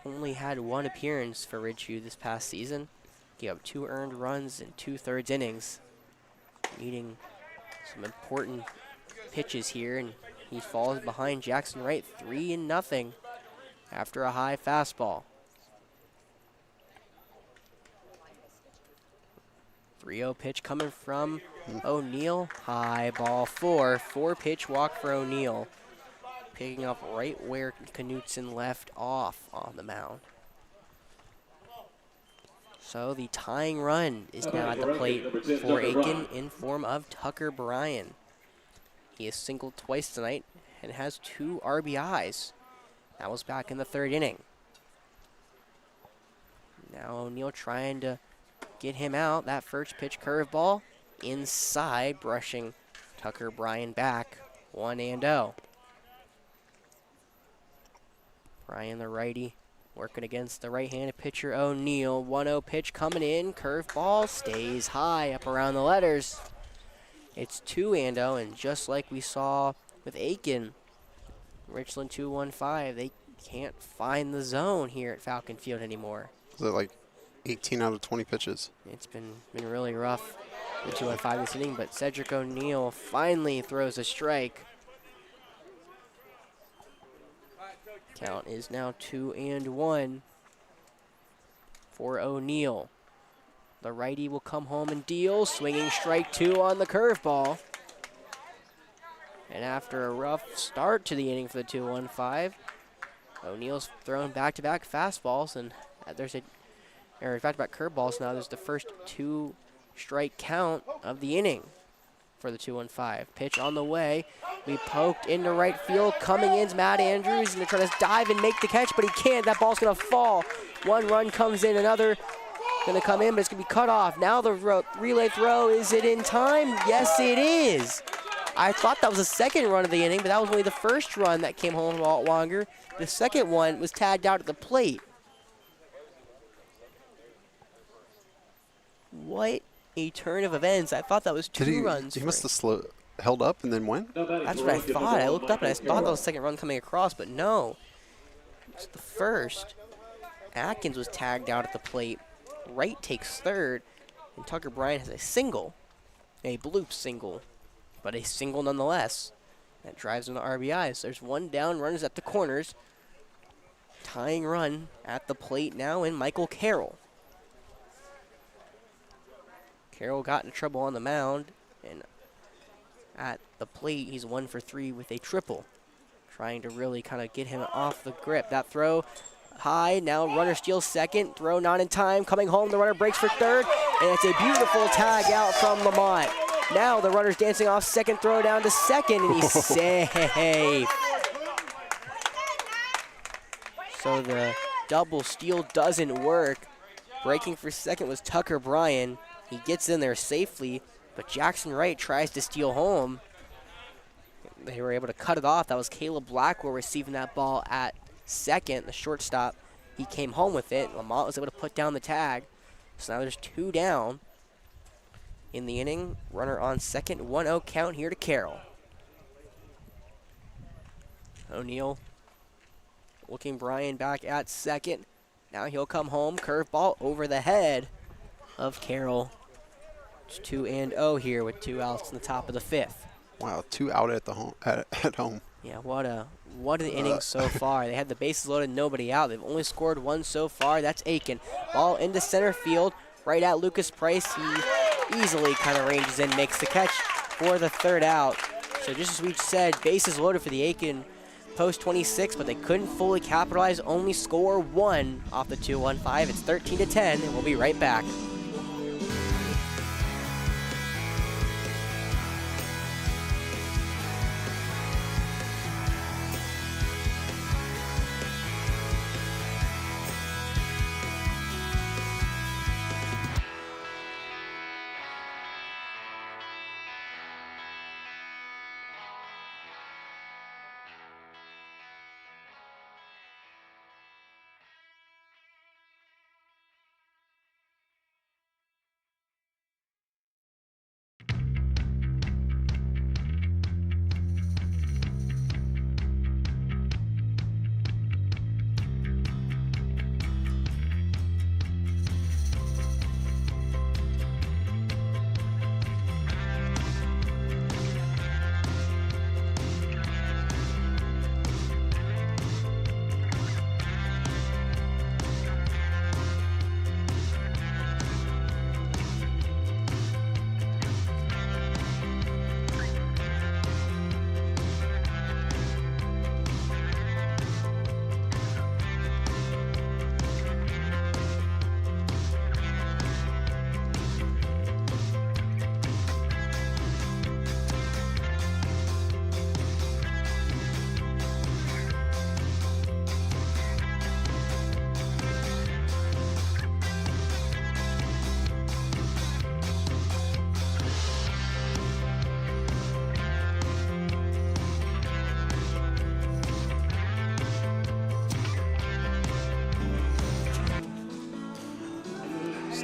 [SPEAKER 2] only had 1 appearance for Ridgeview this past season. He had 2 earned runs in 2/3 innings. Needing some important pitches here, and he falls behind Jackson Wright 3-0 after a high fastball. 3-0 pitch coming from O'Neill. High ball 4. 4-pitch walk for O'Neill. Picking up right where Knutson left off on the mound. So the tying run is now at the plate for Aiken in form of Tucker Bryan. He has singled twice tonight and has 2 RBIs. That was back in the 3rd inning. Now O'Neill trying to get him out. That first pitch curveball inside, brushing Tucker Bryan back. 1-0. Bryan, the righty, working against the right-handed pitcher O'Neill. 1-0 pitch coming in. Curveball stays high up around the letters. It's 2-0, and just like we saw with Aiken, Richland 2-1-5, they can't find the zone here at Falcon Field anymore.
[SPEAKER 1] Is it like 18 out of 20 pitches?
[SPEAKER 2] It's been really rough in 2-1-5 this inning, but Cedric O'Neill finally throws a strike. Count is now 2-1 for O'Neill. The righty will come home and deal. Swinging strike 2 on the curveball. And after a rough start to the inning for the 2-1-5, O'Neill's thrown back-to-back fastballs, and back-to-back curveballs now. There's the first 2-strike count of the inning for the 2-1-5. Pitch on the way. We poked into right field. Coming in's Matt Andrews. He's going to try to dive and make the catch, but he can't. That ball's going to fall. 1 run comes in. Another going to come in, but it's going to be cut off. Now the relay throw. Is it in time? Yes, it is. I thought that was the second run of the inning, but that was only the first run that came home from Walt Wanger. The second one was tagged out at the plate. What a turn of events. I thought that was 2 runs.
[SPEAKER 1] He must have held up and then went?
[SPEAKER 2] That's what I thought. I looked up and I thought that was the second run coming across, but no. It's the first. Atkins was tagged out at the plate. Wright takes 3rd, and Tucker Bryan has a single. A bloop single, but a single nonetheless. That drives him to RBIs. There's 1 down, runners at the corners. Tying run at the plate now in Michael Carroll. Carroll got into trouble on the mound, and at the plate, he's 1 for 3 with a triple. Trying to really kind of get him off the grip. That throw high, now runner steals second, throw not in time, coming home, the runner breaks for 3rd, and it's a beautiful tag out from Lamont. Now the runner's dancing off second, throw down to second, and he's safe. So the double steal doesn't work. Breaking for second was Tucker Bryan. He gets in there safely, but Jackson Wright tries to steal home. They were able to cut it off. That was Caleb Blackwell receiving that ball at second, the shortstop. He came home with it. Lamont was able to put down the tag. So now there's 2 down in the inning. Runner on second, 1-0 count here to Carroll. O'Neill looking Bryan back at second. Now he'll come home. Curveball over the head of Carroll. It's 2-0 here with 2 outs in the top of the 5th.
[SPEAKER 1] Wow, 2 out at home.
[SPEAKER 2] Yeah, what an inning so far. They had the bases loaded, nobody out. They've only scored 1 so far. That's Aiken. Ball into center field, right at Lucas Price. He easily kind of ranges in, makes the catch for the 3rd out. So just as we said, bases loaded for the Aiken post 26, but they couldn't fully capitalize, only score 1 off the 2-1-5. It's 13-10, and we'll be right back.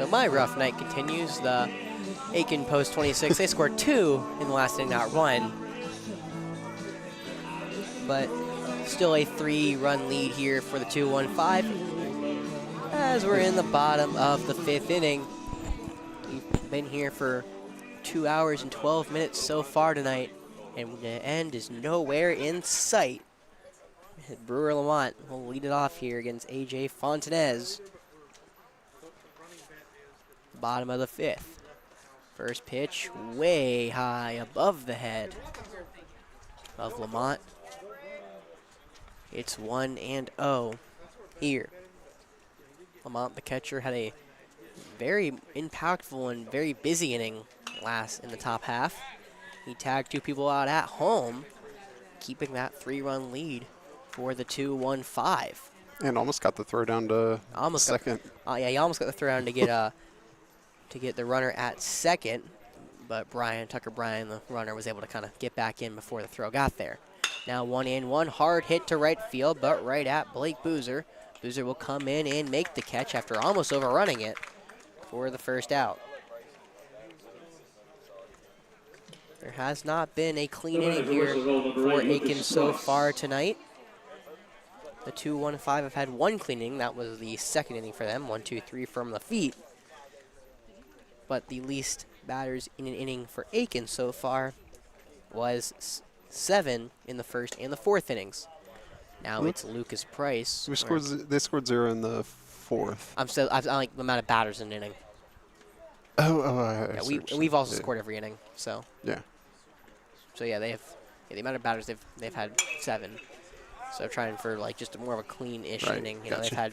[SPEAKER 2] So my rough night continues. The Aiken post 26. They scored 2 in the last inning, not 1. But still a 3-run lead here for the 2-1-5 as we're in the bottom of the 5th inning. We've been here for 2 hours and 12 minutes so far tonight, and the end is nowhere in sight. Brewer Lamont will lead it off here against AJ Fontanez. Bottom of the 5th. First pitch way high above the head of Lamont. It's 1-0 here. Lamont, the catcher, had a very impactful and very busy inning last in the top half. He tagged 2 people out at home, keeping that 3-run lead for the 2-1-5.
[SPEAKER 1] And almost got the throw down to second.
[SPEAKER 2] Yeah, he almost got the throw down to get the runner at second, but Tucker Bryan, the runner, was able to kind of get back in before the throw got there. Now 1-1, hard hit to right field, but right at Blake Boozer. Boozer will come in and make the catch after almost overrunning it for the first out. There has not been a clean inning here for Aiken so far tonight. The 2-1-5 have had 1 clean inning. That was the second inning for them, 1-2-3 from the feet. But the least batters in an inning for Aiken so far was 7 in the first and the 4th innings. Now it's Lucas Price.
[SPEAKER 1] They scored 0 in the 4th.
[SPEAKER 2] I like the amount of batters in an inning. We've also scored every inning, so.
[SPEAKER 1] Yeah.
[SPEAKER 2] So yeah, they have the amount of batters they've had 7. So trying for like just more of a clean-ish inning. You know, they've had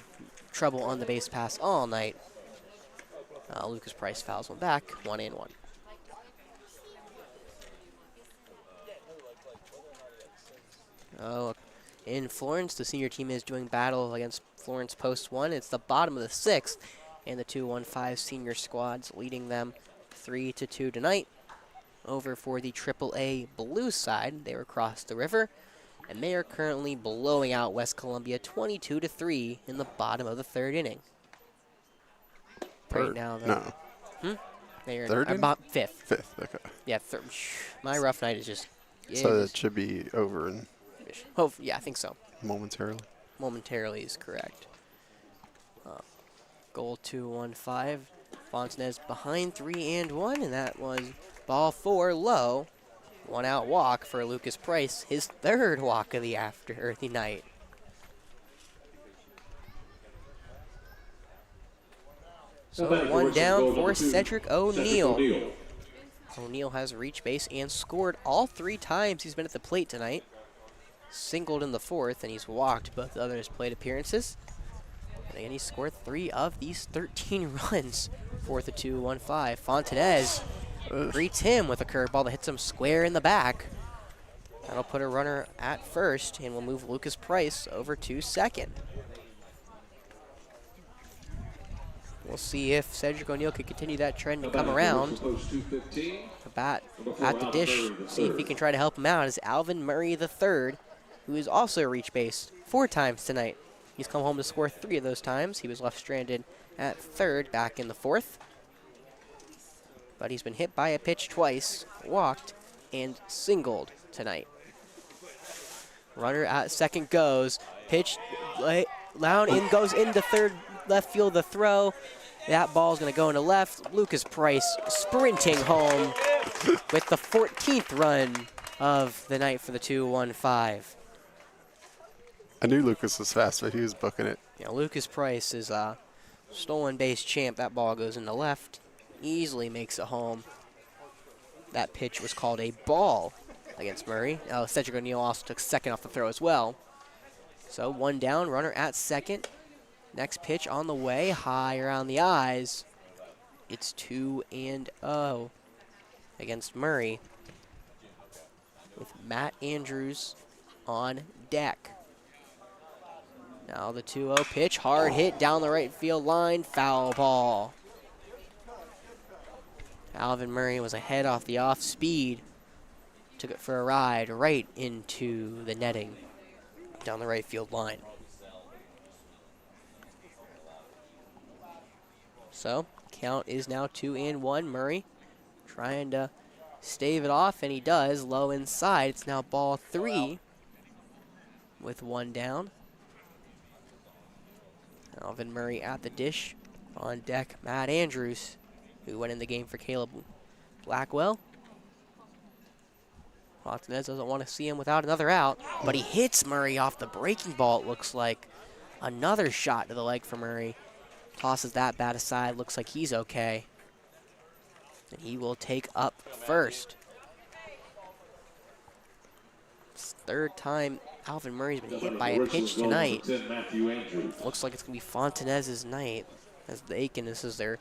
[SPEAKER 2] trouble on the base pass all night. Lucas Price fouls one back, 1-1. Oh, in Florence, the senior team is doing battle against Florence Post 1. It's the bottom of the 6th, and the 2-1-5 senior squad's leading them 3-2 tonight. Over for the AAA blue side, they were across the river, and they are currently blowing out West Columbia 22-3 in the bottom of the 3rd inning. Right now, they are about 5th.
[SPEAKER 1] 5th, okay.
[SPEAKER 2] Yeah, my rough night is just.
[SPEAKER 1] So it should be over in.
[SPEAKER 2] Oh, yeah, I think so.
[SPEAKER 1] Momentarily.
[SPEAKER 2] Momentarily is correct. Goal 2-1-5. Fontanez behind 3-1, and that was ball 4 low. 1-out walk for Lucas Price, his 3rd walk of the night. So 1 down for Cedric O'Neill. O'Neill has reached base and scored all 3 times he's been at the plate tonight. Singled in the 4th, and he's walked both the others' plate appearances. And again, he scored 3 of these 13 runs for the 2-1-5. Fontanez greets him with a curveball that hits him square in the back. That'll put a runner at first, and will move Lucas Price over to second. We'll see if Cedric O'Neill can continue that trend and come around. The bat at the dish, see if he can try to help him out, is Alvin Murray III, who has also reached base 4 times tonight. He's come home to score 3 of those times. He was left stranded at 3rd back in the 4th. But he's been hit by a pitch twice, walked, and singled tonight. Runner at second goes. Pitch down in, goes into 3rd, left field, the throw. That ball's going to go into left. Lucas Price sprinting home with the 14th run of the night for the 2-1-5.
[SPEAKER 1] I knew Lucas was fast, but he was booking it.
[SPEAKER 2] Yeah, Lucas Price is a stolen base champ. That ball goes into left. Easily makes it home. That pitch was called a ball against Murray. Cedric O'Neill also took second off the throw as well. So 1 down, runner at second. Next pitch on the way, high around the eyes. It's 2-0 against Murray, with Matt Andrews on deck. Now the 2-0 pitch, hard hit down the right field line, foul ball. Alvin Murray was ahead off the off speed. Took it for a ride right into the netting down the right field line. So Count is now 2-1. Murray trying to stave it off, and he does. Low inside. It's now ball 3 with 1 down. Alvin Murray at the dish. On deck, Matt Andrews, who went in the game for Caleb Blackwell. Fontanez doesn't want to see him without another out, but he hits Murray off the breaking ball, it looks like. Another shot to the leg for Murray. Tosses that bat aside, looks like he's okay. And he will take up first. It's the 3rd time Alvin Murray's been hit by a pitch tonight. Looks like it's going to be Fontanez's night. As the Aiken, this is their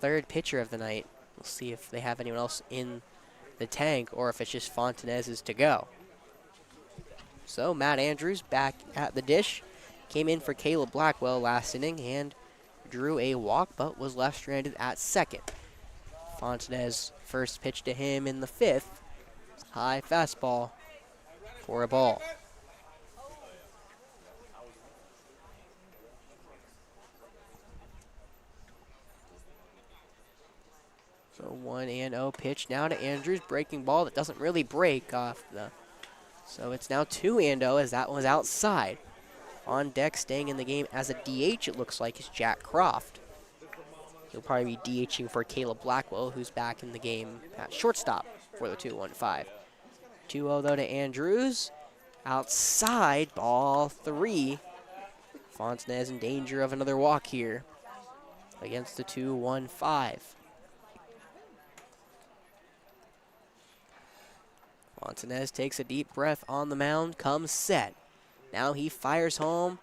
[SPEAKER 2] 3rd pitcher of the night. We'll see if they have anyone else in the tank or if it's just Fontanez's to go. So Matt Andrews back at the dish. Came in for Caleb Blackwell last inning and drew a walk, but was left stranded at second. Fontanez first pitch to him in the 5th. High fastball for a ball. So 1-0 pitch now to Andrews. Breaking ball that doesn't really break off the. So it's now 2-0 as that was outside. On deck, staying in the game as a DH, it looks like, is Jack Croft. He'll probably be DHing for Caleb Blackwell, who's back in the game at shortstop for the 2-1-5. 2-0 though to Andrews. Outside, ball 3. Fontanez in danger of another walk here against the 2-1-5. Fontanez takes a deep breath on the mound, comes set. Now he fires home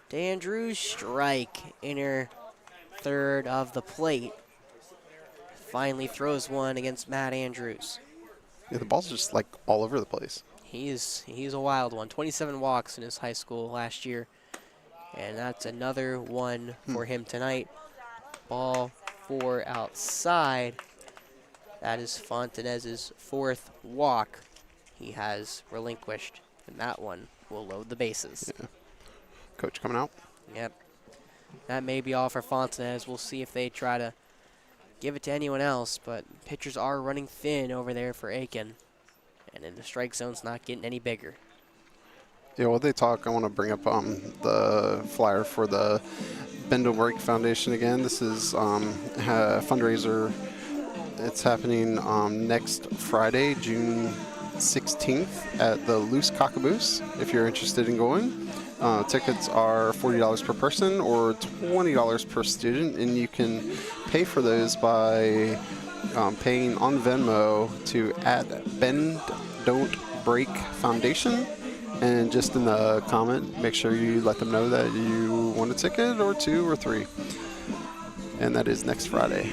[SPEAKER 2] to Andrews. Strike, inner 3rd of the plate. Finally throws one against Matt Andrews.
[SPEAKER 1] Yeah, the ball's just like all over the place.
[SPEAKER 2] He's a wild one. 27 walks in his high school last year. And that's another one for him tonight. Ball 4 outside. That is Fontanez's 4th walk he has relinquished. And that one will load the bases.
[SPEAKER 1] Yeah. Coach coming out.
[SPEAKER 2] Yep. That may be all for Fontanez. We'll see if they try to give it to anyone else, but pitchers are running thin over there for Aiken. And in the strike zone's not getting any bigger.
[SPEAKER 1] Yeah, while they talk, I want to bring up the flyer for the Bend Don't Break Foundation again. This is a fundraiser. It's happening next Friday, June 16th at the Loose Cockaboose, if you're interested in going. Tickets are $40 per person or $20 per student, and you can pay for those by paying on Venmo to @Bend Don't Break Foundation. And just in the comment, make sure you let them know that you want a ticket or 2 or 3. And that is next Friday.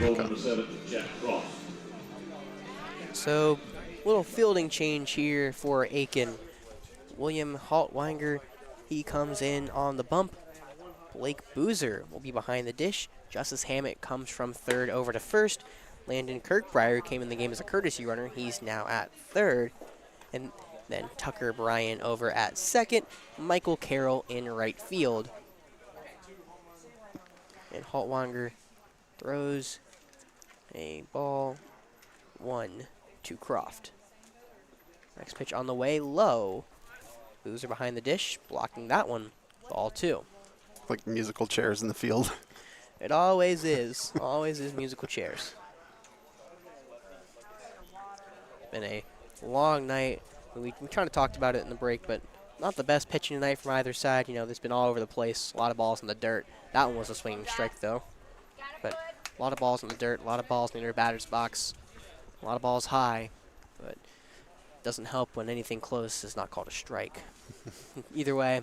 [SPEAKER 3] goal number 7, Jack Croft.
[SPEAKER 2] So, little fielding change here for Aiken. William Haltwanger, he comes in on the bump. Blake Boozer will be behind the dish. Justice Hammett comes from third over to first. Landon Kirkbrier came in the game as a courtesy runner. He's now at third. And then Tucker Bryan over at second. Michael Carroll in right field. And Haltwanger throws a ball 1 to Croft. Next pitch on the way, low. Boozer behind the dish, blocking that one. Ball 2.
[SPEAKER 1] Like musical chairs in the field.
[SPEAKER 2] It always is. Always is musical chairs. Been a long night. We kind of talked about it in the break, but not the best pitching tonight from either side. You know, there's been all over the place. A lot of balls in the dirt. That one was a swinging strike, though. But a lot of balls in the dirt, a lot of balls near their batter's box, a lot of balls high. But it doesn't help when anything close is not called a strike. Either way,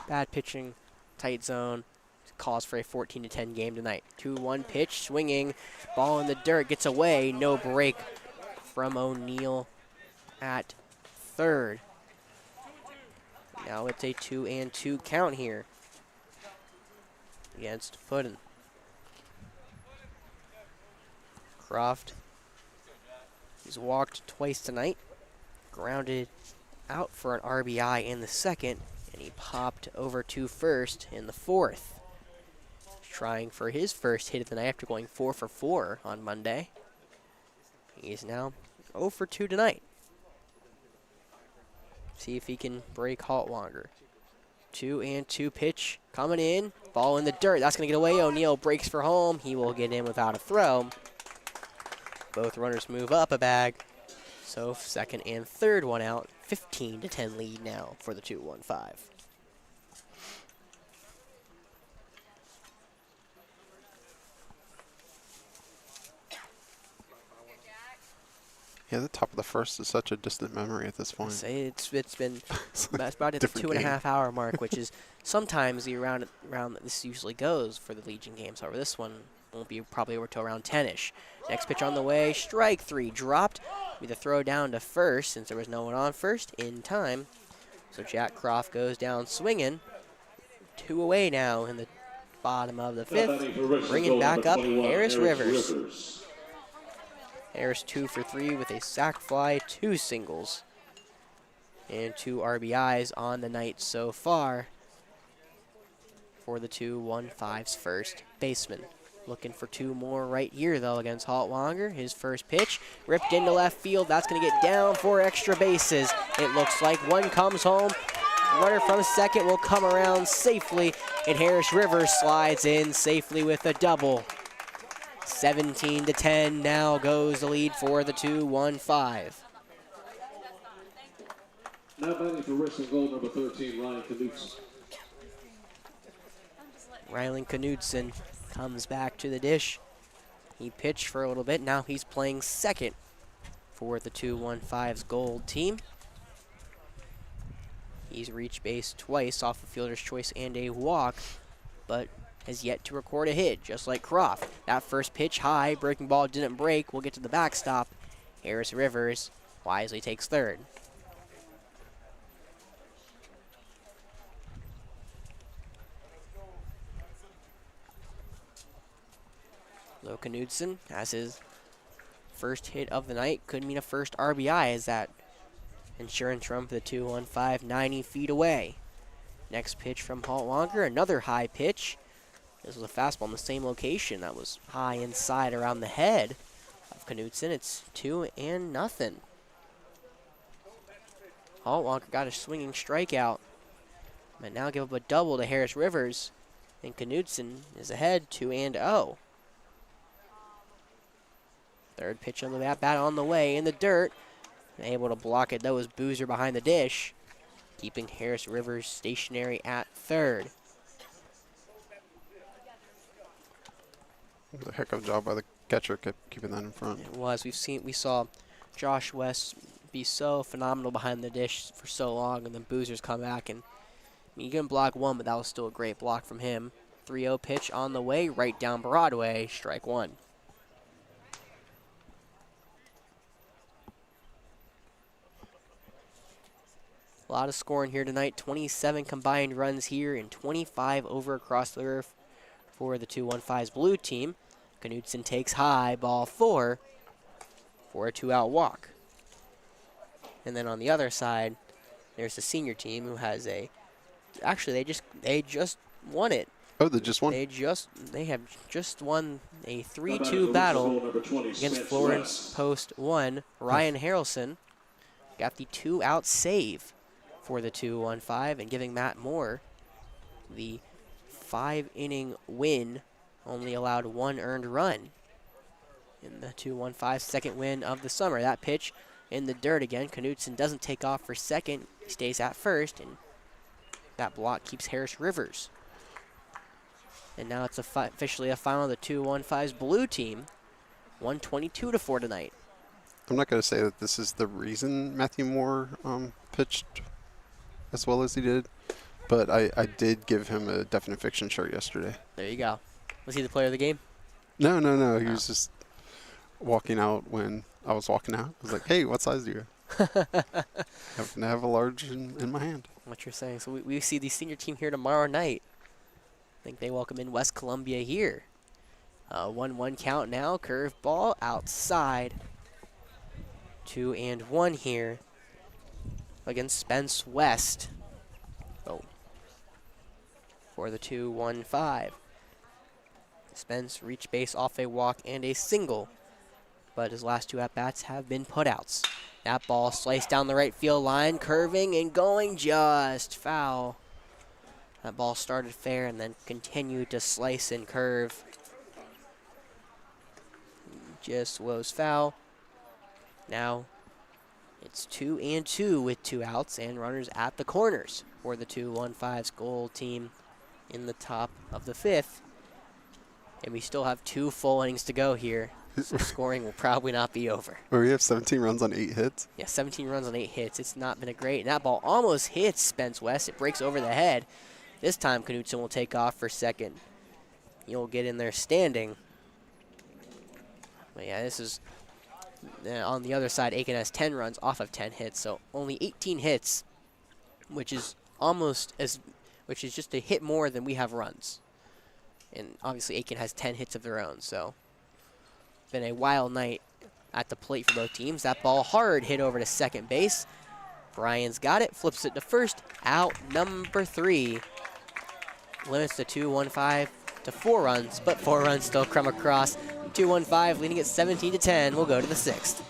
[SPEAKER 2] bad pitching, tight zone. Calls for a 14-10 game tonight. 2-1 pitch, swinging, ball in the dirt, gets away, no break from O'Neill at third. Now it's a 2-2 count here against Puddin. Croft, he's walked twice tonight, grounded out for an RBI in the second, and he popped over to first in the fourth. Trying for his first hit of the night after going 4 for 4 on Monday. He is now 0 for 2 tonight. See if he can break Haltwanger. 2-2 pitch coming in. Ball in the dirt. That's going to get away. O'Neill breaks for home. He will get in without a throw. Both runners move up a bag. So second and third one out. 15-10 lead now for the 2-1-5.
[SPEAKER 1] Yeah, the top of the first is such a distant memory at this point.
[SPEAKER 2] Say it's been that's about at the
[SPEAKER 1] Different
[SPEAKER 2] 2.5 hour mark, which is sometimes the around that this usually goes for the Legion games. However, this one won't be probably over to around 10ish. Next pitch on the way, strike 3 dropped. Be the throw down to first since there was no one on first in time. So Jack Croft goes down swinging. 2 away now in the bottom of the 5th. Bringing back up Harris Rivers. Harris 2 for 3 with a sac fly, 2 singles, and 2 RBIs on the night so far for the 2-1-5's first baseman. Looking for 2 more right here, though, against Haltwanger. His first pitch, ripped into left field. That's going to get down for extra bases. It looks like one comes home. Runner from second will come around safely, and Harris Rivers slides in safely with a double. 17-10 now goes the lead for the 2-1-5.
[SPEAKER 3] Now batting for Richland goal number 13, Ryan Knudsen.
[SPEAKER 2] Rylan Knudsen comes back to the dish. He pitched for a little bit. Now he's playing second for the 2-1-5's gold team. He's reached base twice off a fielder's choice and a walk, but has yet to record a hit, just like Croft. That first pitch high, breaking ball didn't break. We'll get to the backstop. Harris Rivers wisely takes third. Lo Knudsen has his first hit of the night. Could mean a first RBI as that insurance run for the 2-1-5, 90 feet away. Next pitch from Haltwanger, another high pitch. This was a fastball in the same location. That was high inside around the head of Knudsen. It's 2-0. Haltwanger got a swinging strikeout, but now give up a double to Harris Rivers, and Knudsen is ahead 2-0. Third pitch on the bat on the way in the dirt. Able to block it, though, is Boozer behind the dish, keeping Harris Rivers stationary at third.
[SPEAKER 1] It was a heck of a job by the catcher keeping that in front.
[SPEAKER 2] It was. We saw Josh West be so phenomenal behind the dish for so long, and then Boozer's come back, and I mean, you can block one, but that was still a great block from him. 3-0 pitch on the way, right down Broadway, strike 1. A lot of scoring here tonight. 27 combined runs here and 25 over across the earth for the 215's blue team. Knudsen takes high, ball 4 for a 2-out walk. And then on the other side, there's the senior team who has a. Actually, they just won it.
[SPEAKER 1] Oh, they just won.
[SPEAKER 2] They have just won a 3-2 battle against Florence Post 1. Ryan Harrelson got the 2-out save for the 215 and giving Matt Moore the 5-inning win. Only allowed 1 earned run in the 215's second win of the summer. That pitch in the dirt again. Knudsen doesn't take off for second. He stays at first, and that block keeps Harris Rivers. And now it's officially a final of the 215's blue team. 122-4 tonight.
[SPEAKER 1] I'm not going to say that this is the reason Matthew Moore pitched as well as he did, but I did give him a Definite Fiction shirt yesterday.
[SPEAKER 2] There you go. Was he the player of the game?
[SPEAKER 1] No. He was just walking out when I was walking out. I was like, hey, what size do you happen to have a large in my hand?
[SPEAKER 2] What you're saying. So we see the senior team here tomorrow night. I think they welcome in West Columbia here. 1-1 count now. Curveball outside. 2-1 here against Spence West. Oh. For the 215. Spence reached base off a walk and a single, but his last 2 at-bats have been putouts. That ball sliced down the right field line, curving and going just foul. That ball started fair and then continued to slice and curve. Just was foul. Now it's 2-2 with 2 outs and runners at the corners for the 215's goal team in the top of the 5th. And we still have 2 full innings to go here, so scoring will probably not be over.
[SPEAKER 1] Where we have 17 runs on 8 hits?
[SPEAKER 2] Yeah, 17 runs on 8 hits. It's not been a great. And that ball almost hits Spence West. It breaks over the head. This time, Knudsen will take off for second. He'll get in there standing. But yeah, this is on the other side. Aiken has 10 runs off of 10 hits, so only 18 hits, which is just a hit more than we have runs. And obviously Aiken has 10 hits of their own, so it's been a wild night at the plate for both teams. That ball hard hit over to second base. Brian's got it, flips it to first. Out number 3. Limits the 215 to 4 runs, but 4 runs still come across. 215 leading at 17-10. We'll go to the 6th.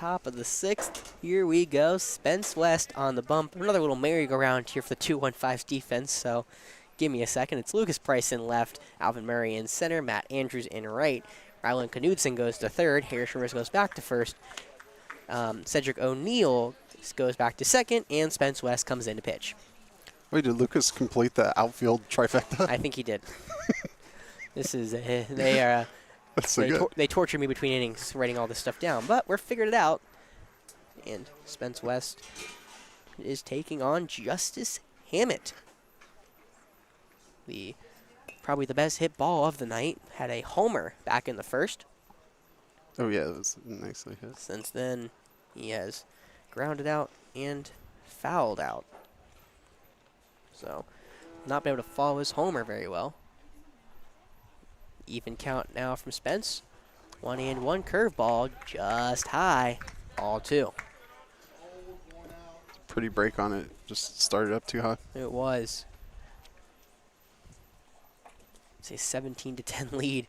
[SPEAKER 2] top of the 6th. Here we go. Spence West on the bump. Another little merry-go-round here for the 215's defense, so give me a second. It's Lucas Price in left, Alvin Murray in center, Matt Andrews in right. Rylan Knudsen goes to third. Harris Rivers goes back to first. Cedric O'Neill goes back to second, and Spence West comes in to pitch.
[SPEAKER 1] Wait, did Lucas complete the outfield trifecta?
[SPEAKER 2] I think he did. This is they are
[SPEAKER 1] That's so good.
[SPEAKER 2] they torture me between innings writing all this stuff down, but we're figured it out. And Spence West is taking on Justice Hammett. Probably the best hit ball of the night. Had a homer back in the first.
[SPEAKER 1] Oh, yeah, it was nicely hit.
[SPEAKER 2] Since then, he has grounded out and fouled out. So, not been able to follow his homer very well. Even count now from Spence. 1-1 curveball, just high. Ball 2.
[SPEAKER 1] Pretty break on it. Just started up too high.
[SPEAKER 2] It was. It's a 17-10 lead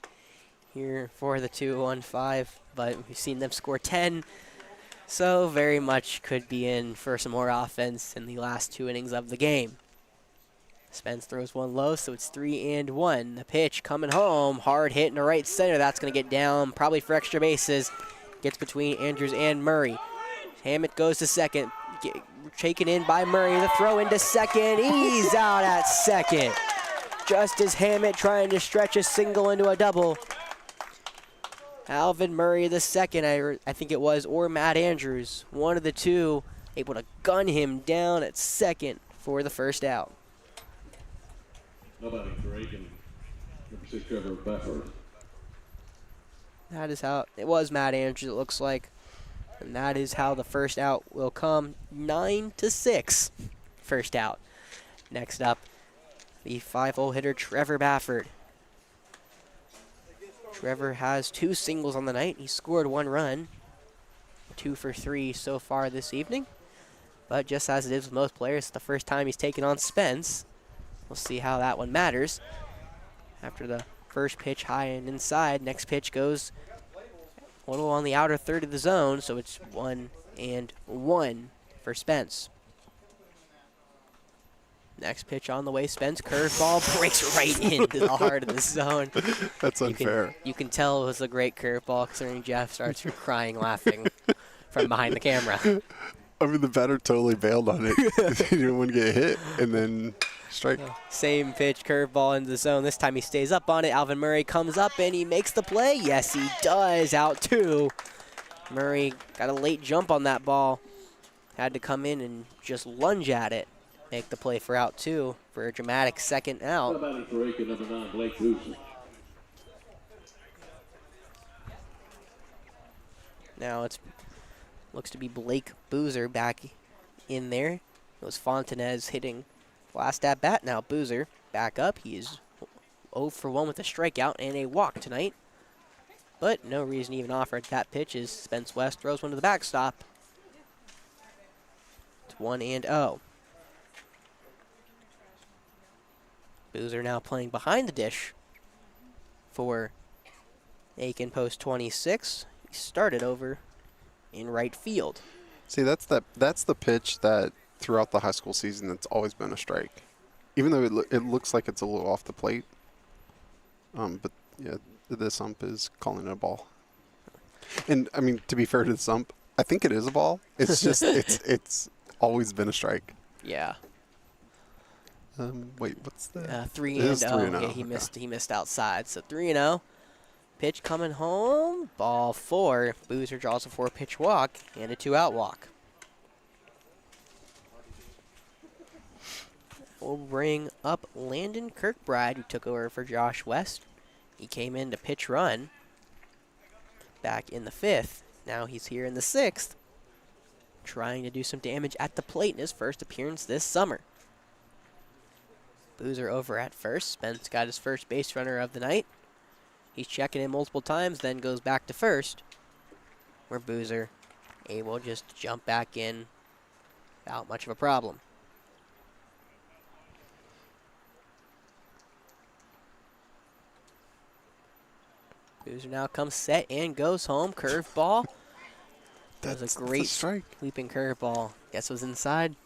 [SPEAKER 2] here for the 215, but we've seen them score 10. So very much could be in for some more offense in the last 2 innings of the game. Spence throws one low, so it's 3-1. The pitch coming home, hard hit in the right center. That's going to get down probably for extra bases. Gets between Andrews and Murray. Hammett goes to second. Taken in by Murray. The throw into second. He's out at second. Justice Hammett trying to stretch a single into a double. Alvin Murray the second, I think it was, or Matt Andrews. One of the two able to gun him down at second for the first out.
[SPEAKER 3] Nobody for Aiken. Number 6, Trevor Befford.
[SPEAKER 2] That is how it was, Matt Andrews, it looks like. And that is how the first out will come. 9-6. First out. Next up, the 5-hole hitter, Trevor Bafford. Trevor has 2 singles on the night. He scored 1 run. 2 for 3 so far this evening. But just as it is with most players, it's the first time he's taken on Spence. We'll see how that one matters. After the first pitch high and inside, next pitch goes a little on the outer third of the zone, so it's 1-1 for Spence. Next pitch on the way, Spence, curveball, breaks right into the heart of the zone.
[SPEAKER 1] That's unfair.
[SPEAKER 2] You can tell it was a great curveball, considering Jeff starts crying, laughing from behind the camera.
[SPEAKER 1] I mean, the batter totally bailed on it. He didn't want to get hit, and then strike.
[SPEAKER 2] Same pitch, curveball into the zone. This time he stays up on it. Alvin Murray comes up, and he makes the play. Yes, he does. Out 2. Murray got a late jump on that ball. Had to come in and just lunge at it. Make the play for out 2 for a dramatic second out.
[SPEAKER 3] Nobody for Aiken, number 9, Blake Boozer.
[SPEAKER 2] Now it looks to be Blake Boozer back in there. It was Fontanez hitting last at bat. Now Boozer back up. He is 0 for 1 with a strikeout and a walk tonight. But no reason to even offer at that pitch as Spence West throws one to the backstop. It's 1-0. Boozer now playing behind the dish for Aiken post 26. He started over in right field.
[SPEAKER 1] See, that's the pitch that throughout the high school season that's always been a strike, even though it looks like it's a little off the plate. But yeah, this ump is calling it a ball. And I mean, to be fair to this ump, I think it is a ball. It's just it's always been a strike.
[SPEAKER 2] Yeah.
[SPEAKER 1] Wait, what's the
[SPEAKER 2] 3-0? Yeah, he missed outside. So 3-0. Pitch coming home. Ball 4. Boozer draws a 4-pitch walk and a 2-out walk. We'll bring up Landon Kirkbride, who took over for Josh West. He came in to pitch run back in the 5th. Now he's here in the 6th, trying to do some damage at the plate in his first appearance this summer. Boozer over at first. Spence got his first base runner of the night. He's checking in multiple times, then goes back to first, where Boozer able just to jump back in without much of a problem. Boozer now comes set and goes home. Curveball That was
[SPEAKER 1] That's
[SPEAKER 2] a great
[SPEAKER 1] strike.
[SPEAKER 2] leaping curveball. Guess was inside.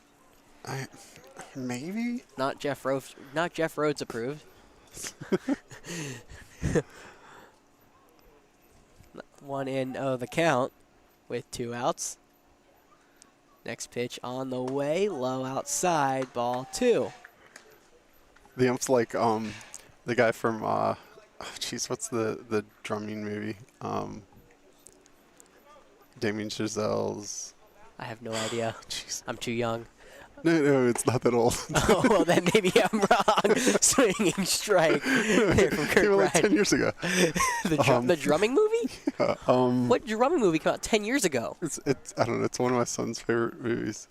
[SPEAKER 1] Maybe.
[SPEAKER 2] Not Jeff Rhodes. Not Jeff Rhodes approved. One in the count with 2 outs. Next pitch on the way, low outside, ball 2.
[SPEAKER 1] The ump's like the guy from jeez, what's the drumming movie? Damien Chazelle's.
[SPEAKER 2] I have no idea.
[SPEAKER 1] Jeez.
[SPEAKER 2] I'm too young.
[SPEAKER 1] No, it's not that old.
[SPEAKER 2] Oh, well, then maybe I'm wrong. Swinging strike there from
[SPEAKER 1] Came out like
[SPEAKER 2] Kirk
[SPEAKER 1] 10 years ago.
[SPEAKER 2] The drumming movie? What drumming movie came out 10 years ago?
[SPEAKER 1] It's I don't know. It's one of my son's favorite movies.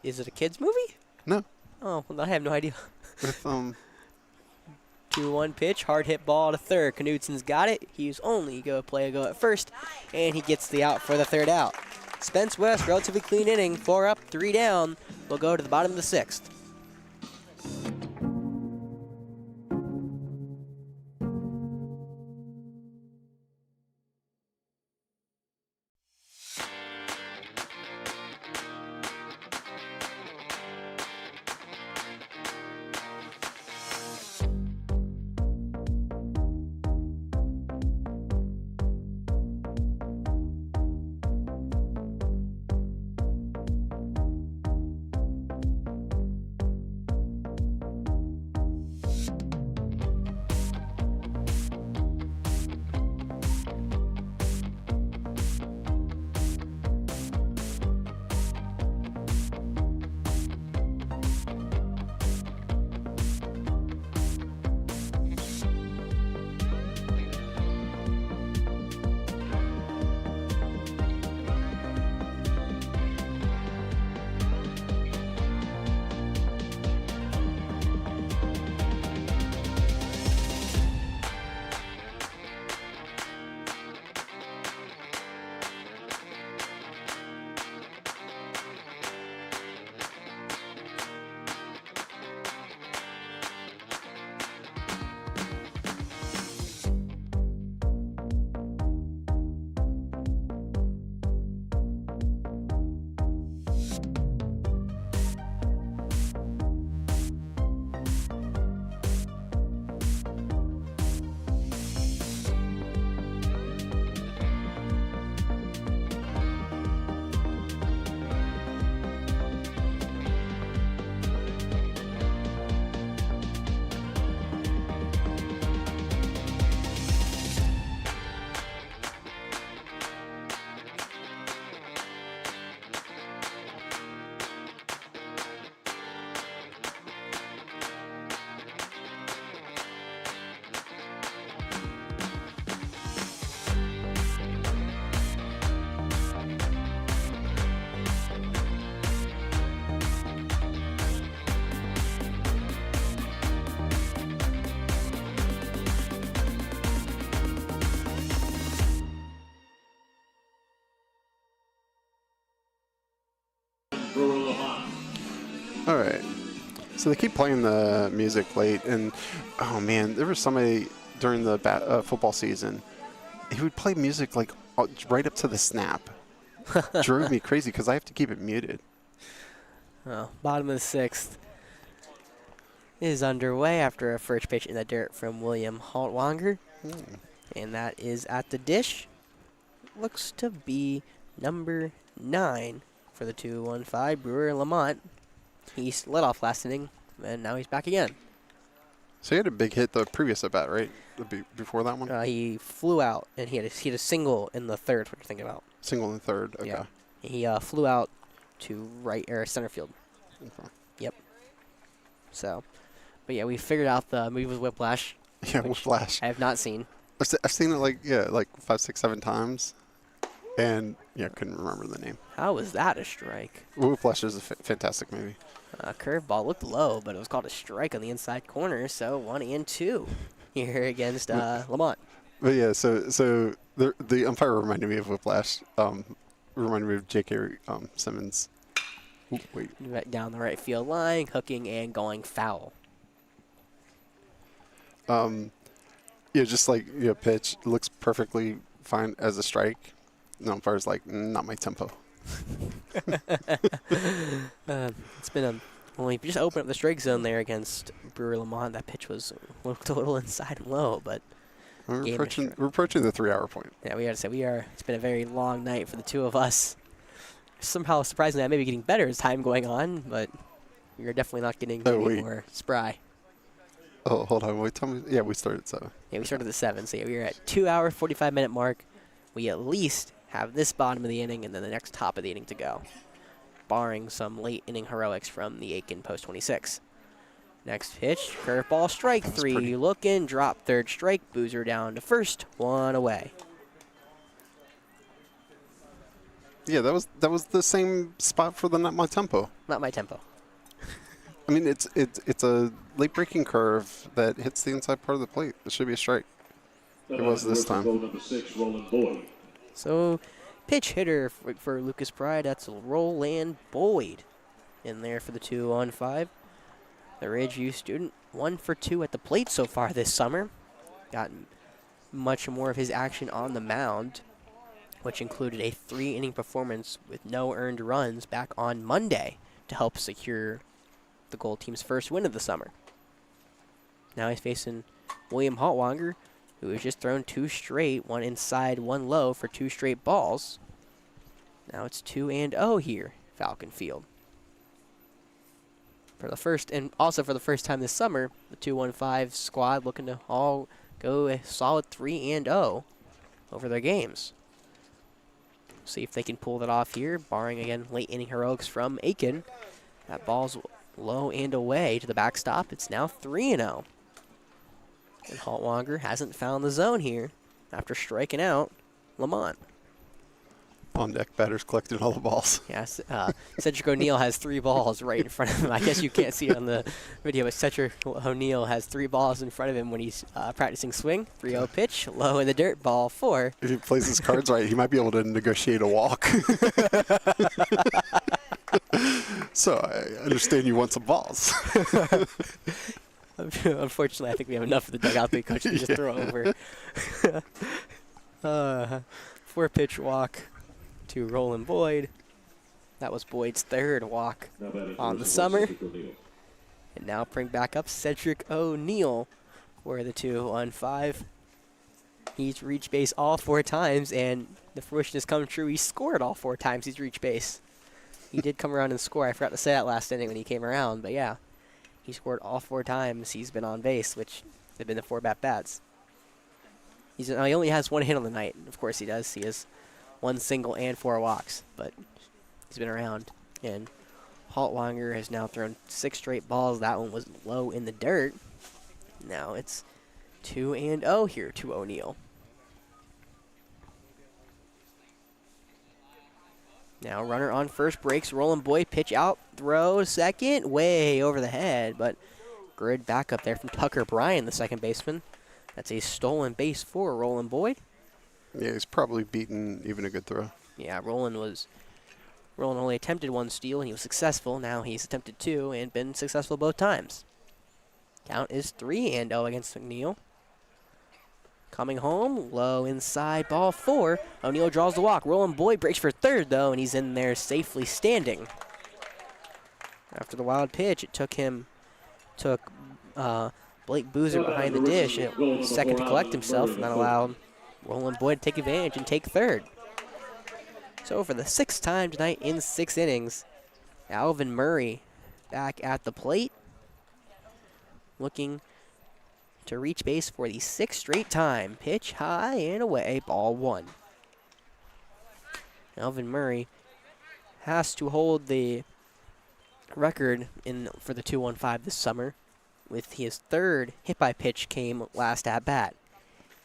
[SPEAKER 2] Is it a kid's movie?
[SPEAKER 1] No,
[SPEAKER 2] Oh, well, I have no idea.
[SPEAKER 1] with
[SPEAKER 2] 2-1 pitch, hard hit ball to third. Knutson's got it. He's only go at first, and he gets the out for the 3rd out. Spence West, relatively clean inning, 4 up, 3 down. We'll go to the bottom of the 6th.
[SPEAKER 1] all right. So they keep playing the music late, and oh man, there was somebody during the football season. He would play music like right up to the snap. Drove me crazy because I have to keep it muted.
[SPEAKER 2] Oh, bottom of the 6th is underway after a first pitch in the dirt from William Haltwanger. And that is at the dish. Looks to be number 9 for the 2-1-5 Brewer Lamont. He led off last inning, and now he's back again.
[SPEAKER 1] So he had a big hit the previous at bat, right? Before that one?
[SPEAKER 2] He flew out, and he had a single in the 3rd. What you're thinking about?
[SPEAKER 1] Single and third. Okay.
[SPEAKER 2] Yeah. He flew out to right or center field.
[SPEAKER 1] Okay.
[SPEAKER 2] Yep. So, but yeah, we figured out the movie with Whiplash.
[SPEAKER 1] Yeah, Whiplash.
[SPEAKER 2] I have not seen.
[SPEAKER 1] I've seen it like 5, 6, 7 times, and couldn't remember the name.
[SPEAKER 2] How was that a strike?
[SPEAKER 1] Whiplash is a fantastic movie.
[SPEAKER 2] Curveball looked low, but it was called a strike on the inside corner, so 1-2 here against Lamont.
[SPEAKER 1] But yeah, so the umpire reminded me of Whiplash. Reminded me of J.K. Simmons. Ooh, wait.
[SPEAKER 2] Down the right field line, hooking and going foul.
[SPEAKER 1] Yeah, just like pitch looks perfectly fine as a strike. the umpire's like, not my tempo.
[SPEAKER 2] It's been when we just opened up the strike zone there against Brewer Lamont, that pitch was looked a little inside and low, but
[SPEAKER 1] We're approaching the 3-hour point.
[SPEAKER 2] yeah, we gotta say it's been a very long night for the two of us. Somehow, surprisingly, I may be getting better as time going on, but you're definitely not getting any more spry.
[SPEAKER 1] Oh, hold on. Wait, tell me. Yeah, we started at 7.
[SPEAKER 2] Yeah, we started at 7, so yeah, we are at 2-hour, 45-minute mark. We at least have this bottom of the inning and then the next top of the inning to go, barring some late inning heroics from the Aiken post 26. Next pitch, curveball, strike 3. Looking, drop third, strike. Boozer down to first, 1 away.
[SPEAKER 1] Yeah, that was the same spot for the not my tempo.
[SPEAKER 2] Not my tempo.
[SPEAKER 1] I mean, it's a late breaking curve that hits the inside part of the plate. It should be a strike. It was this time.
[SPEAKER 3] Number 6, Roland Boyd.
[SPEAKER 2] So, pitch hitter for Lucas Pride. That's Roland Boyd in there for the 2-on-5. The Ridgeview student, 1 for 2 at the plate so far this summer. Got much more of his action on the mound, which included a 3-inning performance with no earned runs back on Monday to help secure the Gold team's first win of the summer. Now he's facing William Haltwanger, who has just thrown 2 straight, 1 inside, 1 low for 2 straight balls. Now it's 2-0 here, Falcon Field. For the first, and also for the first time this summer, the 2-1-5 squad looking to all go a solid 3-0 over their games. See if they can pull that off here, barring again late inning heroics from Aiken. That ball's low and away to the backstop. It's now 3-0. And Haltwanger hasn't found the zone here after striking out Lamont.
[SPEAKER 1] On deck batters collecting all the balls.
[SPEAKER 2] Yes, Cedric O'Neill has 3 balls right in front of him. I guess you can't see it on the video, but Cedric O'Neill has 3 balls in front of him when he's practicing swing. 3-0 pitch, low in the dirt, ball 4.
[SPEAKER 1] If he plays his cards right, he might be able to negotiate a walk. So I understand you want some balls.
[SPEAKER 2] Unfortunately, I think we have enough of the dugout the coach can just throw over. 4-pitch walk to Roland Boyd. That was Boyd's 3rd walk on the summer. And now bring back up Cedric O'Neill for the 2-on-5. He's reached base all 4 times, and the fruition has come true. He scored all 4 times he's reached base. He did come around and score. I forgot to say that last inning when he came around, but yeah. He scored all 4 times he's been on base, which have been the 4 bats. He only has 1 hit on the night. Of course he does. He has 1 single and 4 walks, but he's been around. And Haltwanger has now thrown 6 straight balls. That one was low in the dirt. Now it's 2-0 here to O'Neill. Now runner on first, breaks. Roland Boyd, pitch out, throw second, way over the head, but grid back up there from Tucker Bryan, the second baseman. That's a stolen base for Roland Boyd.
[SPEAKER 1] Yeah, he's probably beaten even a good throw.
[SPEAKER 2] Yeah, Roland only attempted 1 steal, and he was successful. Now he's attempted 2 and been successful both times. Count is 3-0 against McNeil. Coming home, low inside, ball 4. O'Neill draws the walk. Roland Boyd breaks for 3rd, though, and he's in there safely standing. After the wild pitch, it took Blake Boozer behind the dish at 2nd to collect himself, and that allowed Roland Boyd to take advantage and take 3rd. So for the 6th time tonight in 6 innings, Alvin Murray back at the plate, looking to reach base for the 6th straight time. Pitch high and away, ball 1. Alvin Murray has to hold the record for the 2-1-5 this summer, with his 3rd hit by pitch came last at bat.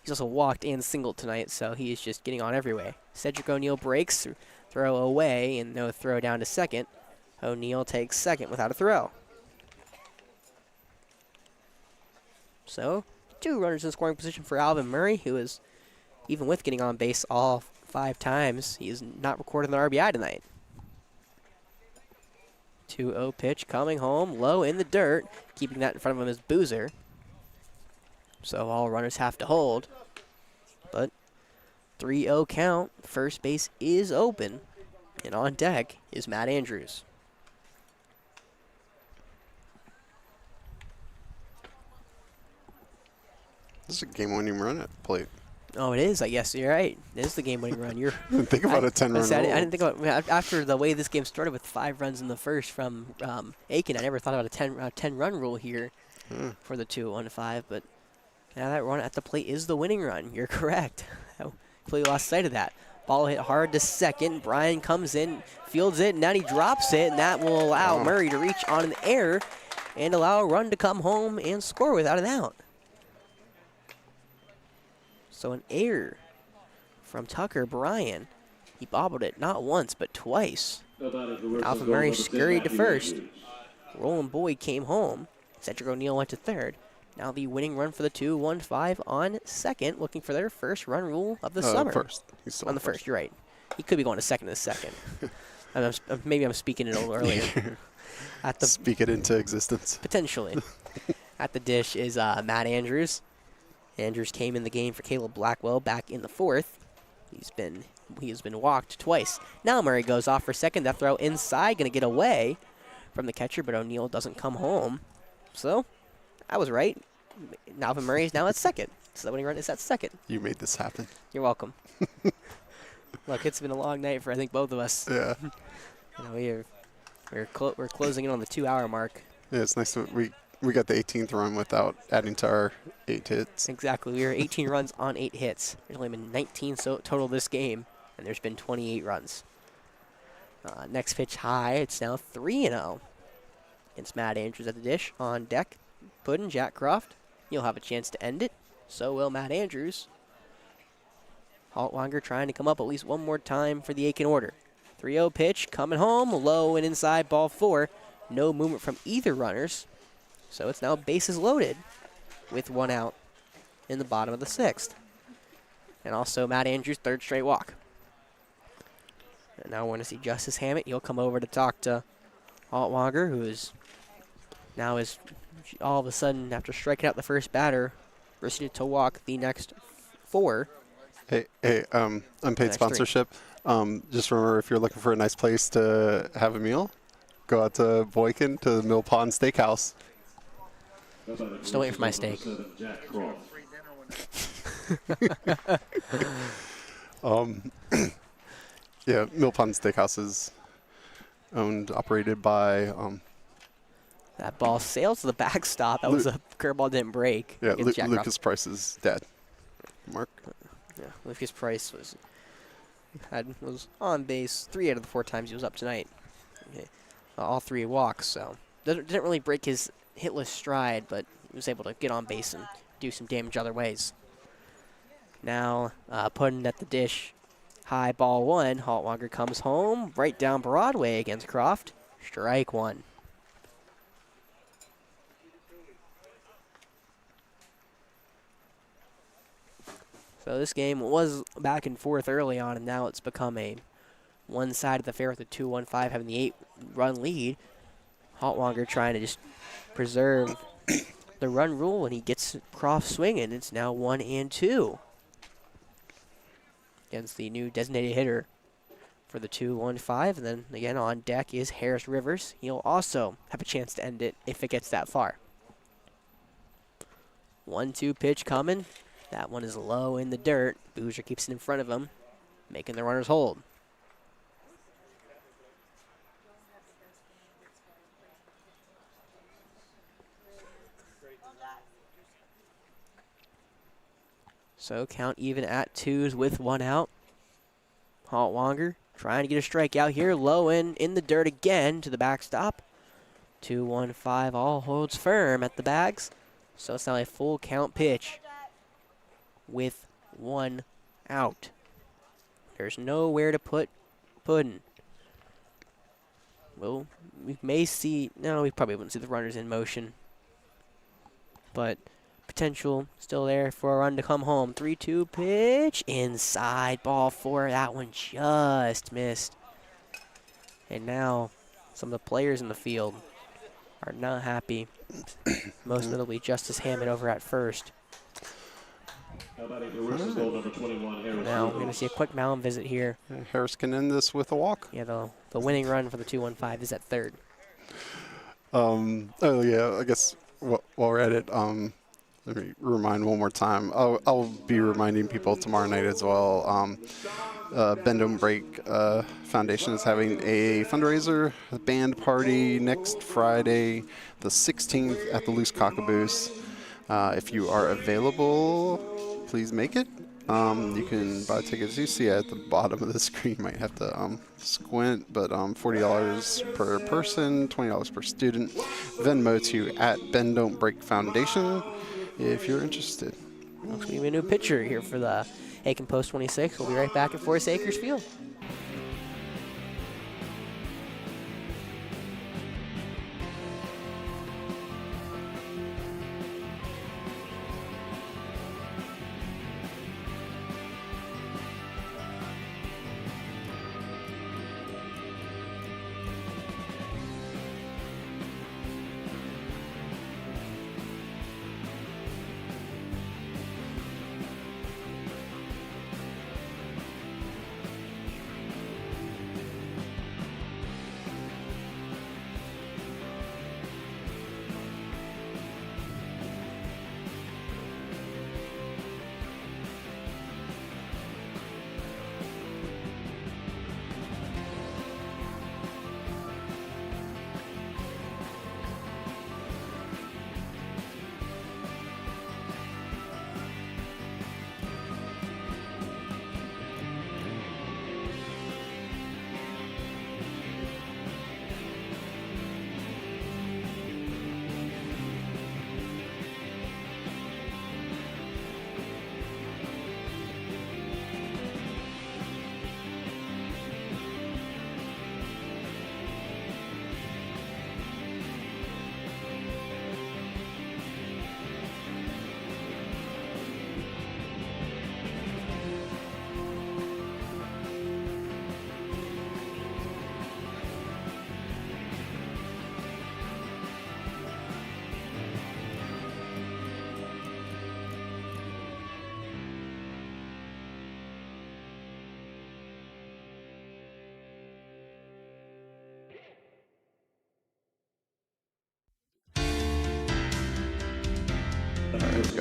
[SPEAKER 2] He's also walked and singled tonight, so he is just getting on every way. Cedric O'Neill breaks, throw away, and no throw down to 2nd. O'Neill takes 2nd without a throw. So, 2 runners in scoring position for Alvin Murray, who is, even with getting on base all 5 times, he is not recorded an RBI tonight. 2-0 pitch coming home, low in the dirt. Keeping that in front of him is Boozer. So all runners have to hold. But 3-0 count. First base is open. And on deck is Matt Andrews.
[SPEAKER 1] This is a game-winning run at the plate.
[SPEAKER 2] Oh, it is. I guess you're right. It is the game-winning run. You're
[SPEAKER 1] Think about a 10-run
[SPEAKER 2] I
[SPEAKER 1] rule.
[SPEAKER 2] didn't think about after the way this game started with 5 runs in the first from Aiken. I never thought about a 10-run rule here for the 2-1-5. But yeah, that run at the plate is the winning run. You're correct. I completely lost sight of that. Ball hit hard to second. Brian comes in, fields it, and now he drops it, and that will allow Murray to reach on an error and allow a run to come home and score without an out. So an error from Tucker Bryan. He bobbled it not once, but twice. Alpha Murray scurried to first. Roland Boyd came home. Cedric O'Neill went to third. Now the winning run for the 2-1-5 on second, looking for their first run rule of the summer.
[SPEAKER 1] First. He's still
[SPEAKER 2] on the first, you're right. He could be going to second in a second. Maybe I'm speaking it a little earlier.
[SPEAKER 1] Speak it into existence.
[SPEAKER 2] Potentially. At the dish is Matt Andrews. Andrews came in the game for Caleb Blackwell back in the 4th. He has been walked twice. Now Murray goes off for second. That throw inside, going to get away from the catcher, but O'Neill doesn't come home. So I was right. Alvin Murray is now at second. So the winning run is at second.
[SPEAKER 1] You made this happen.
[SPEAKER 2] You're welcome. Look, it's been a long night for I think both of us.
[SPEAKER 1] Yeah.
[SPEAKER 2] We're closing in on the 2-hour mark.
[SPEAKER 1] Yeah, it's nice that we got the 18th run without adding to our 8 hits.
[SPEAKER 2] Exactly. We were 18 runs on 8 hits. There's only been 19 total this game, and there's been 28 runs. Next pitch high. It's now 3-0. It's Matt Andrews at the dish. On deck, Puddin, Jack Croft. You'll have a chance to end it. So will Matt Andrews. Haltwanger trying to come up at least one more time for the Aiken order. 3-0 pitch coming home. Low and inside, ball 4. No movement from either runners. So it's now bases loaded with 1 out in the bottom of the 6th. And also Matt Andrews' 3rd straight walk. And now we're going to see Justice Hammett. He'll come over to talk to Haltwanger, who is now all of a sudden, after striking out the first batter, proceeded to walk the next 4.
[SPEAKER 1] Hey, unpaid sponsorship. Just remember, if you're looking for a nice place to have a meal, go out to Boykin to the Mill Pond Steakhouse.
[SPEAKER 2] Still waiting for my steak.
[SPEAKER 1] Yeah, Mill Pond Steakhouse is owned, operated by.
[SPEAKER 2] That ball sails to the backstop. That was a curveball, didn't break.
[SPEAKER 1] Yeah, Lucas Price's dad, Mark.
[SPEAKER 2] Yeah, Lucas Price was on base 3 out of the 4 times he was up tonight. Okay. All 3 walks, so didn't really break his hitless stride, but he was able to get on base and do some damage other ways. Now, putting at the dish, high ball 1. Haltwanger comes home, right down Broadway against Croft. Strike 1. So this game was back and forth early on, and now it's become a one side of the fair with the 2-1-5 having the 8-run lead. Haltwanger trying to just preserve the run rule, and he gets Croft swinging. It's now 1-2 against the new designated hitter for the 2-1-5. And then again on deck is Harris Rivers. He'll also have a chance to end it if it gets that far. 1-2 pitch coming. That one is low in the dirt. Boozer keeps it in front of him, making the runners hold. So count even at 2s with 1 out. Haltwanger trying to get a strikeout here. Low in the dirt again to the backstop. 2-1-5 all holds firm at the bags. So it's now a full count pitch with 1 out. There's nowhere to put Puddin. Well, we may see, no, we probably wouldn't see the runners in motion. But potential still there for a run to come home. 3-2 pitch, inside, ball 4. That one just missed. And now some of the players in the field are not happy. Most notably Justice Hammond over at first.
[SPEAKER 3] How about a direction goal number 21, Harris?
[SPEAKER 2] Now we're going to see a quick mound visit here.
[SPEAKER 1] Harris can end this with a walk.
[SPEAKER 2] Yeah, the winning run for the 2-1-5 is at third.
[SPEAKER 1] Oh yeah, I guess while we're at it, let me remind one more time. I'll be reminding people tomorrow night as well. Bend Don't Break Foundation is having a fundraiser, a band party next Friday, the 16th at the Loose Cockaboose. If you are available, please make it. You can buy tickets. You see at the bottom of the screen. You might have to squint, but $40 per person, $20 per student. Venmo to at Bend Don't Break Foundation if you're interested.
[SPEAKER 2] Looks like we have a new pitcher here for the Aiken Post 26. We'll be right back at Forest Acres Field.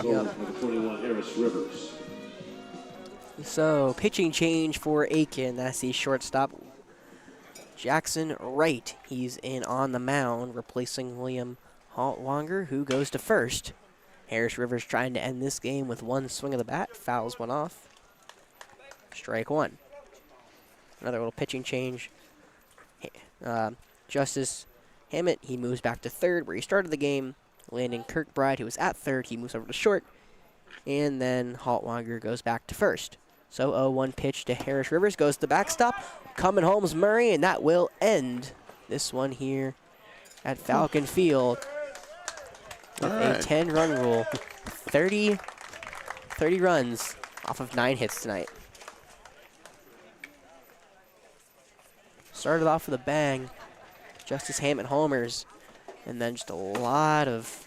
[SPEAKER 3] Number 21, Harris Rivers.
[SPEAKER 2] So, pitching change for Aiken. That's the shortstop, Jackson Wright. He's in on the mound, replacing William Haltwanger, who goes to first. Harris Rivers trying to end this game with one swing of the bat. Fouls one off. Strike one. Another little pitching change. Justice Hammett, he moves back to third where he started the game. Landon Kirkbride, who was at third, he moves over to short. And then Haltwanger goes back to first. So 0-1 pitch to Harris Rivers. Goes to the backstop. Coming home's Murray, and that will end this one here at Falcon Field. With a 10-run rule. 30 runs off of 9 hits tonight. Started off with a bang. Justice Hammett homers. And then just a lot of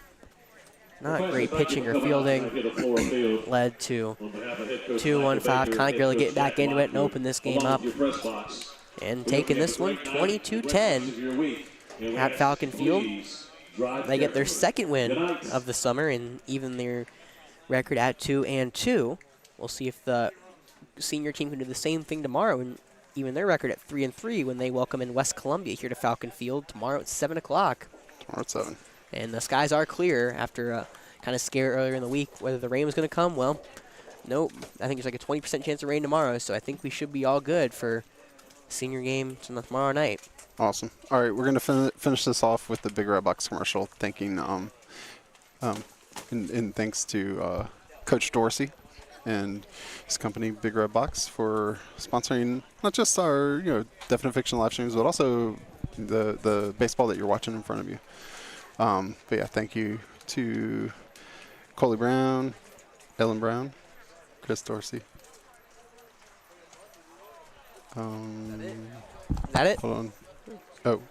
[SPEAKER 2] not great pitching or fielding led to 2-1-5. Connick getting back into it and open this game up. And taking this one 22-10 at Falcon Field. They get their second win of the summer and even their record at 2-2. We'll see if the senior team can do the same thing tomorrow and even their record at 3-3 when they welcome in West Columbia here to Falcon Field tomorrow at 7 o'clock.
[SPEAKER 1] Tomorrow at 7.
[SPEAKER 2] And the skies are clear after a kind of scare earlier in the week. Whether the rain was going to come, well, nope. I think there's like a 20% chance of rain tomorrow, so I think we should be all good for senior game tomorrow night.
[SPEAKER 1] Awesome. All right, we're going to finish this off with the Big Red Box commercial. Thanking, and thanks to Coach Dorsey and his company, Big Red Box, for sponsoring not just our definite fiction live streams, but also the baseball that you're watching in front of you. But yeah, thank you to Coley Brown, Ellen Brown, Chris Dorsey.
[SPEAKER 2] Is that it?
[SPEAKER 1] Hold on. Oh.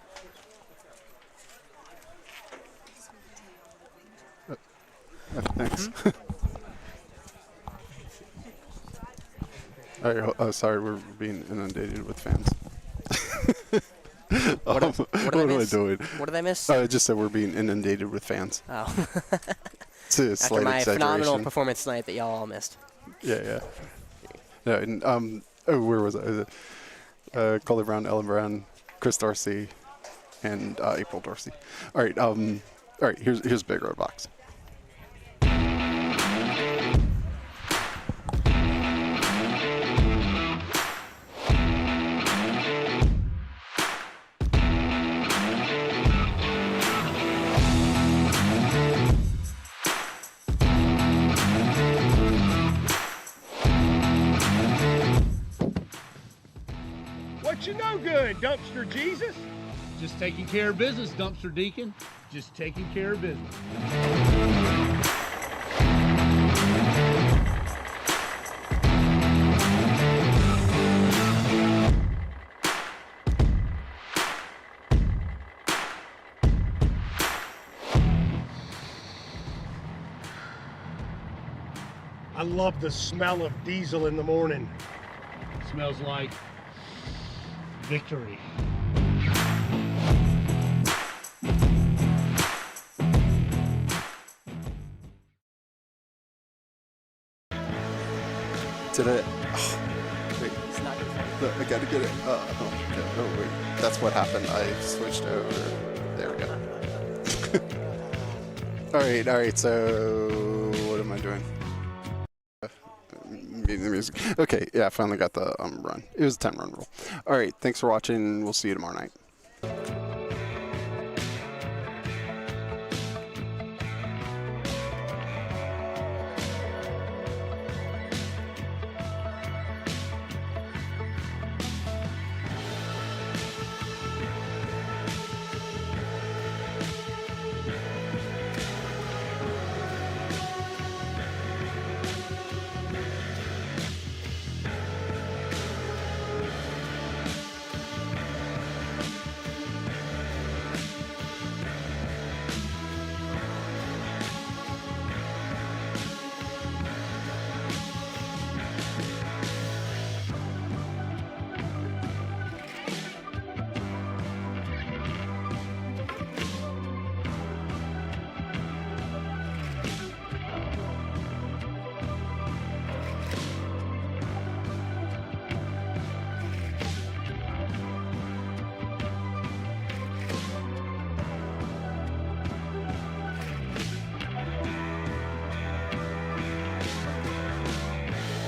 [SPEAKER 1] Thanks. All right, sorry, we're being inundated with fans.
[SPEAKER 2] What did I
[SPEAKER 1] am I
[SPEAKER 2] miss?
[SPEAKER 1] doing?
[SPEAKER 2] What did I miss?
[SPEAKER 1] I just said we're being inundated with fans.
[SPEAKER 2] Oh.
[SPEAKER 1] It's a
[SPEAKER 2] After
[SPEAKER 1] slight
[SPEAKER 2] my phenomenal
[SPEAKER 1] exaggeration.
[SPEAKER 2] performance tonight that y'all all missed.
[SPEAKER 1] Yeah. And, oh, where was I? Coley Brown, Ellen Brown, Chris Dorsey, and April Dorsey. All right. Here's Big Road Box.
[SPEAKER 4] What you know good, Dumpster Jesus?
[SPEAKER 5] Just taking care of business, Dumpster Deacon.
[SPEAKER 4] Just taking care of business. I love the smell of diesel in the morning.
[SPEAKER 5] Smells like victory.
[SPEAKER 1] Did it? Oh, wait. No, I gotta get it. Oh, wait. That's what happened. I switched over. There we go. All right. So, what am I doing? Muting the music. Okay, yeah, I finally got the run. It was a 10-run rule. All right, thanks for watching. We'll see you tomorrow night.